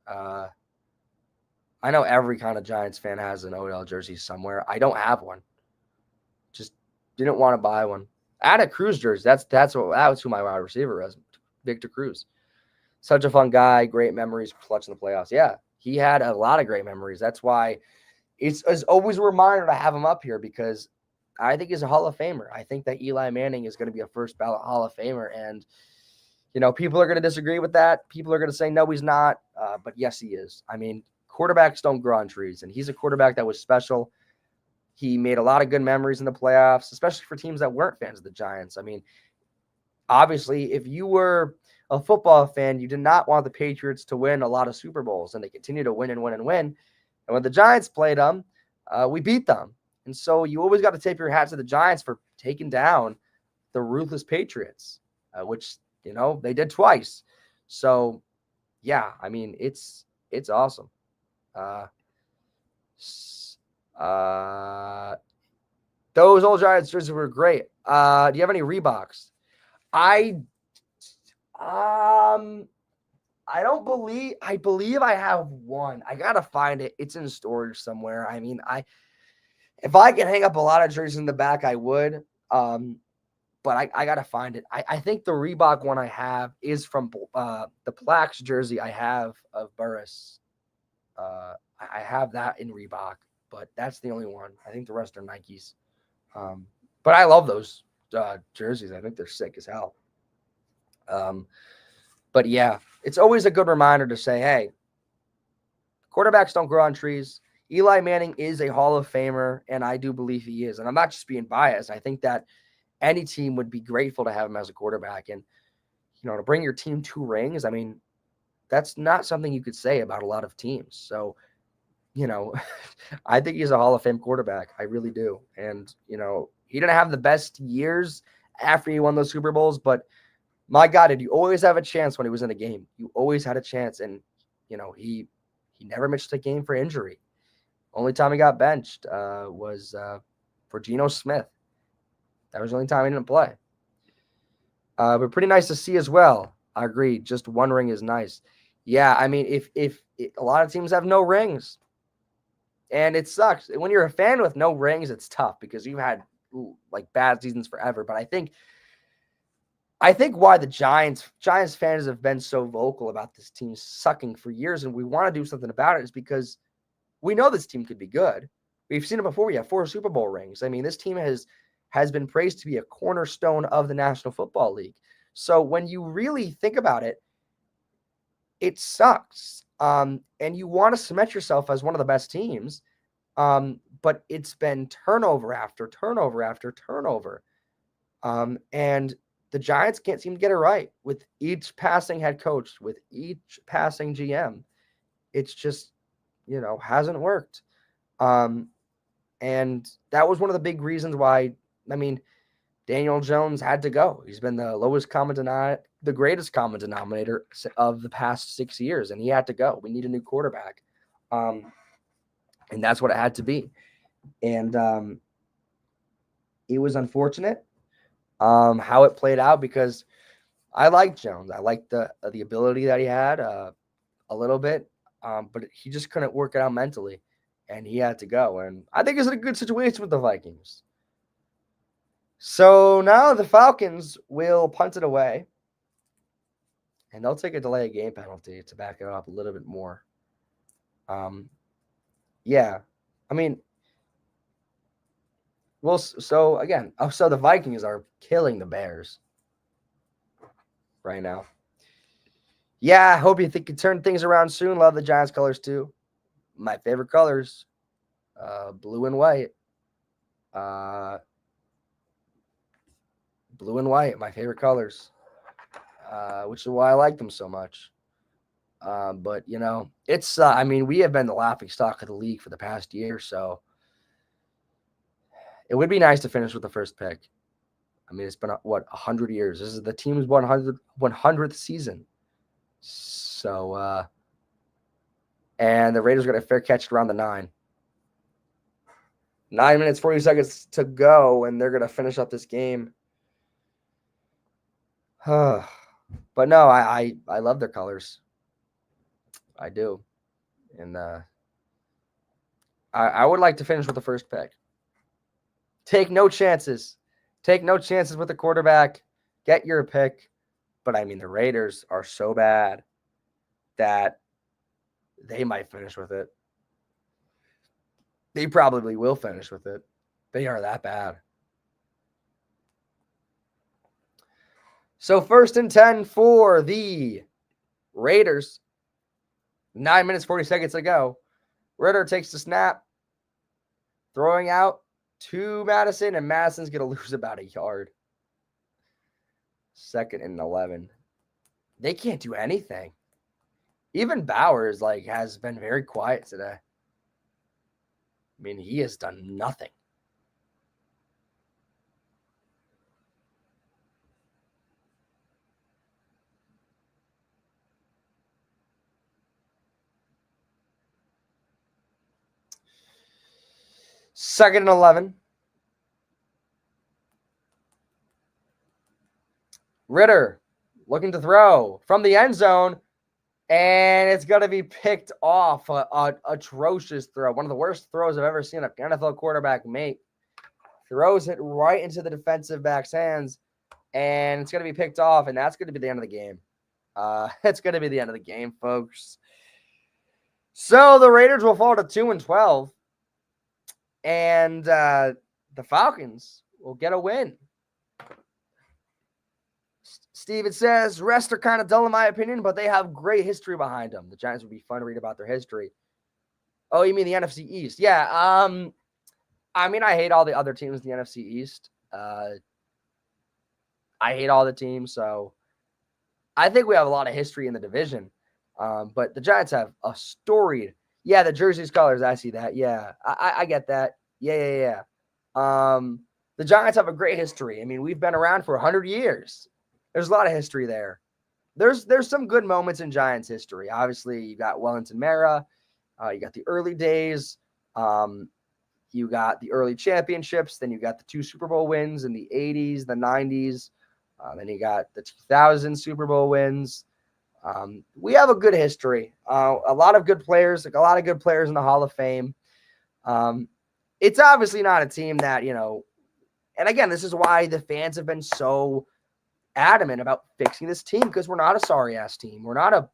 Speaker 1: I know every kind of Giants fan has an Odell jersey somewhere. I don't have one. Just didn't want to buy one. I had a Cruz jersey. That was who my wide receiver was, Victor Cruz. Such a fun guy, great memories, clutch in the playoffs. Yeah, he had a lot of great memories. That's why it's always a reminder to have him up here because I think he's a Hall of Famer. I think that Eli Manning is going to be a first ballot Hall of Famer, and people are going to disagree with that. People are going to say no, he's not. But yes, he is. I mean, quarterbacks don't grow on trees, and he's a quarterback that was special. He made a lot of good memories in the playoffs, especially for teams that weren't fans of the Giants. I mean, obviously, if you were a football fan, you did not want the Patriots to win a lot of Super Bowls, and they continue to win and win and win. And when the Giants played them, we beat them. And so you always got to tip your hat to the Giants for taking down the ruthless Patriots, which, they did twice. So, yeah, I mean, it's awesome. Those old Giants jerseys were great. Do you have any Reeboks? I believe I have one. I gotta find it. It's in storage somewhere. I mean, if I could hang up a lot of jerseys in the back, I would. But I gotta find it. I think the Reebok one I have is from the Plax jersey I have of Burris. I have that in Reebok, but that's the only one. I think the rest are Nikes. But I love those jerseys. I think they're sick as hell. But yeah, it's always a good reminder to say, hey, quarterbacks don't grow on trees. Eli Manning is a Hall of Famer, and I do believe he is. And I'm not just being biased. I think that any team would be grateful to have him as a quarterback. And, to bring your team 2 rings, I mean, that's not something you could say about a lot of teams. So, I think he's a Hall of Fame quarterback. I really do. And, he didn't have the best years after he won those Super Bowls, but my God, did you always have a chance when he was in a game? You always had a chance. And, he He never missed a game for injury. Only time he got benched was for Geno Smith. That was the only time he didn't play. But pretty nice to see as well. I agree. Just one ring is nice. Yeah, I mean, if a lot of teams have no rings, and it sucks when you're a fan with no rings, it's tough because you've had like bad seasons forever. But I think why the Giants fans have been so vocal about this team sucking for years, and we want to do something about it, is because we know this team could be good. We've seen it before. We have 4 Super Bowl rings. I mean, this team has been praised to be a cornerstone of the National Football League. So when you really think about it, it sucks. And you want to cement yourself as one of the best teams. But it's been turnover after turnover after turnover. And the Giants can't seem to get it right with each passing head coach, with each passing GM. It's just, hasn't worked. And that was one of the big reasons why, I mean, Daniel Jones had to go. He's been the greatest common denominator of the past 6 years, and he had to go. We need a new quarterback. And that's what it had to be. And it was unfortunate how it played out, because I liked Jones. I liked the ability that he had a little bit, but he just couldn't work it out mentally, and he had to go. And I think it's a good situation with the Vikings. So now the Falcons will punt it away, and they'll take a delay of game penalty to back it up a little bit more. Yeah, I mean, well, so again, so the Vikings are killing the Bears right now. Yeah, I hope you think you turn things around soon. Love the Giants colors too. My favorite colors, blue and white. Blue and white, my favorite colors, which is why I like them so much. But, it's, I mean, we have been the laughing stock of the league for the past year, so it would be nice to finish with the first pick. I mean, it's been, 100 years. This is the team's 100th season. So, and the Raiders got a fair catch around the 9. 9 minutes, 40 seconds to go, and they're going to finish up this game. But no, I love their colors. I do. And I would like to finish with the first pick. Take no chances. Take no chances with the quarterback. Get your pick. But I mean, the Raiders are so bad that they might finish with it. They probably will finish with it. They are that bad. So 1st and 10 for the Raiders. 9 minutes, 40 seconds to go. Ritter takes the snap. Throwing out to Madison, and Madison's going to lose about a yard. 2nd and 11. They can't do anything. Even Bowers has been very quiet today. I mean, he has done nothing. Second and 11. Ritter looking to throw from the end zone, and it's going to be picked off. An atrocious throw. One of the worst throws I've ever seen an NFL quarterback make. Throws it right into the defensive back's hands, and it's going to be picked off, and that's going to be the end of the game. It's going to be the end of the game, folks. So the Raiders will fall to 2-12. And the Falcons will get a win. Steven says, rest are kind of dull in my opinion, but they have great history behind them. The Giants would be fun to read about their history. Oh, you mean the NFC East? Yeah. I mean, I hate all the other teams in the NFC East. I hate all the teams, so I think we have a lot of history in the division. But the Giants have a storied. Yeah, the jerseys colors, I see that. Yeah, I get that. Yeah. The Giants have a great history. I mean, we've been around for 100 years. There's a lot of history there. There's some good moments in Giants history. Obviously, you got Wellington Mara. You got the early days. You got the early championships. Then you got the 2 Super Bowl wins in the 80s, the 90s. Then you got the 2000 Super Bowl wins. We have a good history. A lot of good players, like a lot of good players in the Hall of Fame. It's obviously not a team that, and again, this is why the fans have been so adamant about fixing this team, because we're not a sorry-ass team. We're not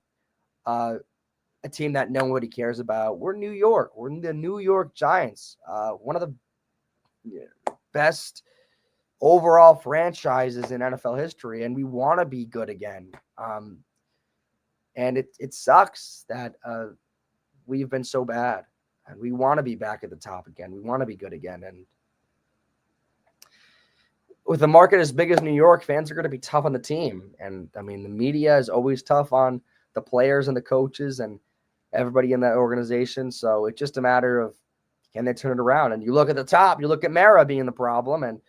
Speaker 1: a team that nobody cares about. We're New York. We're the New York Giants, one of the best overall franchises in NFL history, and we want to be good again. And it sucks that we've been so bad, and we want to be back at the top again. We want to be good again. And with a market as big as New York, fans are going to be tough on the team. And I mean, the media is always tough on the players and the coaches and everybody in that organization. So it's just a matter of, can they turn it around? And you look at the top, you look at Mara being the problem, and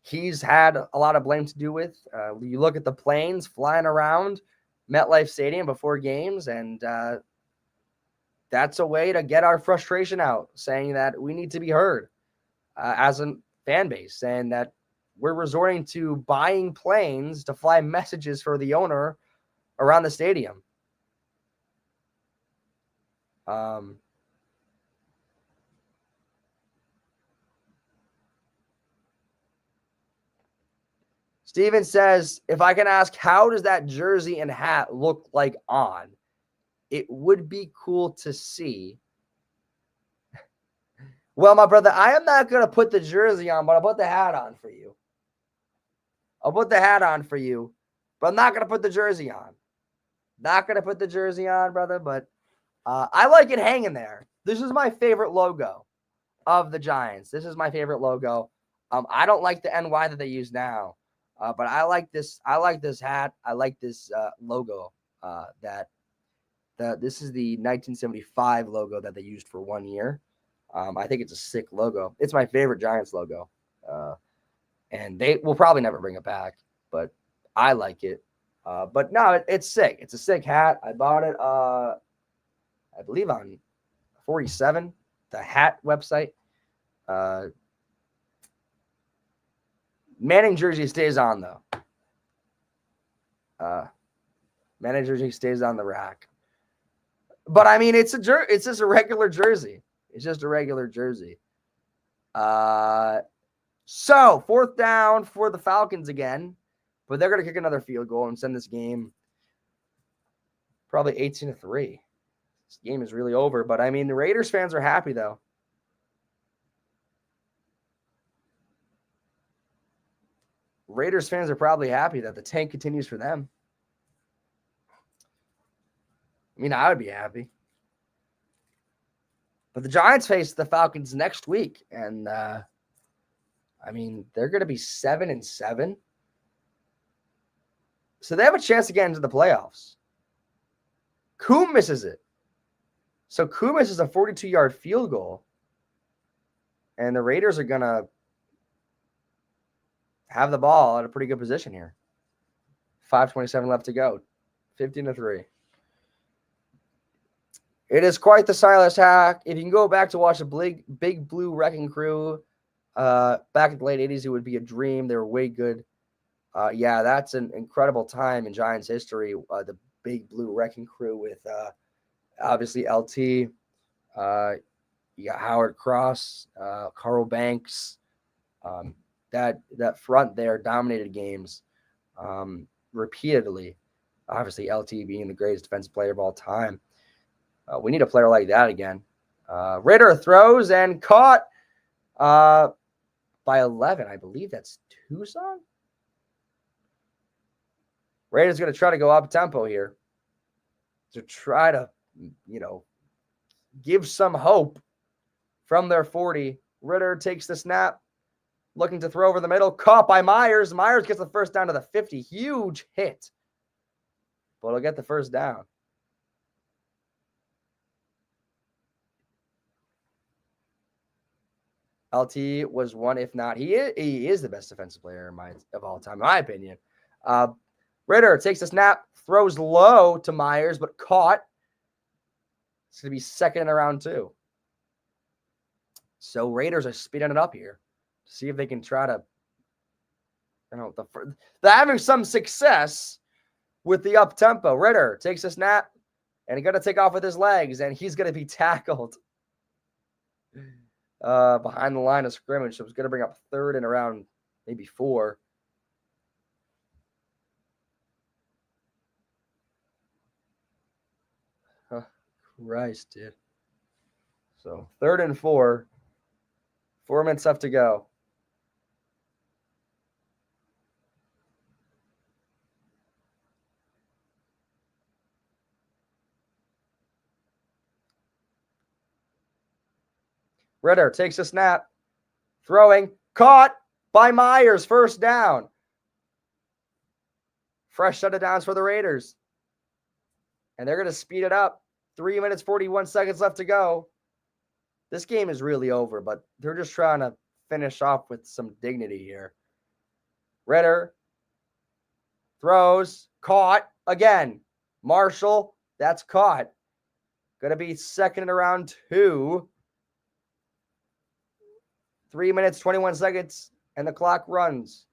Speaker 1: he's had a lot of blame to do with. You look at the planes flying around MetLife Stadium before games, and that's a way to get our frustration out, saying that we need to be heard as a fan base, and that we're resorting to buying planes to fly messages for the owner around the stadium. Steven says, if I can ask, how does that jersey and hat look like on? It would be cool to see. Well, my brother, I am not going to put the jersey on, but I'll put the hat on for you. I'll put the hat on for you, but I'm not going to put the jersey on. Not going to put the jersey on, brother, but I like it hanging there. This is my favorite logo of the Giants. This is my favorite logo. I don't like the NY that they use now. But I like this. I like this hat. I like this logo. This is the 1975 logo that they used for 1 year. I think it's a sick logo. It's my favorite Giants logo, and they will probably never bring it back. But I like it. But no, it's sick. It's a sick hat. I bought it. I believe on 47, the hat website. Manning jersey stays on, though. Manning jersey stays on the rack. But, I mean, it's just a regular jersey. It's just a regular jersey. So, 4th down for the Falcons again. But they're going to kick another field goal and send this game probably 18-3. This game is really over. But, I mean, the Raiders fans are happy, though. Raiders fans are probably happy that the tank continues for them. I mean, I would be happy. But the Giants face the Falcons next week. And, I mean, they're going to be 7-7. So they have a chance to get into the playoffs. Coom misses it. So Coom misses a 42-yard field goal. And the Raiders are going to have the ball at a pretty good position here. 5:27 left to go. 15-3. It is quite the Silas hack. If you can go back to watch the Big Blue Wrecking Crew back in the late 80s, it would be a dream. They were way good. Yeah, that's an incredible time in Giants history. The Big Blue Wrecking Crew with obviously LT. You got Howard Cross, Carl Banks. That front there dominated games repeatedly. Obviously, LT being the greatest defensive player of all time. We need a player like that again. Ritter throws and caught by 11. I believe that's Tucson. Raiders going to try to go up tempo here to try to, give some hope from their 40. Ritter takes the snap. Looking to throw over the middle. Caught by Myers. Myers gets the first down to the 50. Huge hit. But he'll get the first down. LT was one, if not, he is the best defensive player of all time, in my opinion. Ritter takes the snap, throws low to Myers, but caught. It's going to be second in round 2. So Raiders are speeding it up here to see if they can try to, they're having some success with the up tempo. Ritter takes a snap and he's going to take off with his legs, and he's going to be tackled behind the line of scrimmage. So it's going to bring up third and around maybe 4. Christ, dude. So 3rd and 4. 4 minutes left to go. Ritter takes a snap. Throwing. Caught by Myers. First down. Fresh set of downs for the Raiders. And they're going to speed it up. 3 minutes, 41 seconds left to go. This game is really over, but they're just trying to finish off with some dignity here. Ritter throws. Caught again. Marshall, that's caught. Going to be second in round 2. 3 minutes, 21 seconds, and the clock runs.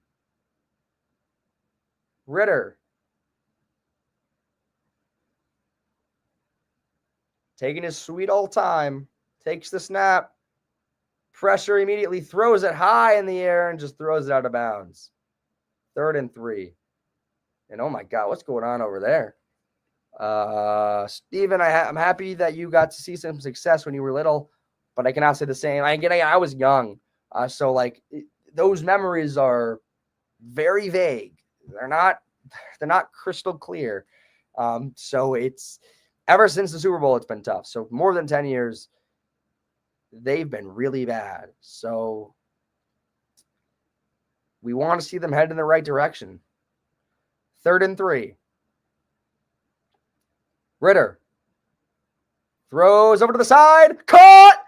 Speaker 1: Ritter taking his sweet old time, takes the snap, pressure immediately, throws it high in the air, and just throws it out of bounds. 3rd and 3. And oh my God, what's going on over there? Steven, I'm happy that you got to see some success when you were little, but I cannot say the same. I was young. So like those memories are very vague. They're not crystal clear. So it's ever since the Super Bowl, it's been tough. So more than 10 years, they've been really bad. So we want to see them head in the right direction. 3rd and 3. Ritter throws over to the side. Caught!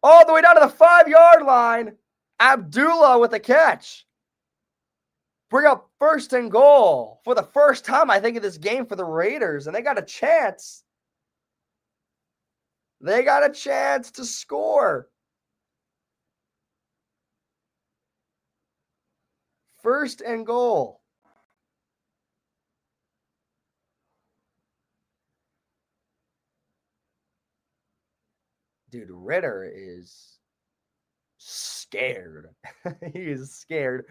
Speaker 1: All the way down to the 5-yard line. Abdullah with the catch. Bring up 1st and goal for the first time, I think, in this game for the Raiders. And they got a chance. They got a chance to score. 1st and goal. Dude, Ritter is scared. He is scared.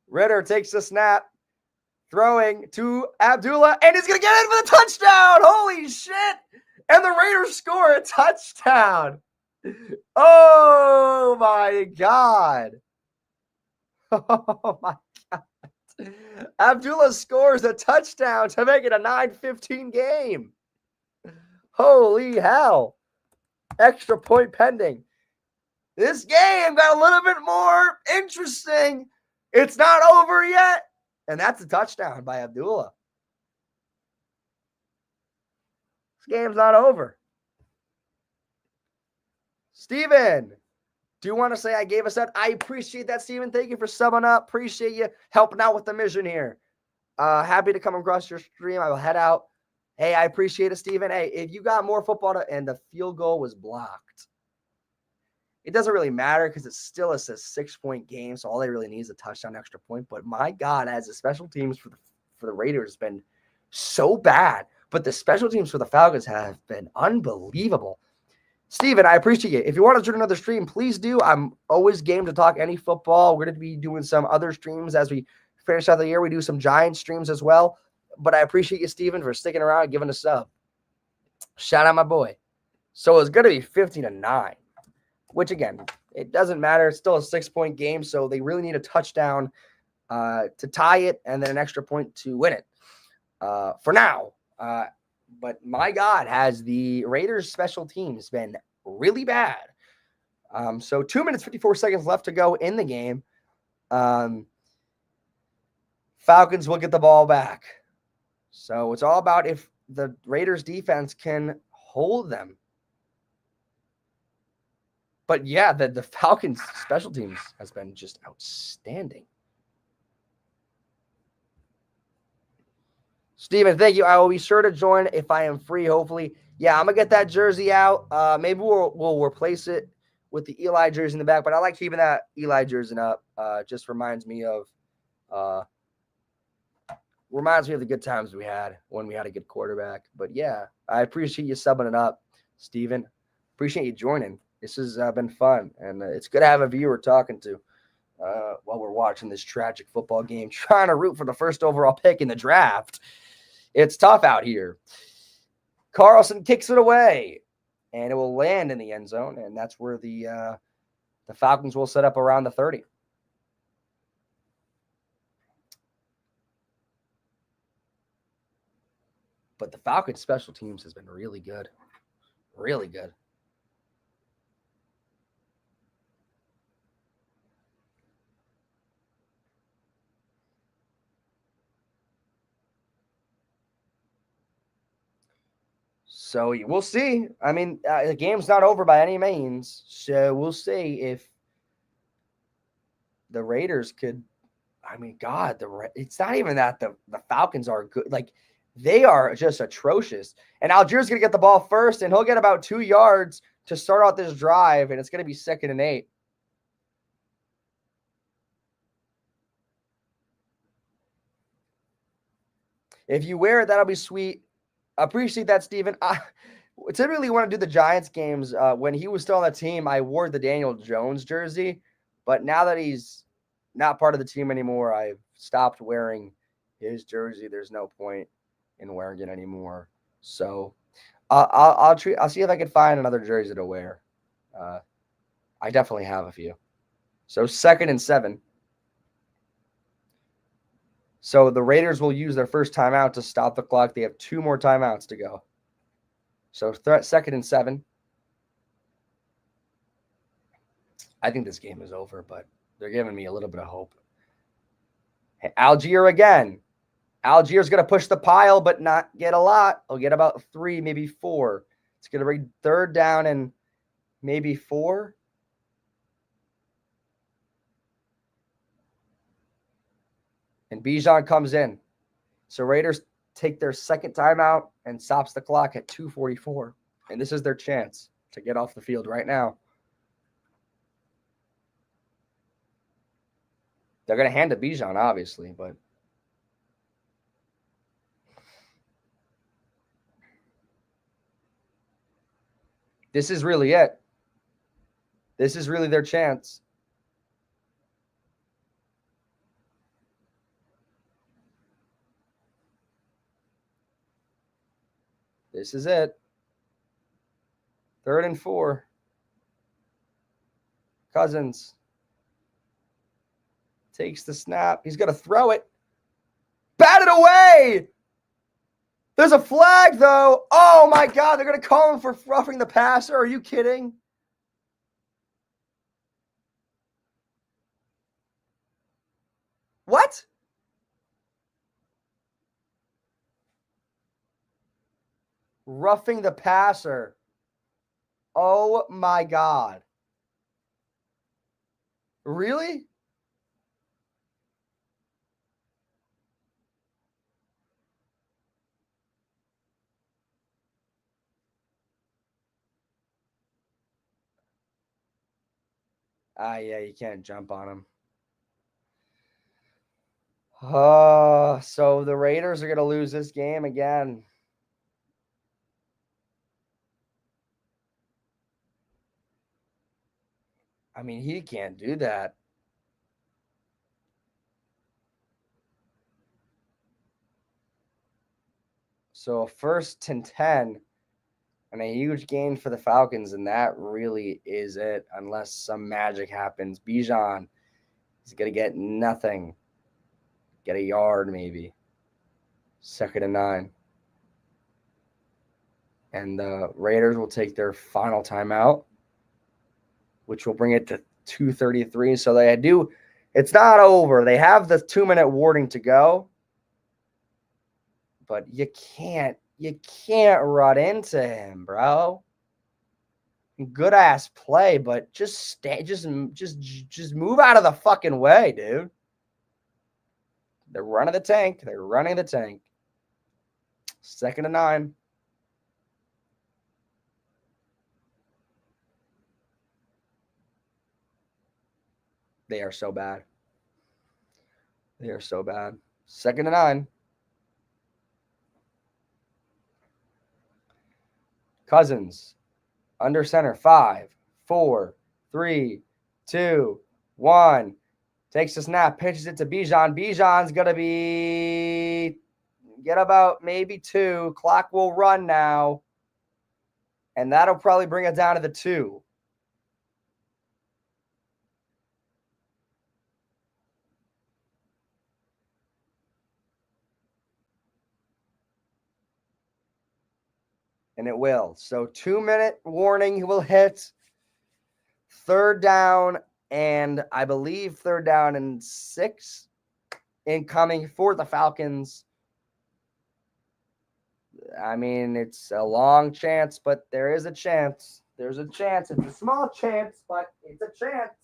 Speaker 1: Ritter takes the snap, throwing to Abdullah, and he's going to get in for the touchdown. Holy shit. And the Raiders score a touchdown. Oh, my God. Oh, my God. Abdullah scores a touchdown to make it a 9-15 game. Holy hell. Extra point pending. This game got a little bit more interesting. It's not over yet. And that's a touchdown by Abdullah. This game's not over. Steven, do you want to say I gave us that? I appreciate that, Steven. Thank you for subbing up. Appreciate you helping out with the mission here. Happy to come across your stream. I will head out. Hey, I appreciate it, Steven. Hey, if you got more football and the field goal was blocked, it doesn't really matter because it's still a 6-point game, so all they really need is a touchdown, extra point. But my God, as the special teams for the Raiders has been so bad, but the special teams for the Falcons have been unbelievable. Steven, I appreciate it. If you want to join another stream, please do. I'm always game to talk any football. We're going to be doing some other streams as we finish out the year. We do some Giants streams as well. But I appreciate you, Steven, for sticking around and giving us a sub. Shout out my boy. So it's going to be 15-9, which, again, it doesn't matter. It's still a 6-point game, so they really need a touchdown to tie it and then an extra point to win it for now. But my God, has the Raiders special teams been really bad. So 2 minutes, 54 seconds left to go in the game. Falcons will get the ball back. So it's all about if the Raiders defense can hold them. But yeah, the Falcons special teams has been just outstanding. Steven, thank you. I will be sure to join if I am free, hopefully. Yeah, I'm going to get that jersey out. Maybe we'll replace it with the Eli jersey in the back, but I like keeping that Eli jersey up. Just reminds me of the good times we had when we had a good quarterback. But yeah, I appreciate you subbing it up, Steven. Appreciate you joining. This has been fun, and it's good to have a viewer talking to while we're watching this tragic football game, trying to root for the first overall pick in the draft. It's tough out here. Carlson kicks it away, and it will land in the end zone, and that's where the Falcons will set up around the 30. But the Falcons special teams has been really good. Really good. So we'll see. I mean, the game's not over by any means. So we'll see if the Raiders could. I mean, God, it's not even that the Falcons are good. Like, they are just atrocious. And Algiers going to get the ball first, and he'll get about 2 yards to start out this drive, and it's going to be 2nd and 8. If you wear it, that'll be sweet. I appreciate that, Steven. I typically want to do the Giants games. When he was still on the team, I wore the Daniel Jones jersey. But now that he's not part of the team anymore, I've stopped wearing his jersey. There's no point in wearing it anymore. So I'll see if I can find another jersey to wear. I definitely have a few. So 2nd and 7. So the Raiders will use their first timeout to stop the clock. They have 2 more timeouts to go. So 2nd and 7. I think this game is over, but they're giving me a little bit of hope. Hey, Algier again. Algier's going to push the pile, but not get a lot. He'll get about 3, maybe 4. It's going to bring 3rd down and maybe 4. And Bijan comes in. So Raiders take their 2nd timeout and stops the clock at 2:44. And this is their chance to get off the field right now. They're going to hand it to Bijan, obviously, but this is really it. This is really their chance. This is it. 3rd and 4. Cousins takes the snap. He's going to throw it. Bat it away. There's a flag, though. Oh, my God. They're going to call him for roughing the passer. Are you kidding? What? Roughing the passer. Oh, my God. Really? Yeah, you can't jump on him. So the Raiders are going to lose this game again. I mean, he can't do that. So a 1st and 10 and a huge gain for the Falcons, and that really is it unless some magic happens. Bijan is going to get nothing. Get a yard maybe. 2nd and 9. And the Raiders will take their final timeout, which will bring it to 2:33. So they do. It's not over. They have the 2-minute warning to go, but you can't run into him, bro. Good ass play, but just move out of the fucking way, dude. They're running the tank. 2nd and 9. They are so bad. They are so bad. 2nd and 9. Cousins under center. 5, 4, 3, 2, 1. Takes the snap, pitches it to Bijan. Bijan's going to get about maybe 2. Clock will run now. And that'll probably bring it down to the 2. And it will. So 2-minute warning will hit. 3rd down, and I believe 3rd down and 6 incoming for the Falcons. I mean, it's a long chance, but there is a chance. There's a chance. It's a small chance, but it's a chance.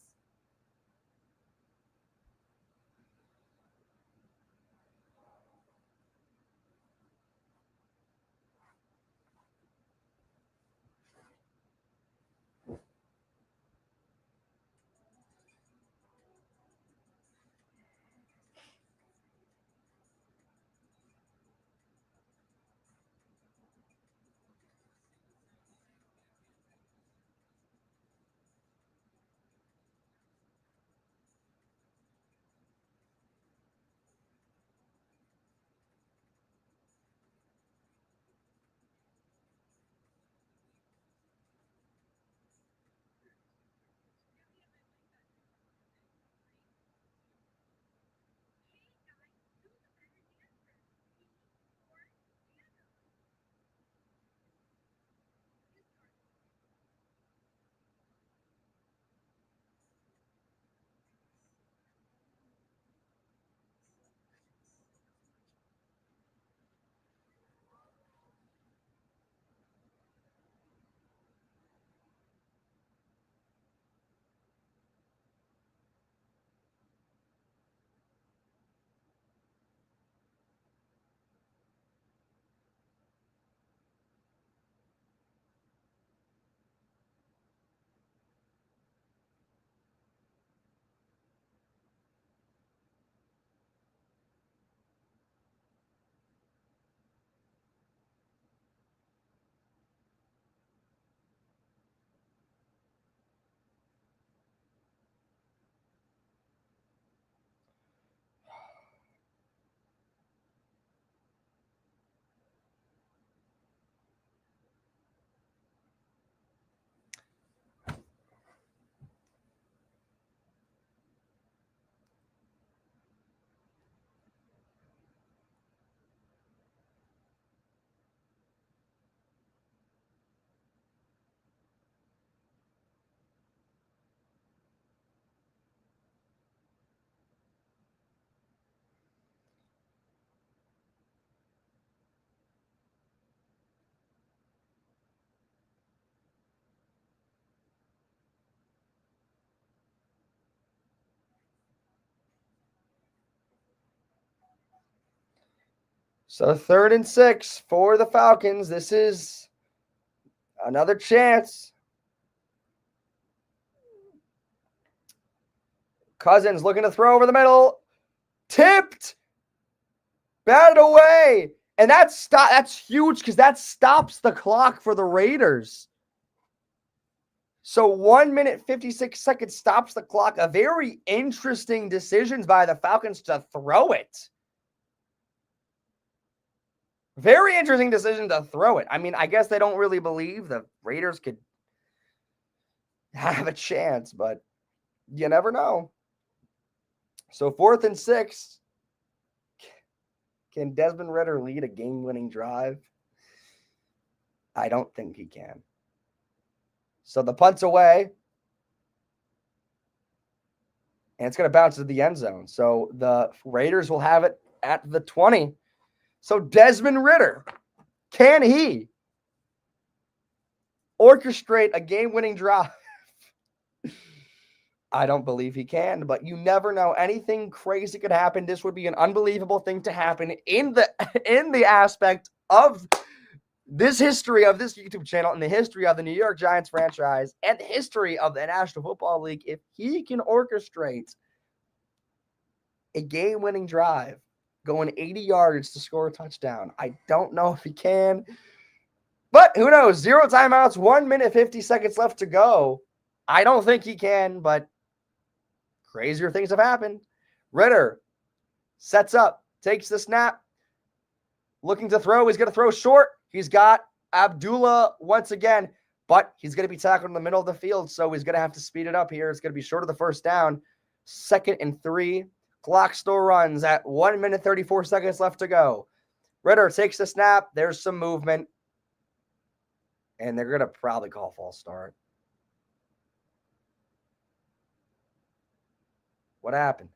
Speaker 1: So 3rd and 6 for the Falcons. This is another chance. Cousins looking to throw over the middle. Tipped. Batted away. And that's huge because that stops the clock for the Raiders. So 1 minute, 56 seconds stops the clock. A very interesting decision by the Falcons to throw it. Very interesting decision to throw it. I mean, I guess they don't really believe the Raiders could have a chance, but you never know. So 4th and 6. Can Desmond Ridder lead a game-winning drive? I don't think he can. So the punt's away. And it's going to bounce to the end zone. So the Raiders will have it at the 20. So Desmond Ridder, can he orchestrate a game-winning drive? I don't believe he can, but you never know. Anything crazy could happen. This would be an unbelievable thing to happen in the aspect of this history of this YouTube channel and the history of the New York Giants franchise and the history of the National Football League. If he can orchestrate a game-winning drive going 80 yards to score a touchdown, I don't know if he can. But who knows? 0 timeouts, 1 minute, 50 seconds left to go. I don't think he can, but crazier things have happened. Ritter sets up, takes the snap, looking to throw. He's going to throw short. He's got Abdullah once again, but he's going to be tackled in the middle of the field, so he's going to have to speed it up here. It's going to be short of the first down. 2nd and 3. Clock still runs at 1 minute, 34 seconds left to go. Ritter takes the snap. There's some movement. And they're going to probably call false start. What happened?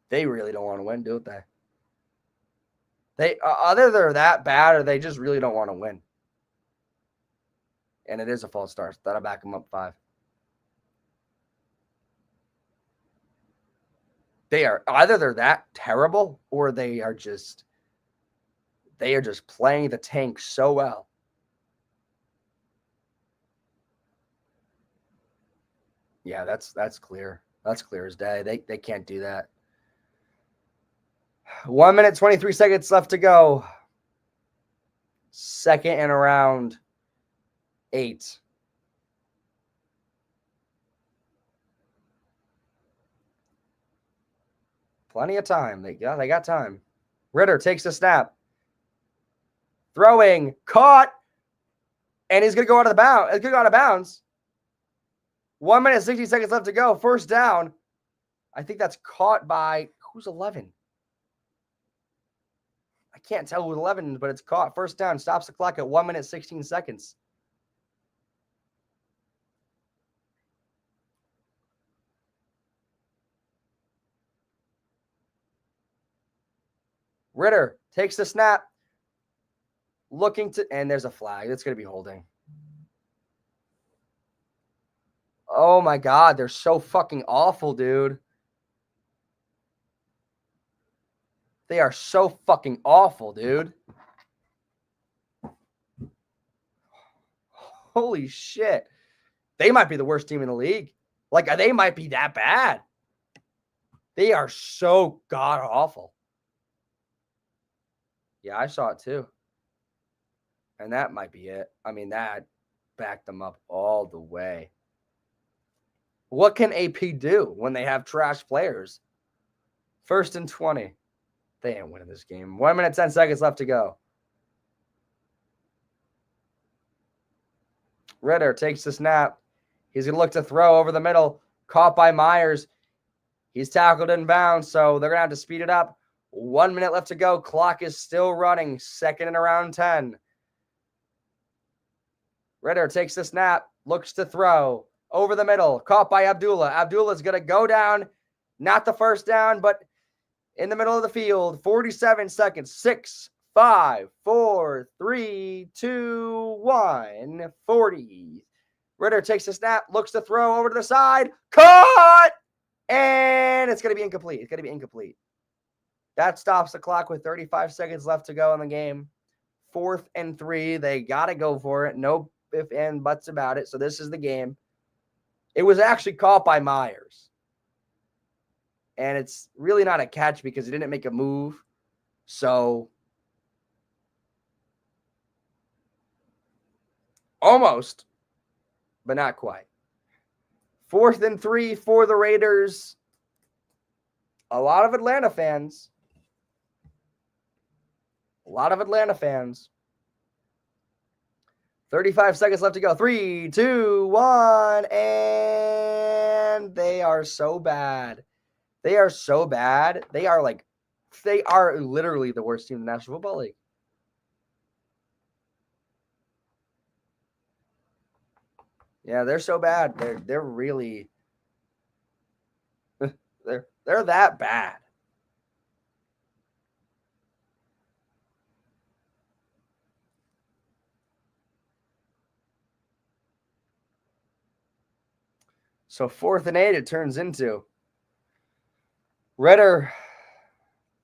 Speaker 1: They really don't want to win, don't they? They either they're that bad or they just really don't want to win. And it is a false start. That'll back them up 5. They are either they're that terrible or they are just playing the tank so well. Yeah, that's clear. That's clear as day. They can't do that. 1 minute, 23 seconds left to go. 2nd and around 8. Plenty of time. They got time. Ritter takes the snap. Throwing, caught, and he's going to go out of bounds. 1 minute, 60 seconds left to go. First down. I think that's caught by, who's 11? I can't tell who's 11, but it's caught. First down, stops the clock at 1 minute, 16 seconds. Ritter takes the snap. Looking to, and there's a flag. That's going to be holding. Oh my God, they're so fucking awful, dude. They are so fucking awful, dude. Holy shit. They might be the worst team in the league. Like, they might be that bad. They are so god awful. Yeah, I saw it too. And that might be it. I mean, that backed them up all the way. What can AP do when they have trash players? 1st and 20. They ain't winning this game. 1 minute, 10 seconds left to go. Ritter takes the snap. He's going to look to throw over the middle. Caught by Myers. He's tackled in bounds, so they're going to have to speed it up. 1 minute left to go. Clock is still running. 2nd and around 10. Ritter takes the snap. Looks to throw. Over the middle. Caught by Abdullah. Abdullah's going to go down. Not the first down, but in the middle of the field. 47 seconds. 6, 5, 4, 3, 2, 1. 40. Ritter takes the snap. Looks to throw over to the side. Caught! And it's going to be incomplete. It's going to be incomplete. That stops the clock with 35 seconds left to go in the game. 4th and 3. They got to go for it. No ifs and buts about it. So this is the game. It was actually caught by Myers. And it's really not a catch because he didn't make a move. So almost, but not quite. 4th and 3 for the Raiders. A lot of Atlanta fans. 35 seconds left to go. 3, 2, 1. And they are so bad. They are so bad. They are literally the worst team in the National Football League. Yeah, they're so bad. They're really they're that bad. So 4th and 8 it turns into. Ritter,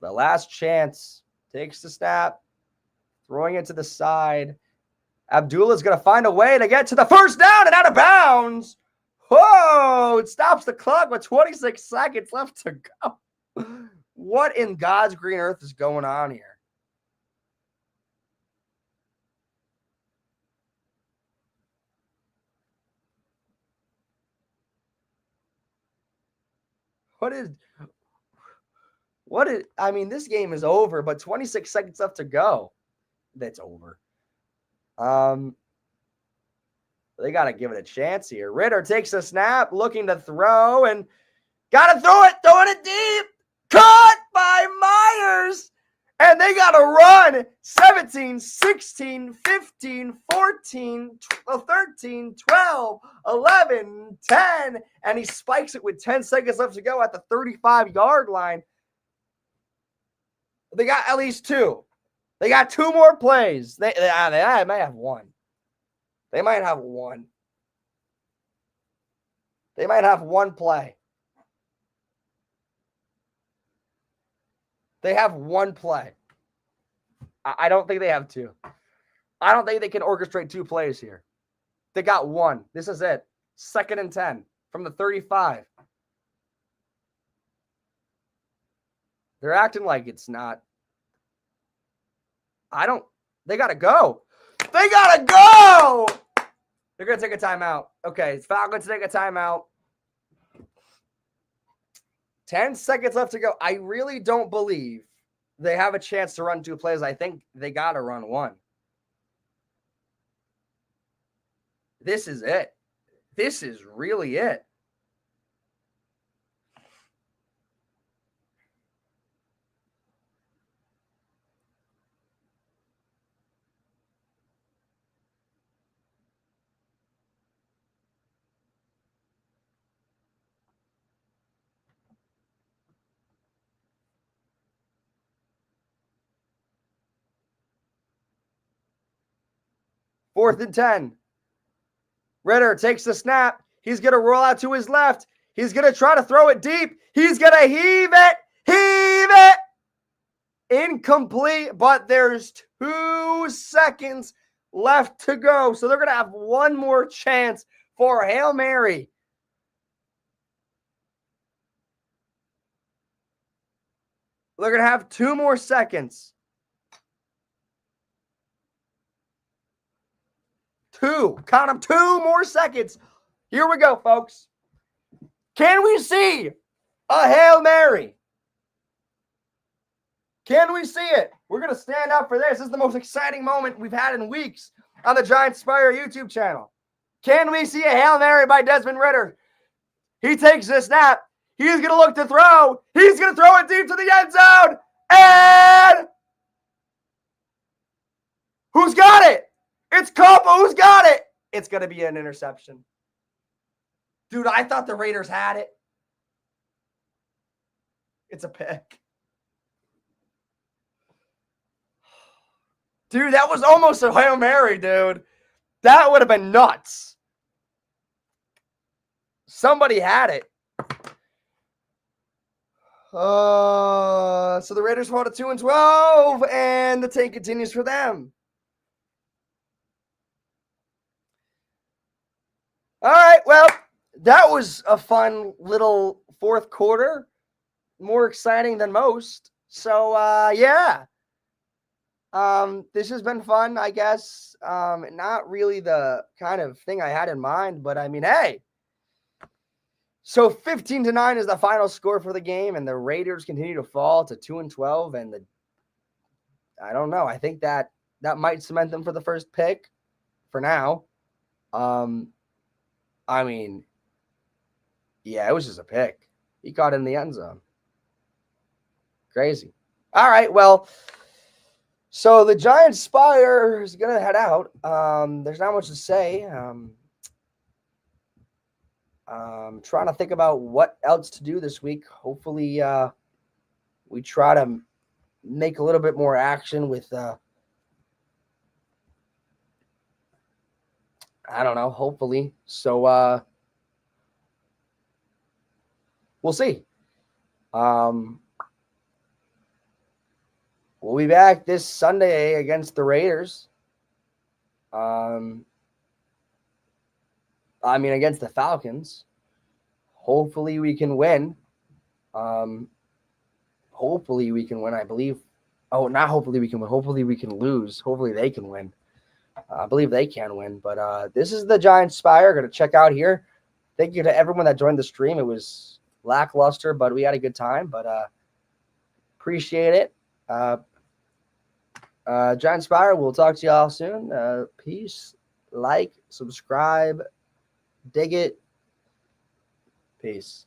Speaker 1: the last chance takes the snap, throwing it to the side. Abdullah's going to find a way to get to the first down and out of bounds. Whoa, it stops the clock with 26 seconds left to go. What in God's green earth is going on here? I mean, this game is over, but 26 seconds left to go. That's over. They got to give it a chance here. Ritter takes a snap, looking to throw, and got to throw it, throwing it deep. Caught by Myers. And they got to run 17, 16, 15, 14, 13, 12, 11, 10. And he spikes it with 10 seconds left to go at the 35-yard line. They got at least two. They got two more plays. They might have one. They might have one. They might have one play. They have one play. I don't think they have two. I don't think they can orchestrate two plays here. They got one. This is it. 2nd and 10 from the 35. They're acting like it's not. They got to go. They got to go. They're going to take a timeout. Okay, Falcons take a timeout. 10 seconds left to go. I really don't believe they have a chance to run two plays. I think they got to run one. This is it. This is really it. Fourth and 10. Ritter takes the snap. He's going to roll out to his left. He's going to try to throw it deep. He's going to heave it. Heave it. Incomplete, but there's 2 seconds left to go. So they're going to have one more chance for a Hail Mary. They're going to have 2 more seconds. 2. Count them. 2 more seconds. Here we go, folks. Can we see a Hail Mary? Can we see it? We're going to stand up for this. This is the most exciting moment we've had in weeks on the Thegiantsspire YouTube channel. Can we see a Hail Mary by Desmond Ritter? He takes the snap. He's going to look to throw. He's going to throw it deep to the end zone. And who's got it? It's Compo. Who's got it? It's going to be an interception. Dude, I thought the Raiders had it. It's a pick. Dude, that was almost a Hail Mary, dude. That would have been nuts. Somebody had it. So the Raiders fall to 2-12, and the tank continues for them. All right, well, that was a fun little fourth quarter. More exciting than most. So, yeah. This has been fun, I guess. Not really the kind of thing I had in mind, but I mean, hey. So 15-9 is the final score for the game, and the Raiders continue to fall to 2-12. And I don't know. I think that might cement them for the first pick for now. I mean, yeah, it was just a pick. He caught it in the end zone. Crazy. All right, well, so the Thegiantsspire is going to head out. There's not much to say. Trying to think about what else to do this week. Hopefully, we try to make a little bit more action with, I don't know, hopefully. So, we'll see. We'll we'll be back this Sunday against the Raiders. Against the Falcons. Hopefully we can win. Hopefully we can win, I believe. Oh, not hopefully we can win. Hopefully we can lose. Hopefully they can win. I believe they can win. But this is the Thegiantsspire. Going to check out here. Thank you to everyone that joined the stream. It was lackluster, but we had a good time. But appreciate it. Thegiantsspire, we'll talk to y'all soon. Peace. Like, subscribe, dig it. Peace.